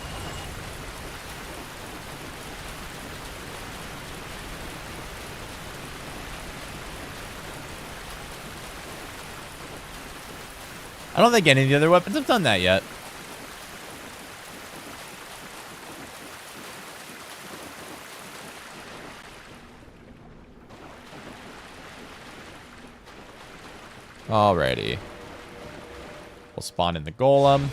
I don't think any of the other weapons have done that yet. Alrighty. We'll spawn in the golem.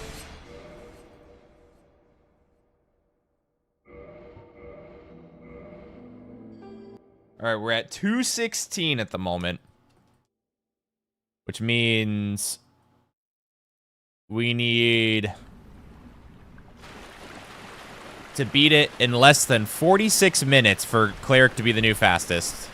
All right, we're at 216 at the moment. Which means we need to beat it in less than 46 minutes for Cleric to be the new fastest.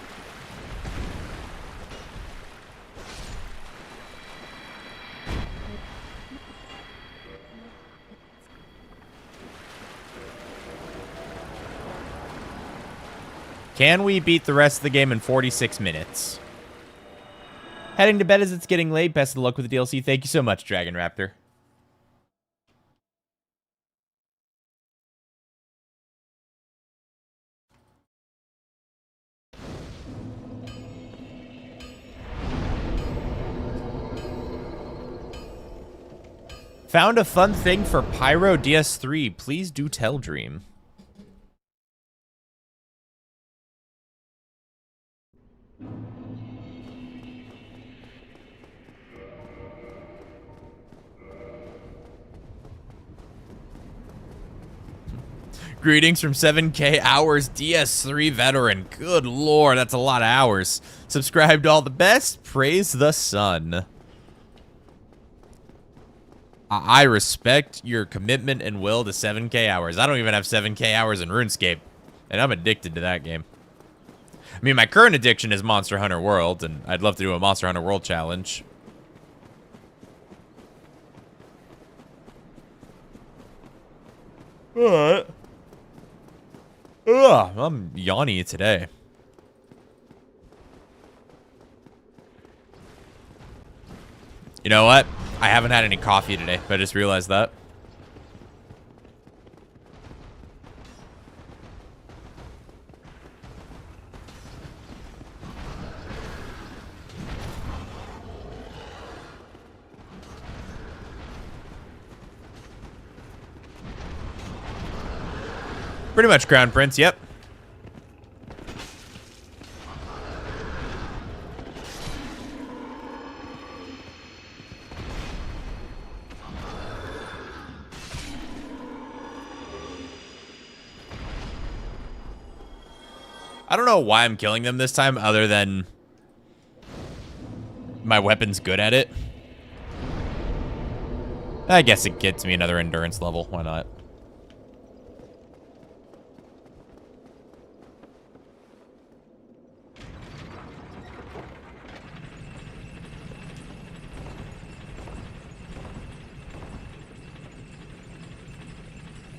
Can we beat the rest of the game in 46 minutes? Heading to bed as it's getting late. Best of luck with the DLC. Thank you so much, Dragon Raptor. Found a fun thing for Pyro DS3. Please do tell, Dream. Greetings from 7K Hours DS3 veteran. Good lord, that's a lot of hours. Subscribe to all the best. Praise the sun. I respect your commitment and will to 7K hours. I don't even have 7K hours in RuneScape, and I'm addicted to that game. I mean, my current addiction is Monster Hunter World, and I'd love to do a Monster Hunter World challenge. What? Ugh, I'm yawny today. You know what? I haven't had any coffee today, but I just realized that. Pretty much Crown Prince, yep. I don't know why I'm killing them this time other than my weapon's good at it. I guess it gets me another endurance level. Why not?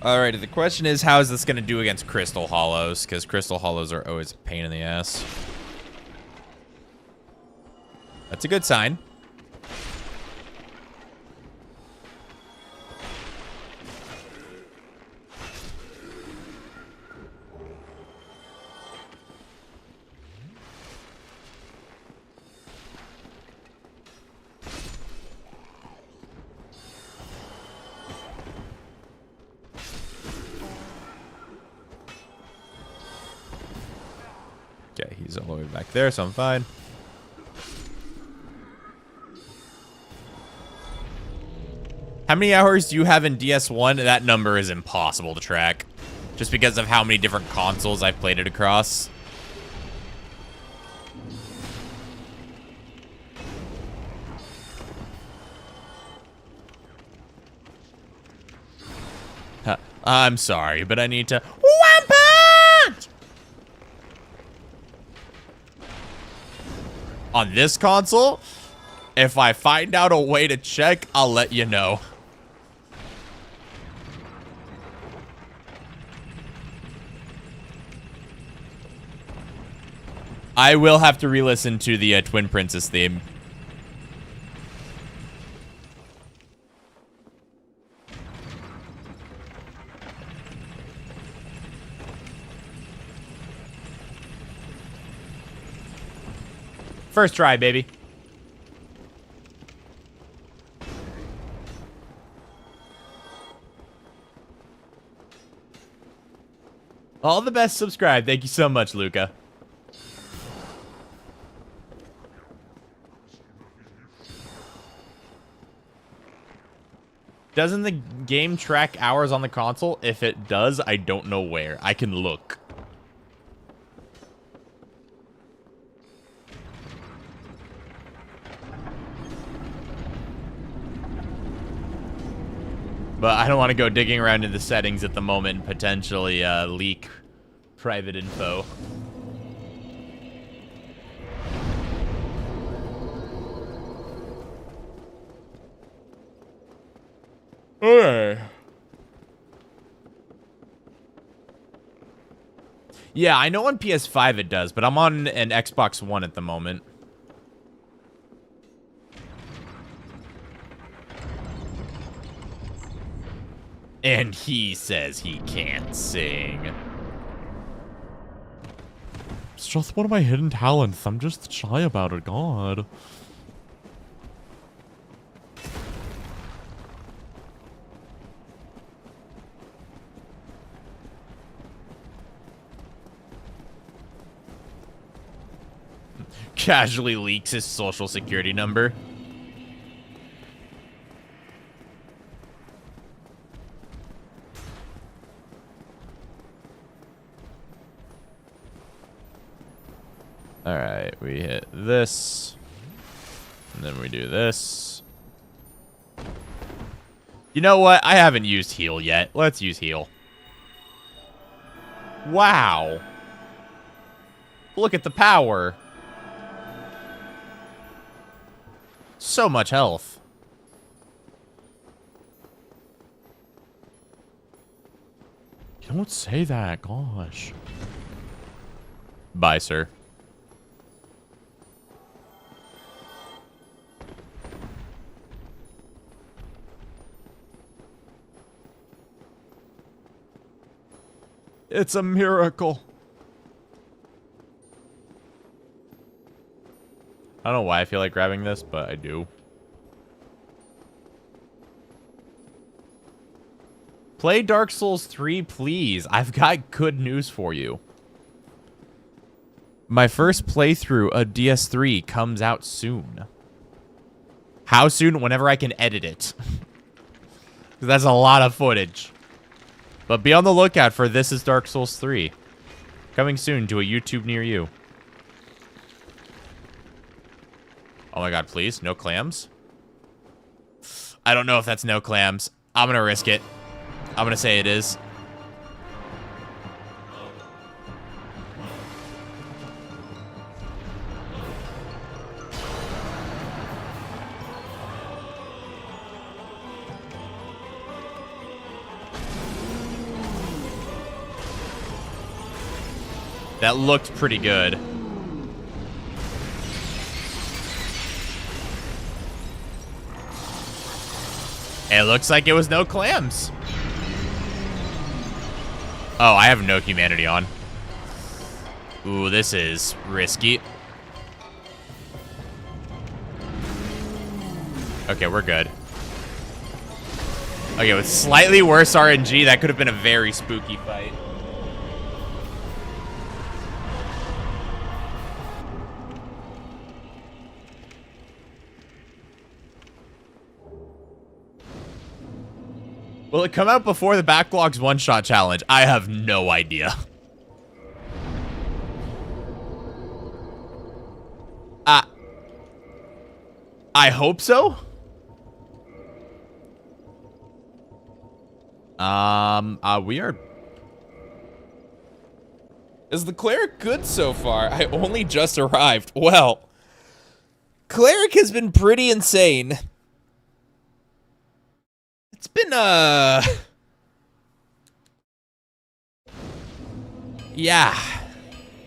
Alrighty, the question is, how is this going to do against Crystal Hollows? Because Crystal Hollows are always a pain in the ass. That's a good sign. Okay, he's all the way back there, so I'm fine. How many hours do you have in DS1? That number is impossible to track. Just because of how many different consoles I've played it across. Huh. I'm sorry, but I need to... On this console, if I find out a way to check, I'll let you know. I will have to re-listen to the Twin Princess theme. First try, baby. All the best, subscribe. Thank you so much, Luca. Doesn't the game track hours on the console? If it does, I don't know where. I can look. But I don't want to go digging around in the settings at the moment and potentially leak private info. Okay. Yeah, I know on PS5 it does, but I'm on an Xbox One at the moment. And he says he can't sing. It's just one of my hidden talents. I'm just shy about it, God. Casually leaks his social security number. Alright, we hit this. And then we do this. You know what? I haven't used heal yet. Let's use heal. Wow. Look at the power. So much health. You don't say that, gosh. Bye, sir. It's a miracle. I don't know why I feel like grabbing this, but I do. Play Dark Souls 3, please. I've got good news for you. My first playthrough of DS3 comes out soon. How soon? Whenever I can edit it. That's a lot of footage. But be on the lookout for This is Dark Souls 3. Coming soon to a YouTube near you. Oh my god, please. No clams? I don't know if that's no clams. I'm gonna risk it. I'm gonna say it is. That looked pretty good. It looks like it was no clams. Oh, I have no humanity on. Ooh, this is risky. Okay, we're good. Okay, with slightly worse RNG, that could have been a very spooky fight. Will it come out before the Backlogs one-shot challenge? I have no idea. I hope so. We are... Is the Cleric good so far? I only just arrived. Well, Cleric has been pretty insane. It's been, yeah.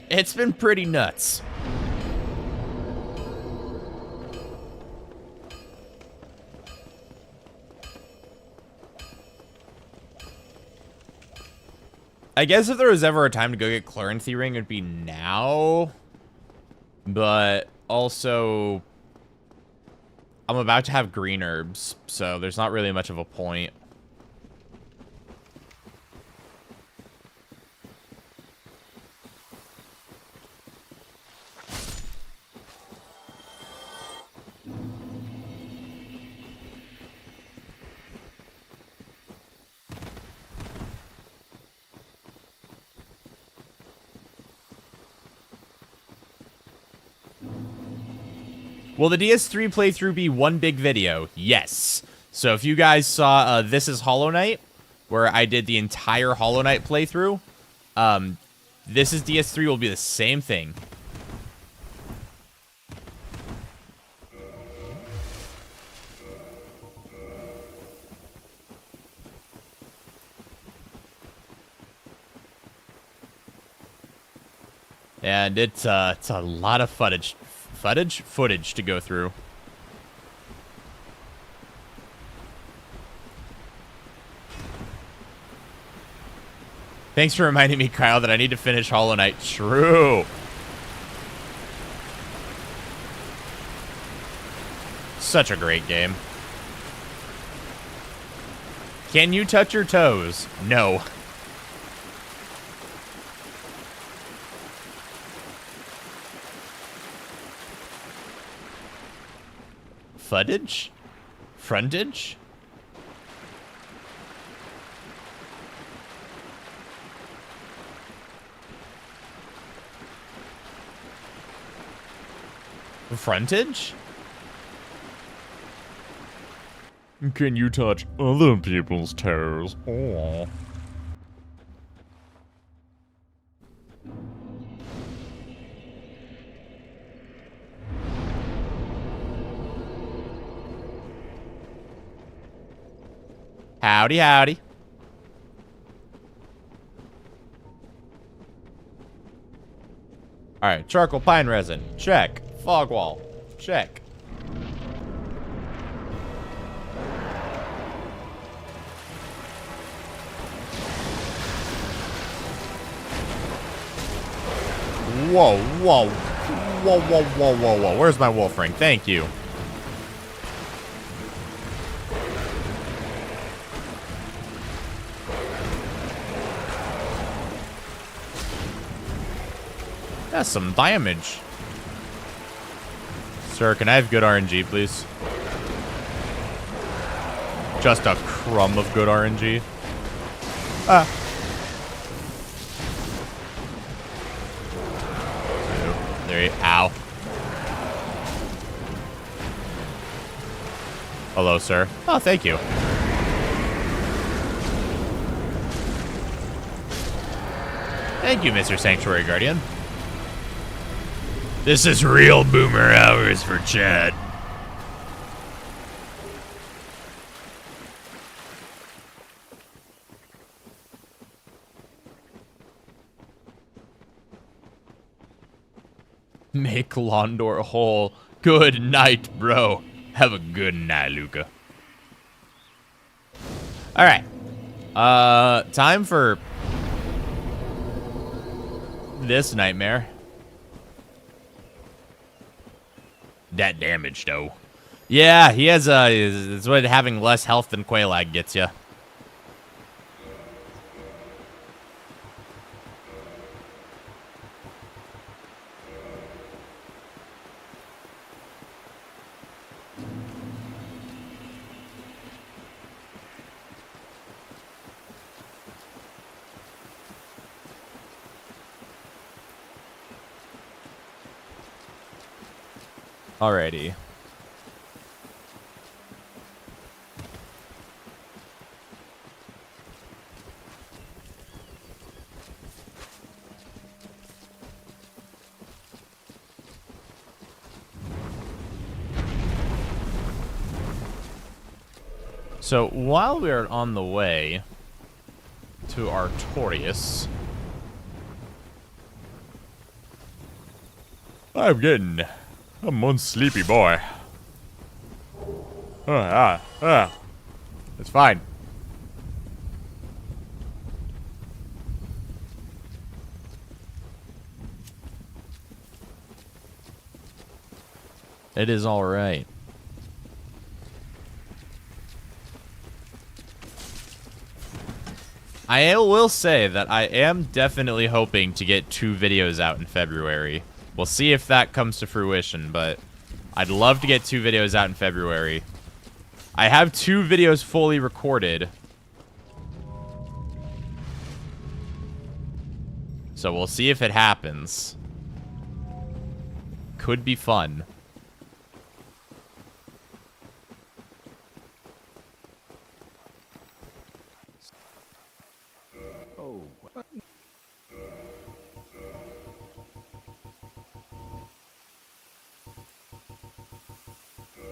It's been pretty nuts. I guess if there was ever a time to go get Clerency Ring, it'd be now. But also... I'm about to have green herbs, so there's not really much of a point. Will the DS3 playthrough be one big video? Yes. So if you guys saw This is Hollow Knight, where I did the entire Hollow Knight playthrough, This is DS3 will be the same thing. And it's a lot of footage to go through. Thanks for reminding me, Kyle, that I need to finish Hollow Knight. True. Such a great game. Can you touch your toes? No. Footage? Frontage? Frontage? Can you touch other people's toes? Oh. Howdy, howdy. Alright, charcoal pine resin. Check. Fog wall. Check. Whoa, whoa. Whoa, whoa, whoa, whoa, whoa. Where's my wolf ring? Thank you. That's some damage. Sir, can I have good RNG, please? Just a crumb of good RNG. Ah. 2, 3. Ow. Hello, sir. Oh, thank you. Thank you, Mr. Sanctuary Guardian. This is real boomer hours for Chad. Make Londor whole. Good night, bro. Have a good night, Luca. Alright. Time for this nightmare. That damage, though. Yeah, he has it's what having less health than Quelaag gets you. Alrighty. So while we are on the way to Artorias, I'm one sleepy boy. It's fine. It is all right. I will say that I am definitely hoping to get 2 videos out in February. We'll see if that comes to fruition, but I'd love to get 2 videos out in February. I have 2 videos fully recorded. So we'll see if it happens. Could be fun.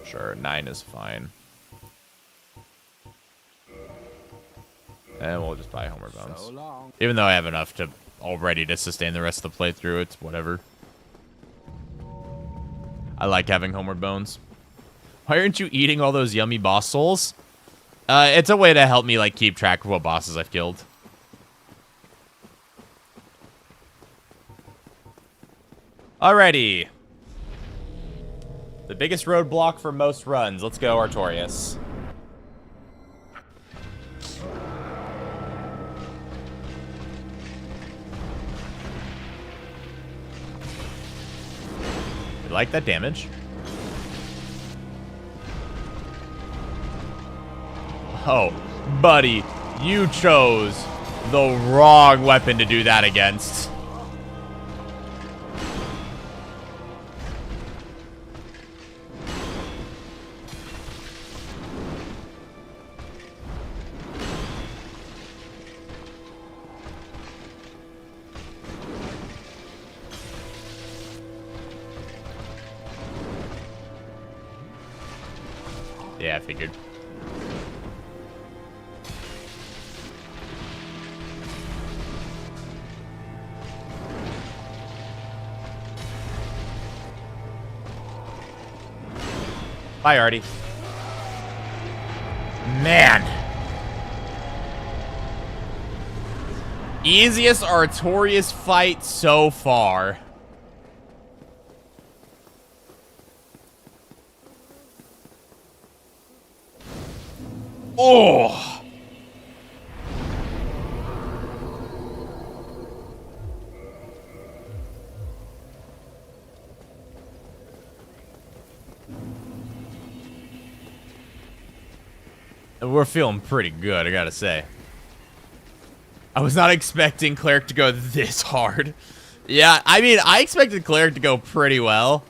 Sure, 9 is fine. And we'll just buy Homer Bones. So long. Even though I have enough to already to sustain the rest of the playthrough, it's whatever. I like having Homer Bones. Why aren't you eating all those yummy boss souls? It's a way to help me like keep track of what bosses I've killed. Alrighty. The biggest roadblock for most runs. Let's go, Artorias. We like that damage. Oh, buddy, you chose the wrong weapon to do that against. Yeah, I figured. Bye, Artie. Man. Easiest Artorias fight so far. Oh. We're feeling pretty good, I gotta say. I was not expecting Cleric to go this hard. Yeah, I mean, I expected Cleric to go pretty well.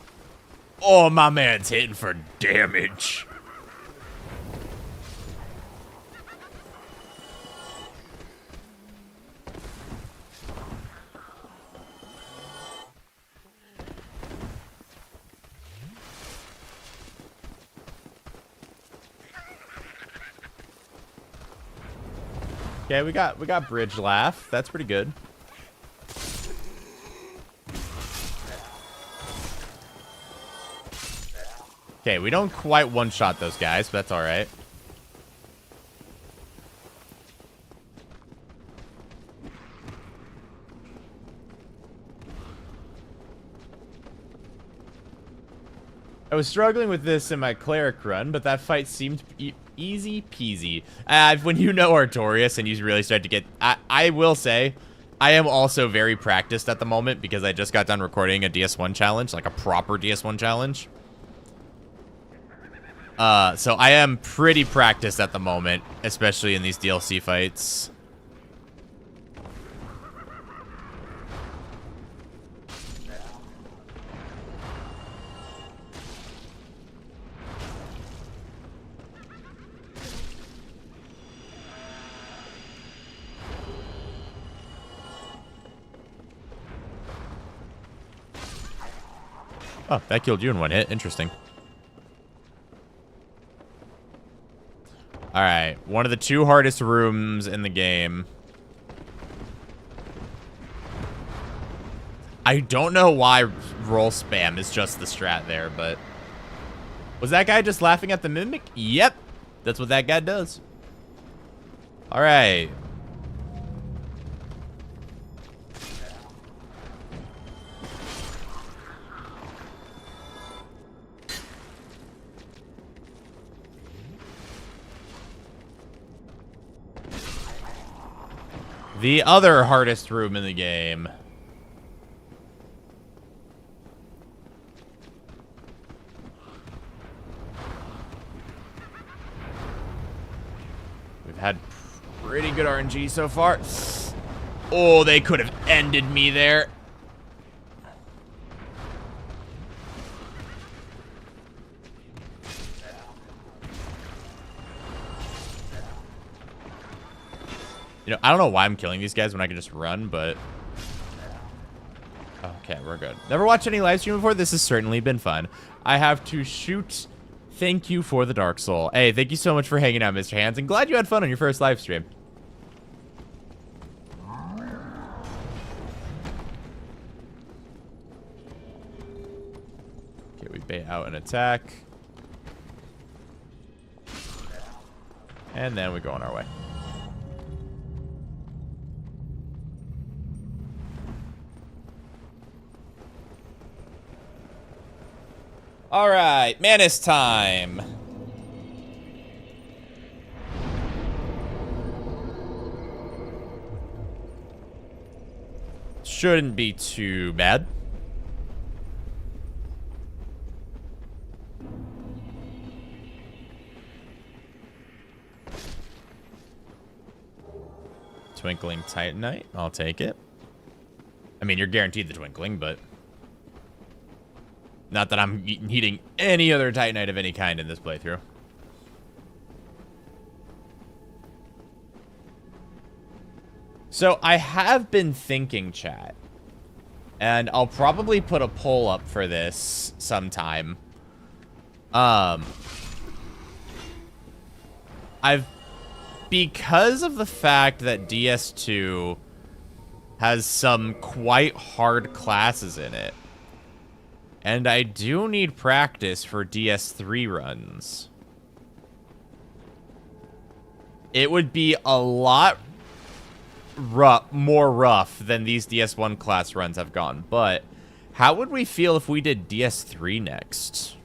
Oh, my man's hitting for damage. Okay, we got bridge laugh. That's pretty good. Okay, we don't quite one-shot those guys, but that's all right. I was struggling with this in my Cleric run, but that fight seemed easy peasy. When you know Artorias and you really start to get... I will say, I am also very practiced at the moment because I just got done recording a DS1 challenge, like a proper DS1 challenge. So I am pretty practiced at the moment, especially in these DLC fights. Oh, that killed you in one hit. Interesting. Alright, one of the 2 hardest rooms in the game. I don't know why roll spam is just the strat there, but... Was that guy just laughing at the mimic? Yep! That's what that guy does. Alright. The other hardest room in the game. We've had pretty good RNG so far. Oh, they could have ended me there. You know, I don't know why I'm killing these guys when I can just run, but... Okay, we're good. Never watched any live stream before? This has certainly been fun. I have to shoot Thank you for the Dark Soul. Hey, thank you so much for hanging out, Mr. Hands, and glad you had fun on your first live stream. Okay, we bait out an attack. And then we go on our way. All right, Manus time. Shouldn't be too bad. Twinkling Titanite, I'll take it. I mean, you're guaranteed the Twinkling, but... Not that I'm needing any other Titanite of any kind in this playthrough. So, I have been thinking, chat. And I'll probably put a poll up for this sometime. Because of the fact that DS2 has some quite hard classes in it, and I do need practice for DS3 runs, it would be a lot more rough than these DS1 class runs have gone. But how would we feel if we did DS3 next?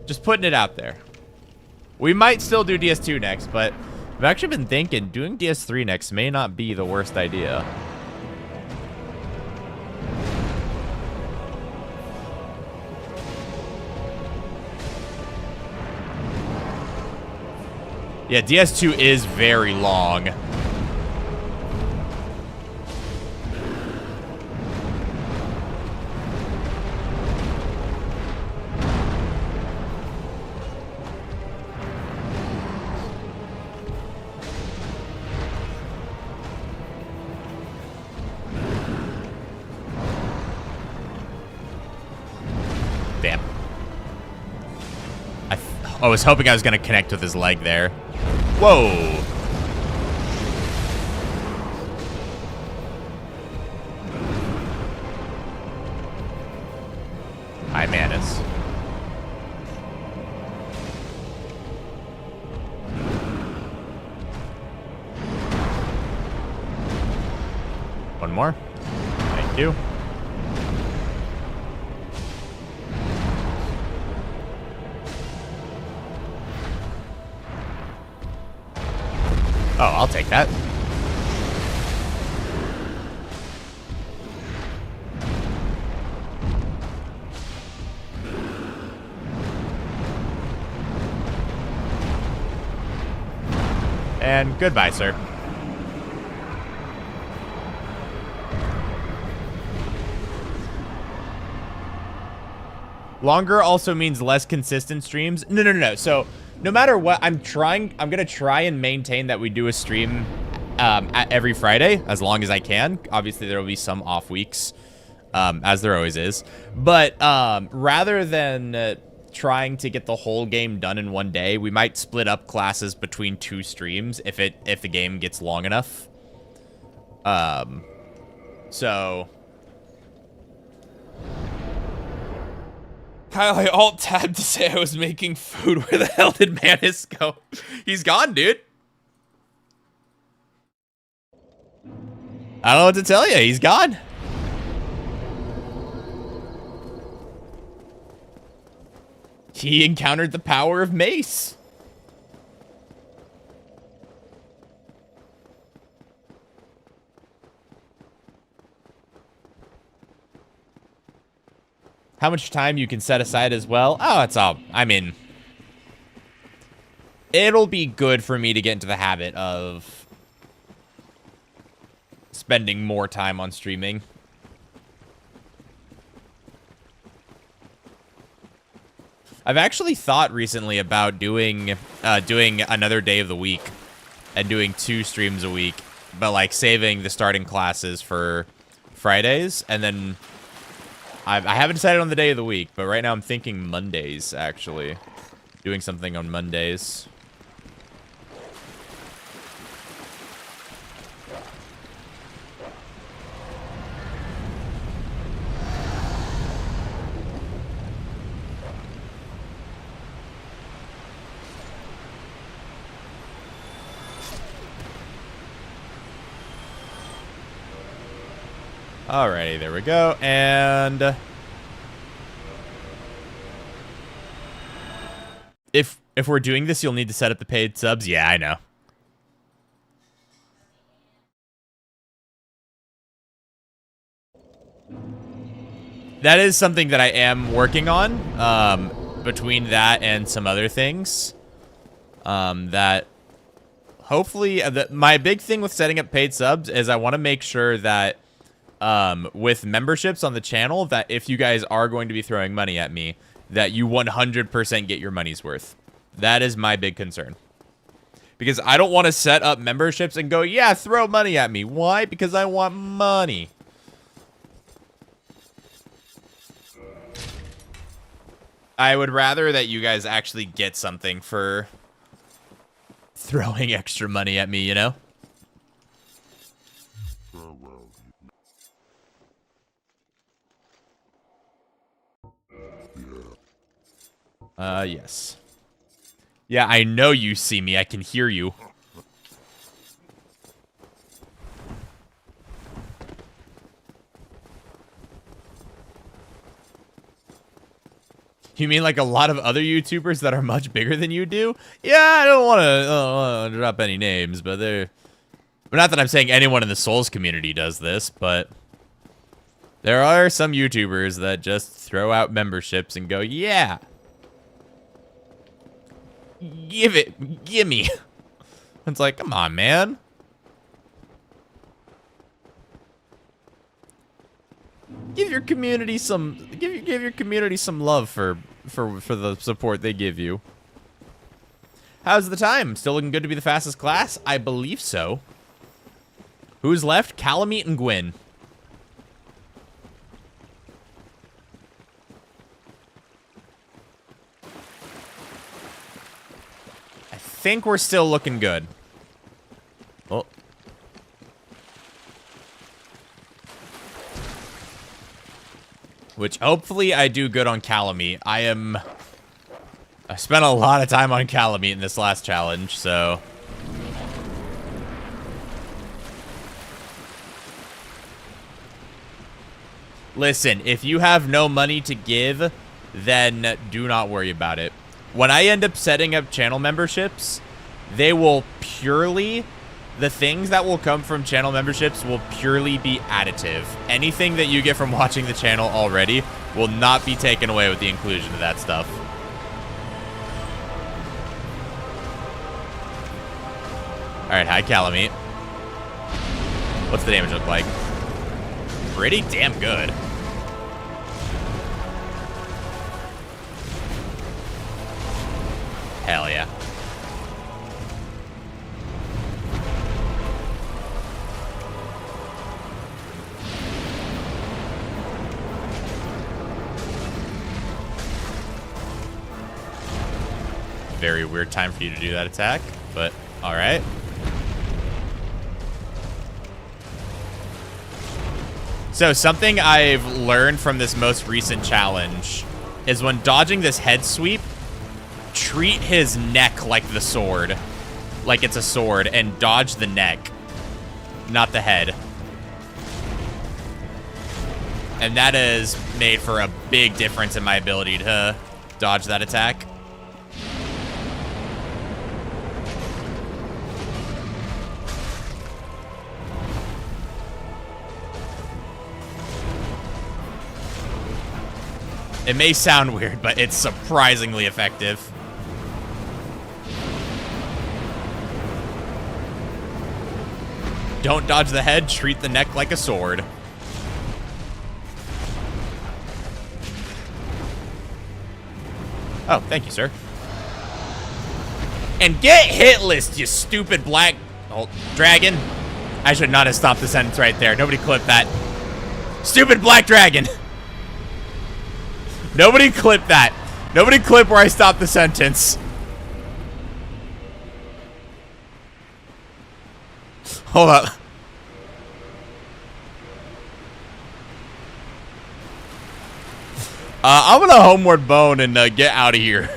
Just putting it out there. We might still do DS2 next, but I've actually been thinking doing DS3 next may not be the worst idea. Yeah, DS2 is very long. Damn. I was hoping I was going to connect with his leg there. Whoa. Hi, Manus. One more. Thank you. Oh, I'll take that. And goodbye, sir. Longer also means less consistent streams. No. So, no matter what, I'm gonna try and maintain that we do a stream every Friday, as long as I can. Obviously, there will be some off weeks, as there always is. But rather than trying to get the whole game done in one day, we might split up classes between 2 streams if the game gets long enough. So... Kyle, I alt-tabbed to say I was making food. Where the hell did Manus go? He's gone, dude. I don't know what to tell you. He's gone. He encountered the power of mace. How much time you can set aside as well? Oh, it's all... I mean... It'll be good for me to get into the habit of... spending more time on streaming. I've actually thought recently about doing another day of the week. And doing 2 streams a week. But, like, saving the starting classes for Fridays. And then... I haven't decided on the day of the week, but right now I'm thinking Mondays, actually. Doing something on Mondays. Alrighty, there we go, and if we're doing this, you'll need to set up the paid subs. Yeah, I know. That is something that I am working on, between that and some other things, that hopefully, my big thing with setting up paid subs is I want to make sure that with memberships on the channel, that if you guys are going to be throwing money at me, that you 100% get your money's worth. That is my big concern. Because I don't want to set up memberships and go, yeah, throw money at me. Why? Because I want money. I would rather that you guys actually get something for throwing extra money at me, you know? Yes. Yeah, I know you see me. I can hear you. You mean like a lot of other YouTubers that are much bigger than you do? Yeah, I don't want to drop any names, but they're... But not that I'm saying anyone in the Souls community does this, but... There are some YouTubers that just throw out memberships and go, yeah! Gimme. It's like, come on, man. Give your community some give your community some love for the support they give you. How's the time? Still looking good to be the fastest class? I believe so. Who's left? Calamite and Gwyn. I think we're still looking good. Oh. Which, hopefully, I do good on Calamite. I spent a lot of time on Calamite in this last challenge, so... Listen, if you have no money to give, then do not worry about it. When I end up setting up channel memberships, they will purely... The things that will come from channel memberships will purely be additive. Anything that you get from watching the channel already will not be taken away with the inclusion of that stuff. Alright, hi Calamite. What's the damage look like? Pretty damn good. Hell yeah. Very weird time for you to do that attack, but all right. So something I've learned from this most recent challenge is when dodging this head sweep, treat his neck like the sword, like it's a sword, and dodge the neck, not the head. And that has made for a big difference in my ability to dodge that attack. It may sound weird, but it's surprisingly effective. Don't dodge the head, treat the neck like a sword. Oh, thank you, sir. And get hitless, you stupid black dragon. I should not have stopped the sentence right there. Nobody clipped that. Stupid black dragon. Nobody clip that. Nobody clip where I stopped the sentence. Hold up. I'm gonna homeward bone and get out of here.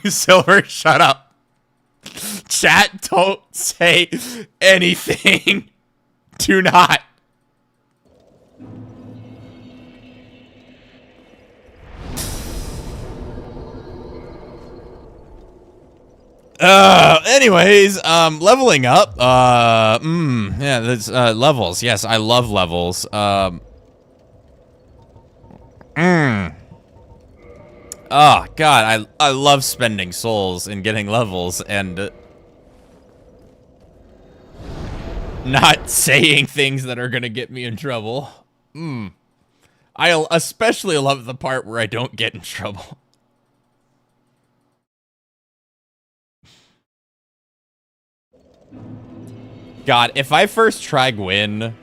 Silver, shut up. Chat, don't say anything. Do not. Anyways, leveling up. Yeah, there's levels. Yes, I love levels. Oh god, I love spending souls and getting levels and not saying things that are gonna get me in trouble. I especially love the part where I don't get in trouble. God, if I first try Gwyn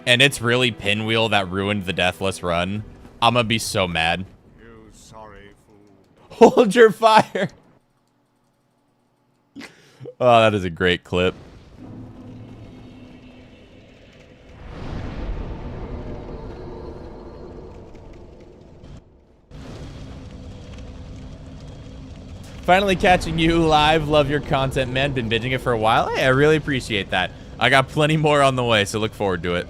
and it's really Pinwheel that ruined the Deathless run, I'm gonna be so mad. You sorry fool. Hold your fire. Oh, that is a great clip. Finally catching you live. Love your content, man. Been binging it for a while. Hey, I really appreciate that. I got plenty more on the way, so look forward to it.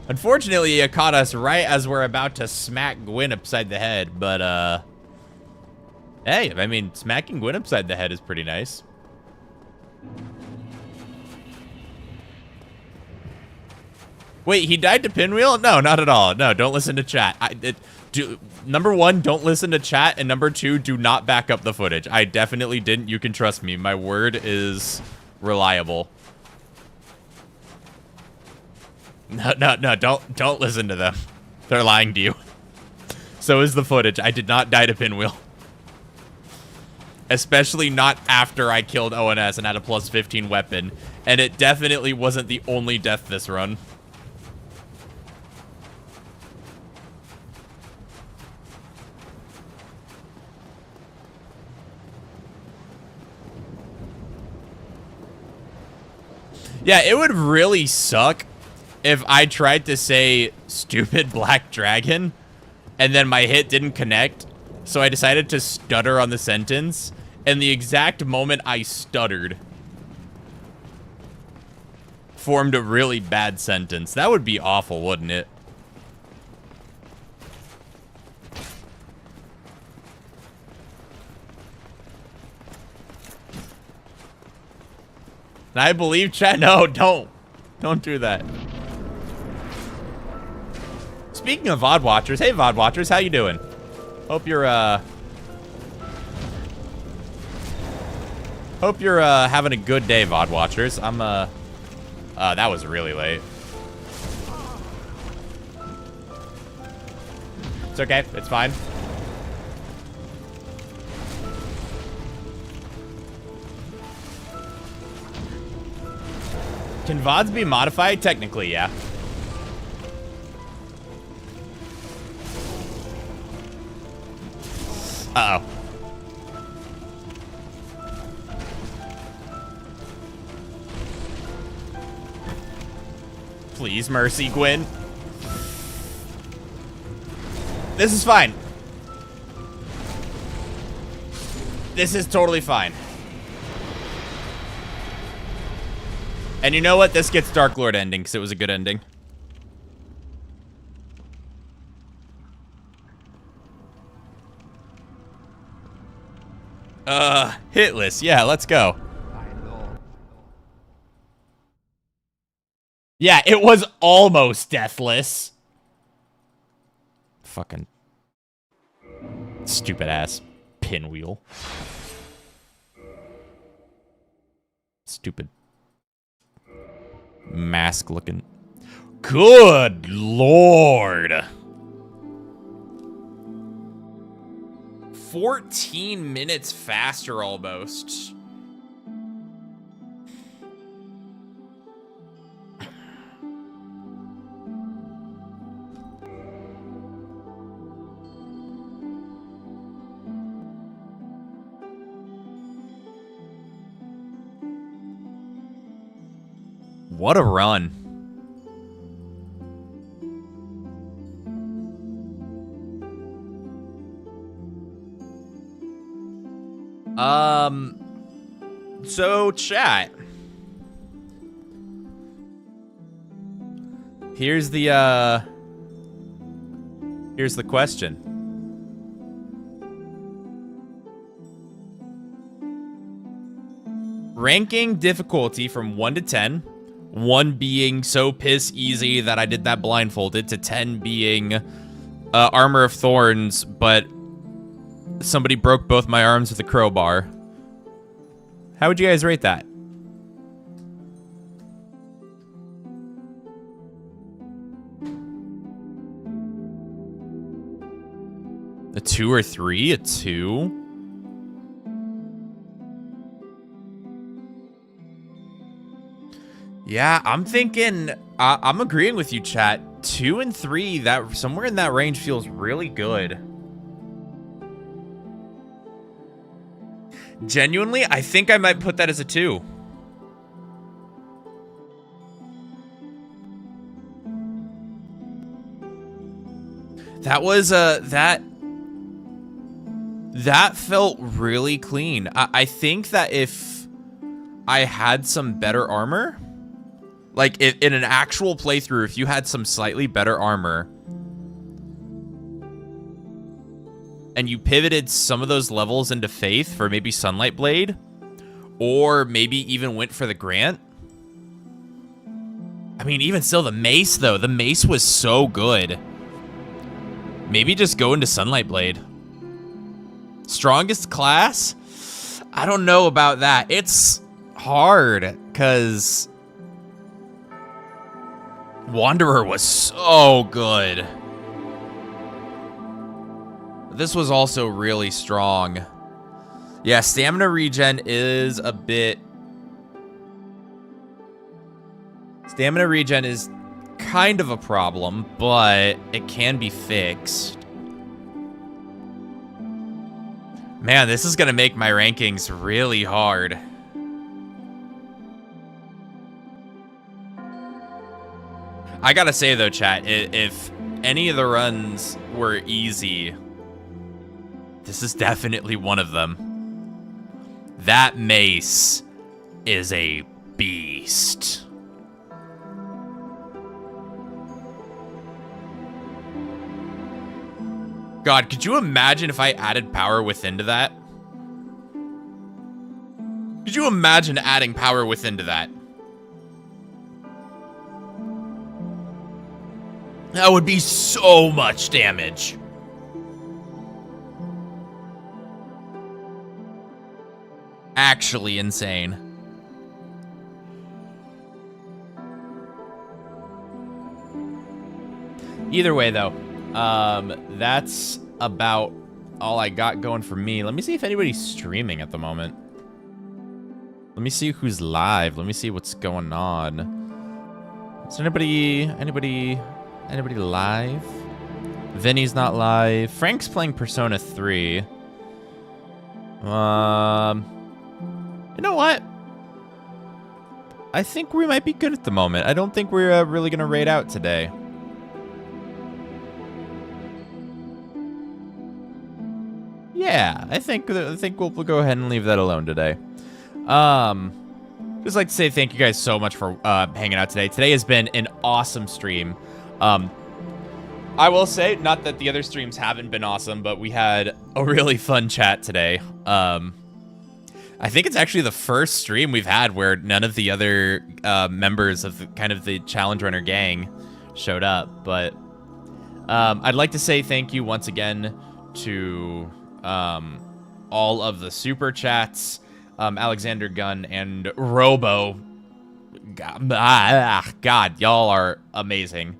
Unfortunately, you caught us right as we're about to smack Gwyn upside the head, but, hey, I mean, smacking Gwyn upside the head is pretty nice. Wait, he died to Pinwheel? No, not at all. No, don't listen to chat. Number one, don't listen to chat, and number two, do not back up the footage. I definitely didn't. You can trust me. My word is reliable. No, don't listen to them. They're lying to you. So is the footage. I did not die to Pinwheel. Especially not after I killed ONS and had a plus 15 weapon. And it definitely wasn't the only death this run. Yeah, it would really suck if I tried to say stupid black dragon and then my hit didn't connect. So I decided to stutter on the sentence. And the exact moment I stuttered formed a really bad sentence. That would be awful, wouldn't it? And I believe chat. No, don't do that. Speaking of VOD watchers, hey VOD watchers, how you doing? Hope you're having a good day, VOD watchers. I'm that was really late. It's okay, it's fine. Can VODs be modified? Technically, yeah. Uh-oh. Please, mercy, Gwyn. This is fine. This is totally fine. And you know what? This gets Dark Lord ending, because it was a good ending. Hitless. Yeah, let's go. Yeah, it was almost deathless. Fucking stupid ass Pinwheel. Stupid mask looking. Good lord. 14 minutes faster almost. What a run. So chat. Here's the question. Ranking difficulty from 1 to 10. 1 being so piss easy that I did that blindfolded, to 10 being Armor of Thorns, but somebody broke both my arms with a crowbar. How would you guys rate that? A 2 or 3? A 2? Yeah, I'm thinking, I'm agreeing with you, chat. 2 and 3, that somewhere in that range feels really good. Genuinely, I think I might put that as a 2. That was, that felt really clean. I think that if I had some better armor, like in an actual playthrough, if you had some slightly better armor and you pivoted some of those levels into Faith for maybe Sunlight Blade, or maybe even went for the Grant. I mean, even still, the Mace, though. The Mace was so good. Maybe just go into Sunlight Blade. Strongest class? I don't know about that. It's hard, because Wanderer was so good. This was also really strong. Yeah, stamina regen is a bit... Stamina regen is kind of a problem, but it can be fixed. Man, this is gonna make my rankings really hard. I gotta say though, chat, if any of the runs were easy, this is definitely one of them. That mace is a beast. God, could you imagine if I added Power Within to that? Could you imagine adding Power Within to that? That would be so much damage. Actually insane. Either way, though, that's about all I got going for me. Let me see if anybody's streaming at the moment. Let me see who's live. Let me see what's going on. Is there anybody live? Vinny's not live. Frank's playing Persona 3. You know what? I think we might be good at the moment. I don't think we're really gonna raid out today. Yeah, I think we'll go ahead and leave that alone today. Just like to say thank you guys so much for hanging out today. Today has been an awesome stream. I will say, not that the other streams haven't been awesome, but we had a really fun chat today. I think it's actually the first stream we've had where none of the other members of the Challenge Runner gang showed up. But I'd like to say thank you once again to all of the super chats, Alexander Gunn and Robo. God, y'all are amazing.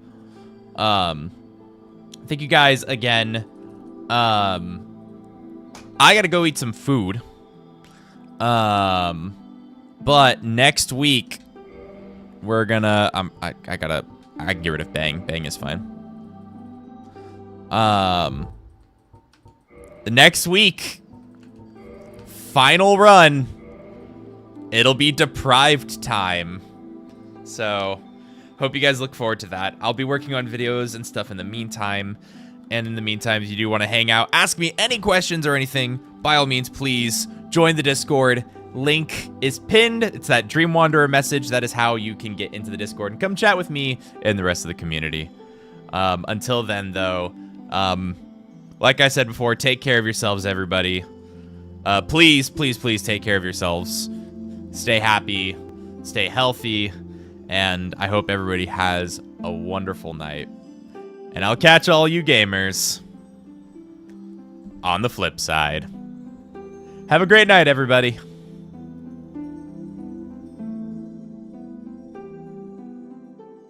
Thank you guys again. I gotta go eat some food. But next week we're gonna I can get rid of Bang. Bang is fine. The next week, final run, it'll be Deprived time. So, hope you guys look forward to that. I'll be working on videos and stuff in the meantime. And in the meantime, if you do want to hang out, ask me any questions or anything, by all means, please join the Discord. Link is pinned. It's that Dream Wanderer message. That is how you can get into the Discord and come chat with me and the rest of the community. Until then, though, like I said before, take care of yourselves, everybody. Please, please, please take care of yourselves. Stay happy, stay healthy, and I hope everybody has a wonderful night. And I'll catch all you gamers on the flip side. Have a great night, everybody.